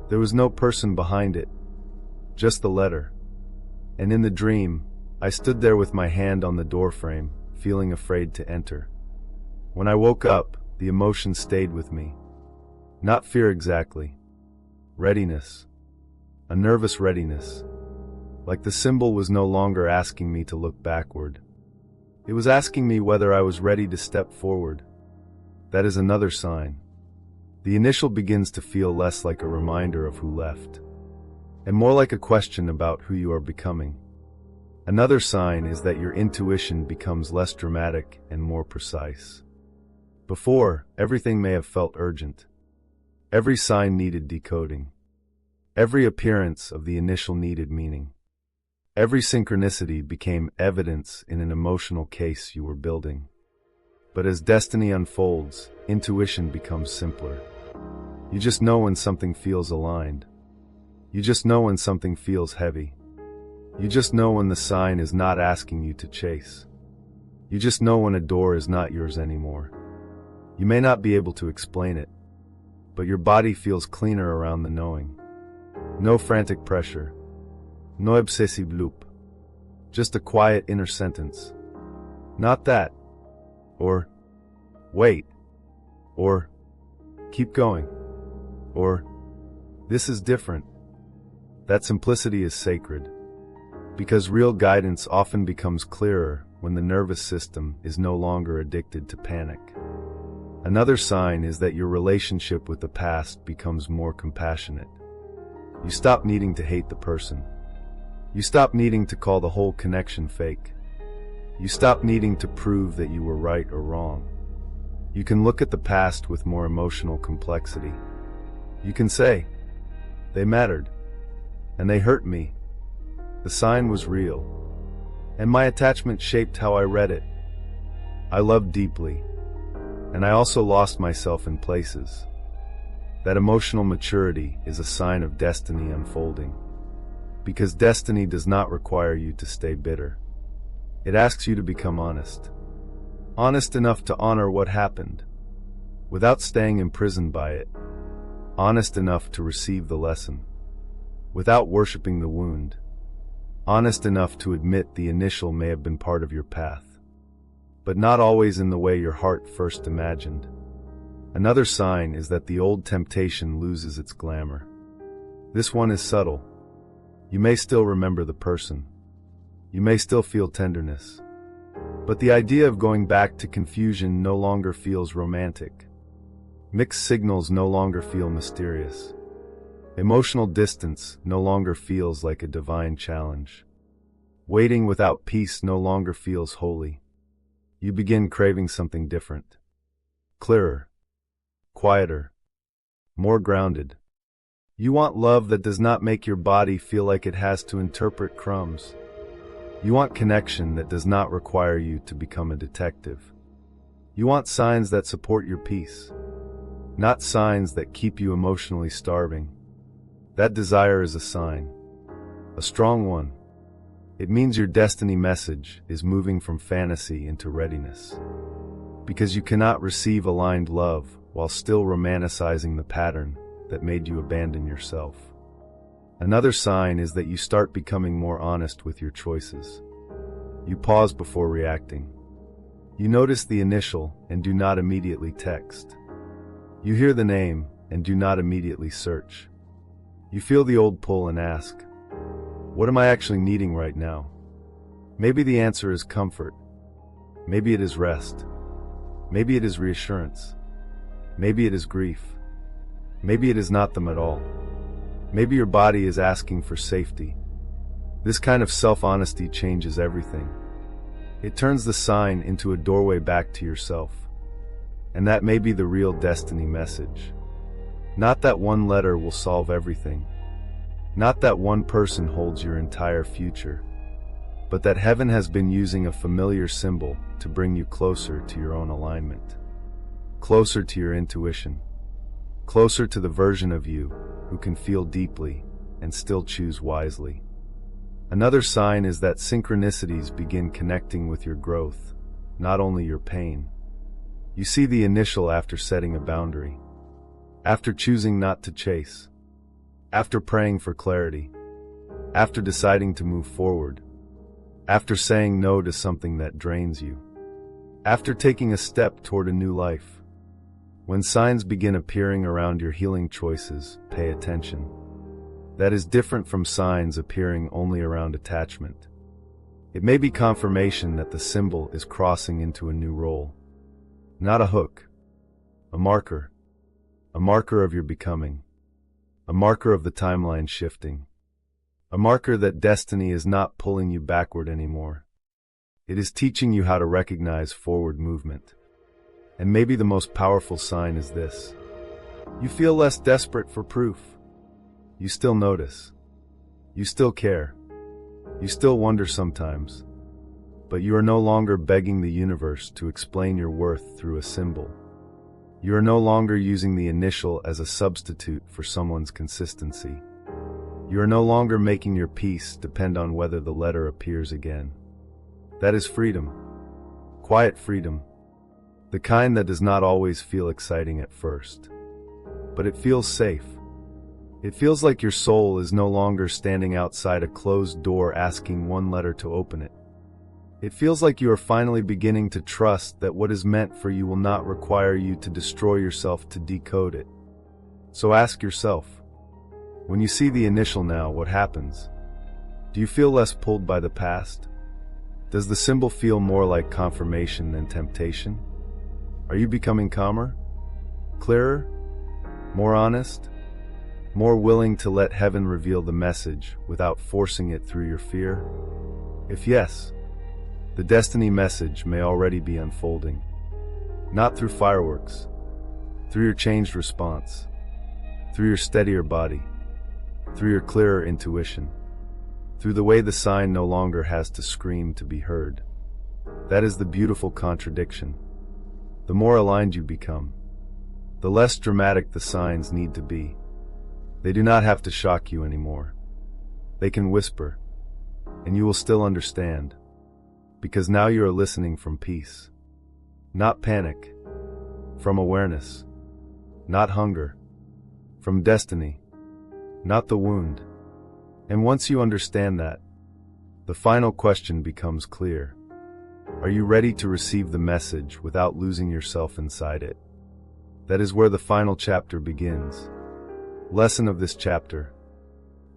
Speaker 1: There was no person behind it, just the letter. And in the dream, I stood there with my hand on the doorframe, feeling afraid to enter. When I woke up, the emotion stayed with me. Not fear exactly. Readiness. A nervous readiness. Like the symbol was no longer asking me to look backward. It was asking me whether I was ready to step forward. That is another sign. The initial begins to feel less like a reminder of who left, and more like a question about who you are becoming. Another sign is that your intuition becomes less dramatic and more precise. Before, everything may have felt urgent. Every sign needed decoding. Every appearance of the initial needed meaning. Every synchronicity became evidence in an emotional case you were building. But as destiny unfolds, intuition becomes simpler. You just know when something feels aligned. You just know when something feels heavy. You just know when the sign is not asking you to chase. You just know when a door is not yours anymore. You may not be able to explain it, but your body feels cleaner around the knowing. No frantic pressure. No obsessive loop. Just a quiet inner sentence. Not that. Or, wait. Or, keep going. Or, this is different. That simplicity is sacred. Because real guidance often becomes clearer when the nervous system is no longer addicted to panic. Another sign is that your relationship with the past becomes more compassionate. You stop needing to hate the person. You stop needing to call the whole connection fake. You stop needing to prove that you were right or wrong. You can look at the past with more emotional complexity. You can say, they mattered, and they hurt me. The sign was real, and my attachment shaped how I read it. I loved deeply, and I also lost myself in places. That emotional maturity is a sign of destiny unfolding. Because destiny does not require you to stay bitter. It asks you to become honest. Honest enough to honor what happened, without staying imprisoned by it. Honest enough to receive the lesson, without worshiping the wound. Honest enough to admit the initial may have been part of your path, but not always in the way your heart first imagined. Another sign is that the old temptation loses its glamour. This one is subtle. You may still remember the person. You may still feel tenderness. But the idea of going back to confusion no longer feels romantic. Mixed signals no longer feel mysterious. Emotional distance no longer feels like a divine challenge. Waiting without peace no longer feels holy. You begin craving something different. Clearer. Quieter. More grounded. You want love that does not make your body feel like it has to interpret crumbs. You want connection that does not require you to become a detective. You want signs that support your peace, not signs that keep you emotionally starving. That desire is a sign, a strong one. It means your destiny message is moving from fantasy into readiness. Because you cannot receive aligned love while still romanticizing the pattern that made you abandon yourself. Another sign is that you start becoming more honest with your choices. You pause before reacting. You notice the initial and do not immediately text. You hear the name and do not immediately search. You feel the old pull and ask, what am I actually needing right now? Maybe the answer is comfort. Maybe it is rest. Maybe it is reassurance. Maybe it is grief. Maybe it is not them at all. Maybe your body is asking for safety. This kind of self-honesty changes everything. It turns the sign into a doorway back to yourself. And that may be the real destiny message. Not that one letter will solve everything. Not that one person holds your entire future. But that heaven has been using a familiar symbol to bring you closer to your own alignment. Closer to your intuition. Closer to the version of you who can feel deeply and still choose wisely. Another sign is that synchronicities begin connecting with your growth, not only your pain. You see the initial after setting a boundary, after choosing not to chase, after praying for clarity, after deciding to move forward, after saying no to something that drains you, after taking a step toward a new life. When signs begin appearing around your healing choices, pay attention. That is different from signs appearing only around attachment. It may be confirmation that the symbol is crossing into a new role. Not a hook. A marker. A marker of your becoming. A marker of the timeline shifting. A marker that destiny is not pulling you backward anymore. It is teaching you how to recognize forward movement. And maybe the most powerful sign is this. You feel less desperate for proof. You still notice. You still care. You still wonder sometimes. But you are no longer begging the universe to explain your worth through a symbol. You are no longer using the initial as a substitute for someone's consistency. You are no longer making your peace depend on whether the letter appears again. That is freedom. Quiet freedom. The kind that does not always feel exciting at first. But it feels safe. It feels like your soul is no longer standing outside a closed door asking one letter to open it. It feels like you are finally beginning to trust that what is meant for you will not require you to destroy yourself to decode it. So ask yourself, when you see the initial now, what happens? Do you feel less pulled by the past? Does the symbol feel more like confirmation than temptation? Are you becoming calmer? Clearer? More honest? More willing to let heaven reveal the message without forcing it through your fear? If yes, the destiny message may already be unfolding. Not through fireworks, through your changed response, through your steadier body, through your clearer intuition, through the way the sign no longer has to scream to be heard. That is the beautiful contradiction. The more aligned you become, the less dramatic the signs need to be. They do not have to shock you anymore. They can whisper, and you will still understand, because now you are listening from peace. Not panic, from awareness. Not hunger, from destiny. Not the wound. And once you understand that, the final question becomes clear. Are you ready to receive the message without losing yourself inside it? That is where the final chapter begins. Lesson of this chapter.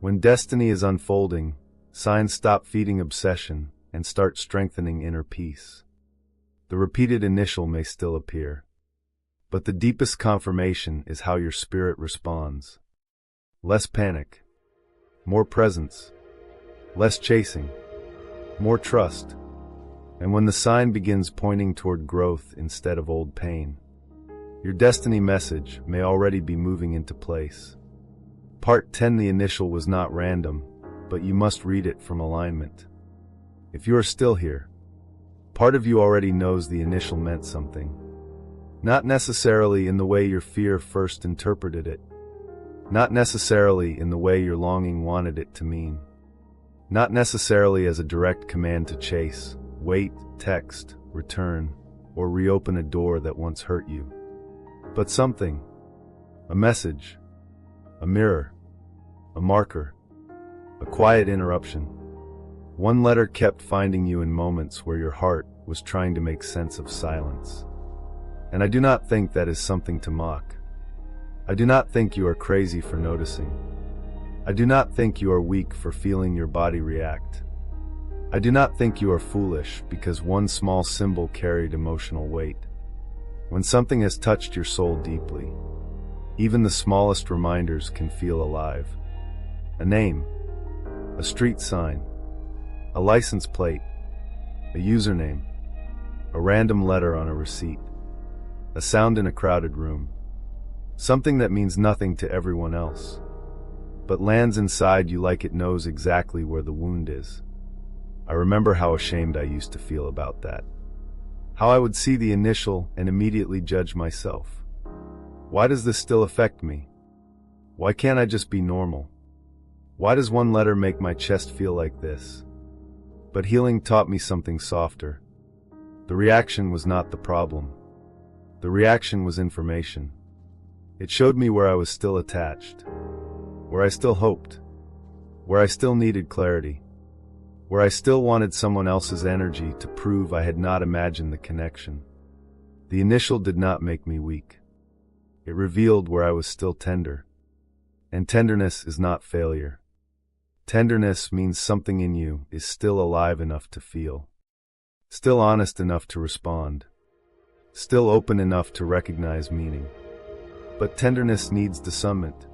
Speaker 1: When destiny is unfolding, signs stop feeding obsession and start strengthening inner peace. The repeated initial may still appear, but the deepest confirmation is how your spirit responds. Less panic, more presence, less chasing, more trust. And when the sign begins pointing toward growth instead of old pain, your destiny message may already be moving into place. Part 10. The initial was not random, but you must read it from alignment. If you are still here, part of you already knows the initial meant something. Not necessarily in the way your fear first interpreted it. Not necessarily in the way your longing wanted it to mean. Not necessarily as a direct command to chase, wait, text, return, or reopen a door that once hurt you. But something. A message. A mirror. A marker. A quiet interruption. One letter kept finding you in moments where your heart was trying to make sense of silence. And I do not think that is something to mock. I do not think you are crazy for noticing. I do not think you are weak for feeling your body react. I do not think you are foolish because one small symbol carried emotional weight. When something has touched your soul deeply, even the smallest reminders can feel alive. A name, a street sign, a license plate, a username, a random letter on a receipt, a sound in a crowded room. Something that means nothing to everyone else, but lands inside you like it knows exactly where the wound is. I remember how ashamed I used to feel about that. How I would see the initial and immediately judge myself. Why does this still affect me? Why can't I just be normal? Why does one letter make my chest feel like this? But healing taught me something softer. The reaction was not the problem. The reaction was information. It showed me where I was still attached, where I still hoped, where I still needed clarity, where I still wanted someone else's energy to prove I had not imagined the connection. The initial did not make me weak. It revealed where I was still tender. And tenderness is not failure. Tenderness means something in you is still alive enough to feel, still honest enough to respond, still open enough to recognize meaning. But tenderness needs discernment,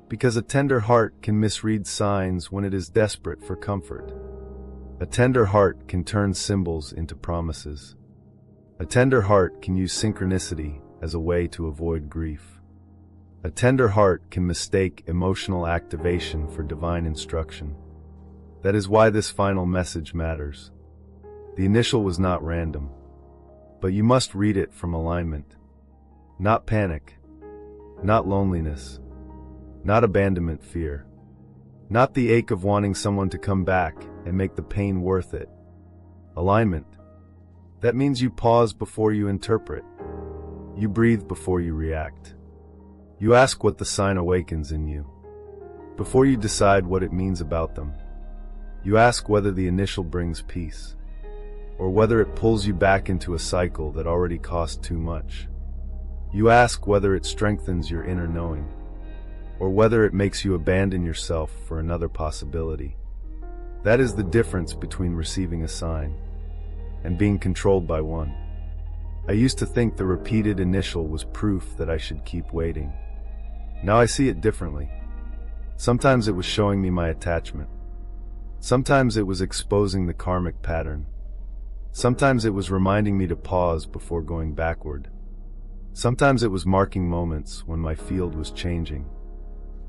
Speaker 1: because a tender heart can misread signs when it is desperate for comfort. A tender heart can turn symbols into promises. A tender heart can use synchronicity as a way to avoid grief. A tender heart can mistake emotional activation for divine instruction. That is why this final message matters. The initial was not random, but you must read it from alignment. Not panic, not loneliness, not abandonment fear, not the ache of wanting someone to come back and make the pain worth it. Alignment. That means you pause before you interpret. You breathe before you react. You ask what the sign awakens in you, before you decide what it means about them. You ask whether the initial brings peace, or whether it pulls you back into a cycle that already cost too much. You ask whether it strengthens your inner knowing, or whether it makes you abandon yourself for another possibility. That is the difference between receiving a sign and being controlled by one. I used to think the repeated initial was proof that I should keep waiting. Now I see it differently. Sometimes it was showing me my attachment. Sometimes it was exposing the karmic pattern. Sometimes it was reminding me to pause before going backward. Sometimes it was marking moments when my field was changing.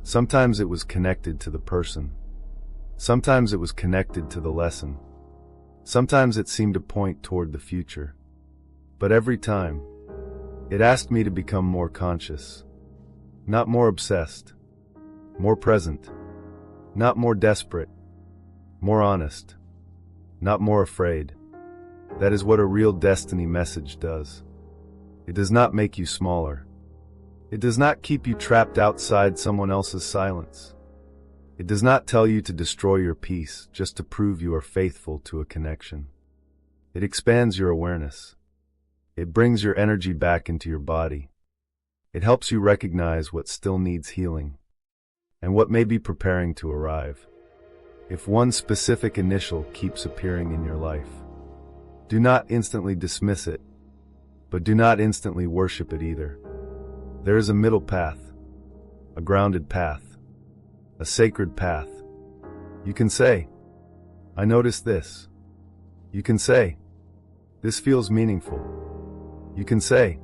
Speaker 1: Sometimes it was connected to the person. Sometimes it was connected to the lesson. Sometimes it seemed to point toward the future. But every time, it asked me to become more conscious. Not more obsessed. More present. Not more desperate. More honest. Not more afraid. That is what a real destiny message does. It does not make you smaller. It does not keep you trapped outside someone else's silence. It does not tell you to destroy your peace just to prove you are faithful to a connection. It expands your awareness. It brings your energy back into your body. It helps you recognize what still needs healing and what may be preparing to arrive. If one specific initial keeps appearing in your life, do not instantly dismiss it, but do not instantly worship it either. There is a middle path, a grounded path, a sacred path. You can say, I noticed this. You can say, this feels meaningful. You can say,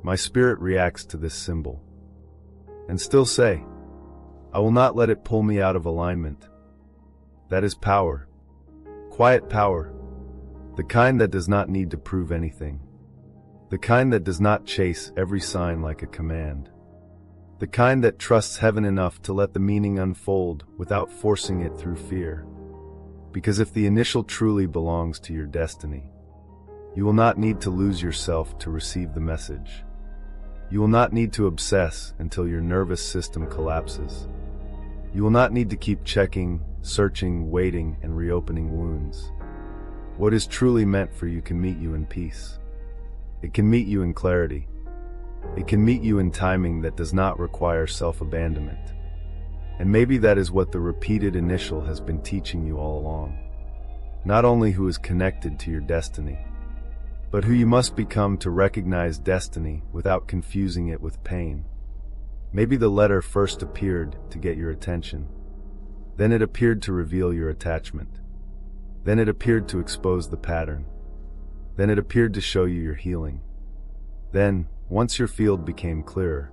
Speaker 1: my spirit reacts to this symbol. And still say, I will not let it pull me out of alignment. That is power. Quiet power. The kind that does not need to prove anything. The kind that does not chase every sign like a command. The kind that trusts heaven enough to let the meaning unfold without forcing it through fear. Because if the initial truly belongs to your destiny, you will not need to lose yourself to receive the message. You will not need to obsess until your nervous system collapses. You will not need to keep checking, searching, waiting, and reopening wounds. What is truly meant for you can meet you in peace. It can meet you in clarity. It can meet you in timing that does not require self-abandonment. And maybe that is what the repeated initial has been teaching you all along. Not only who is connected to your destiny, but who you must become to recognize destiny without confusing it with pain. Maybe the letter first appeared to get your attention. Then it appeared to reveal your attachment. Then it appeared to expose the pattern. Then it appeared to show you your healing. Then, once your field became clearer,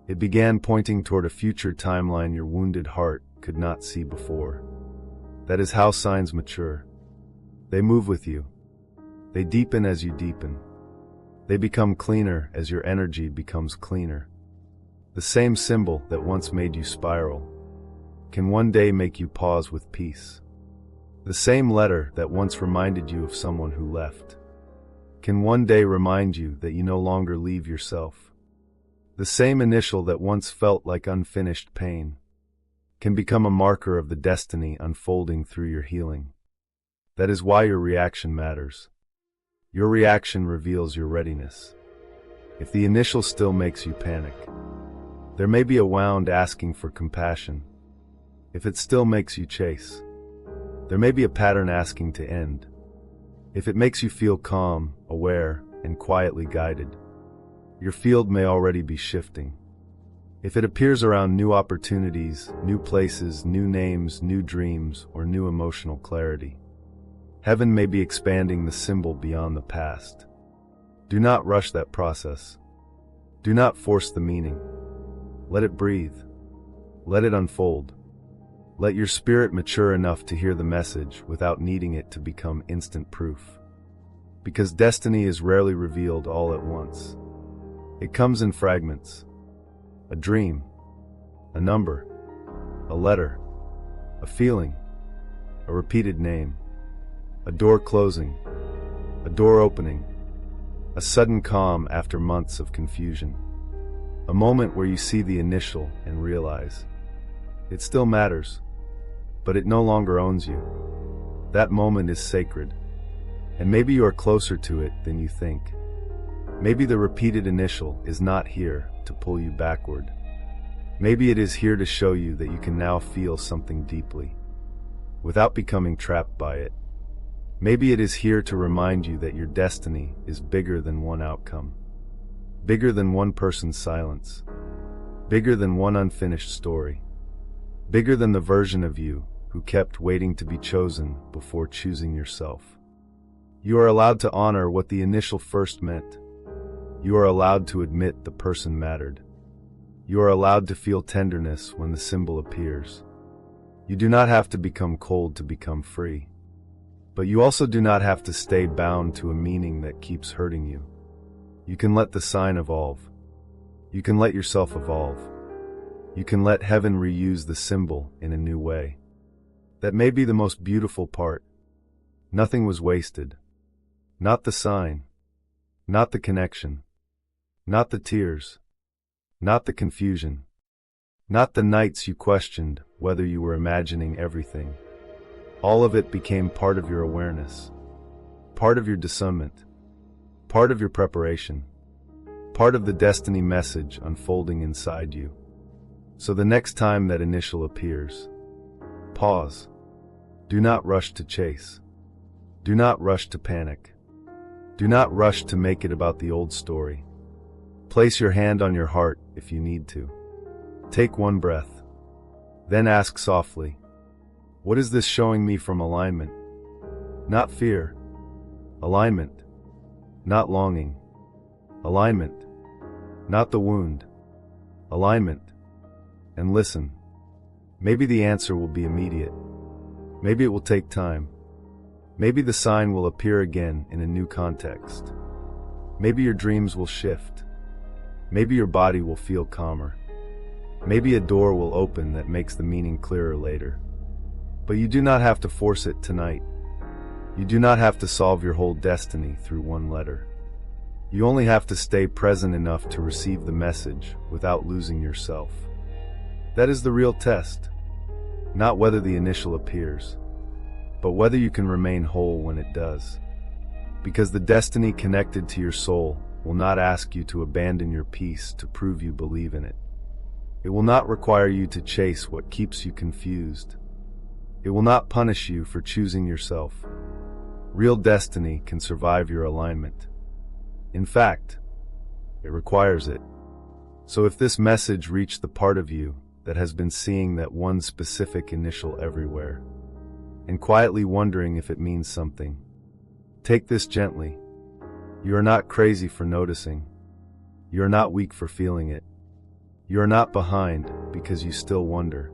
Speaker 1: it began pointing toward a future timeline your wounded heart could not see before. That is how signs mature. They move with you. They deepen as you deepen. They become cleaner as your energy becomes cleaner. The same symbol that once made you spiral can one day make you pause with peace. The same letter that once reminded you of someone who left can one day remind you that you no longer leave yourself. The same initial that once felt like unfinished pain can become a marker of the destiny unfolding through your healing. That is why your reaction matters. Your reaction reveals your readiness. If the initial still makes you panic, There may be a wound asking for compassion, if it still makes you chase. There may be a pattern asking to end, if it makes you feel calm, aware, and quietly guided. Your field may already be shifting. If it appears around new opportunities, new places, new names, new dreams, or new emotional clarity, heaven may be expanding the symbol beyond the past. Do not rush that process. Do not force the meaning. Let it breathe. Let it unfold. Let your spirit mature enough to hear the message without needing it to become instant proof. Because destiny is rarely revealed all at once. It comes in fragments. A dream, a number, a letter, a feeling, a repeated name, a door closing, a door opening, a sudden calm after months of confusion, a moment where you see the initial and realize it still matters, but it no longer owns you. That moment is sacred, and maybe you are closer to it than you think. Maybe the repeated initial is not here to pull you backward. Maybe it is here to show you that you can now feel something deeply, without becoming trapped by it. Maybe it is here to remind you that your destiny is bigger than one outcome, bigger than one person's silence, bigger than one unfinished story, bigger than the version of you who kept waiting to be chosen before choosing yourself. You are allowed to honor what the initial first meant. You are allowed to admit the person mattered. You are allowed to feel tenderness when the symbol appears. You do not have to become cold to become free. But you also do not have to stay bound to a meaning that keeps hurting you. You can let the sign evolve. You can let yourself evolve. You can let heaven reuse the symbol in a new way. That may be the most beautiful part. Nothing was wasted. Not the sign. Not the connection. Not the tears. Not the confusion. Not the nights you questioned whether you were imagining everything. All of it became part of your awareness, part of your discernment, part of your preparation, part of the destiny message unfolding inside you. So the next time that initial appears, pause. Do not rush to chase. Do not rush to panic. Do not rush to make it about the old story. Place your hand on your heart if you need to. Take one breath. Then ask softly, what is this showing me from alignment? Not fear. Alignment. Not longing. Alignment. Not the wound. Alignment. And listen. Maybe the answer will be immediate. Maybe it will take time. Maybe the sign will appear again in a new context. Maybe your dreams will shift. Maybe your body will feel calmer. Maybe a door will open that makes the meaning clearer later. But you do not have to force it tonight. You do not have to solve your whole destiny through one letter. You only have to stay present enough to receive the message without losing yourself. That is the real test. Not whether the initial appears, but whether you can remain whole when it does. Because the destiny connected to your soul will not ask you to abandon your peace to prove you believe in it. It will not require you to chase what keeps you confused. It will not punish you for choosing yourself. Real destiny can survive your alignment. In fact, it requires it. So if this message reached the part of you that has been seeing that one specific initial everywhere, and quietly wondering if it means something, take this gently. You are not crazy for noticing. You are not weak for feeling it. You are not behind because you still wonder.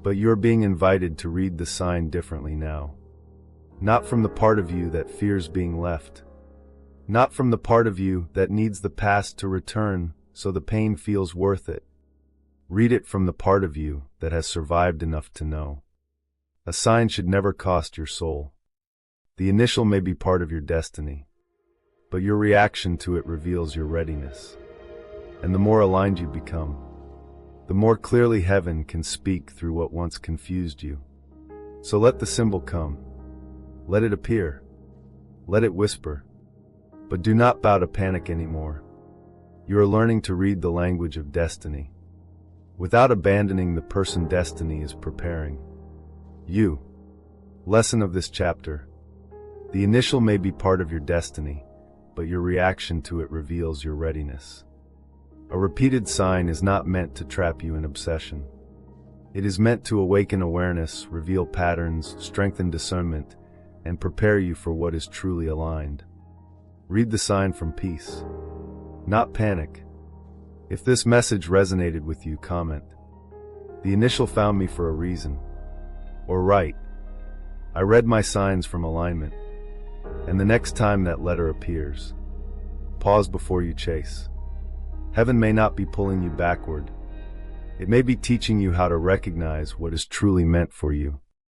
Speaker 1: But you are being invited to read the sign differently now. Not from the part of you that fears being left. Not from the part of you that needs the past to return so the pain feels worth it. Read it from the part of you that has survived enough to know. A sign should never cost your soul. The initial may be part of your destiny, but your reaction to it reveals your readiness. And the more aligned you become, the more clearly heaven can speak through what once confused you. So let the symbol come. Let it appear. Let it whisper. But do not bow to panic anymore. You are learning to read the language of destiny, without abandoning the person destiny is preparing you. Lesson of this chapter: the initial may be part of your destiny, but your reaction to it reveals your readiness. A repeated sign is not meant to trap you in obsession. It is meant to awaken awareness, reveal patterns, strengthen discernment, and prepare you for what is truly aligned. Read the sign from peace, not panic. If this message resonated with you, comment, "The initial found me for a reason." Or write, "I read my signs from alignment." And the next time that letter appears, pause before you chase. Heaven may not be pulling you backward. It may be teaching you how to recognize what is truly meant for you.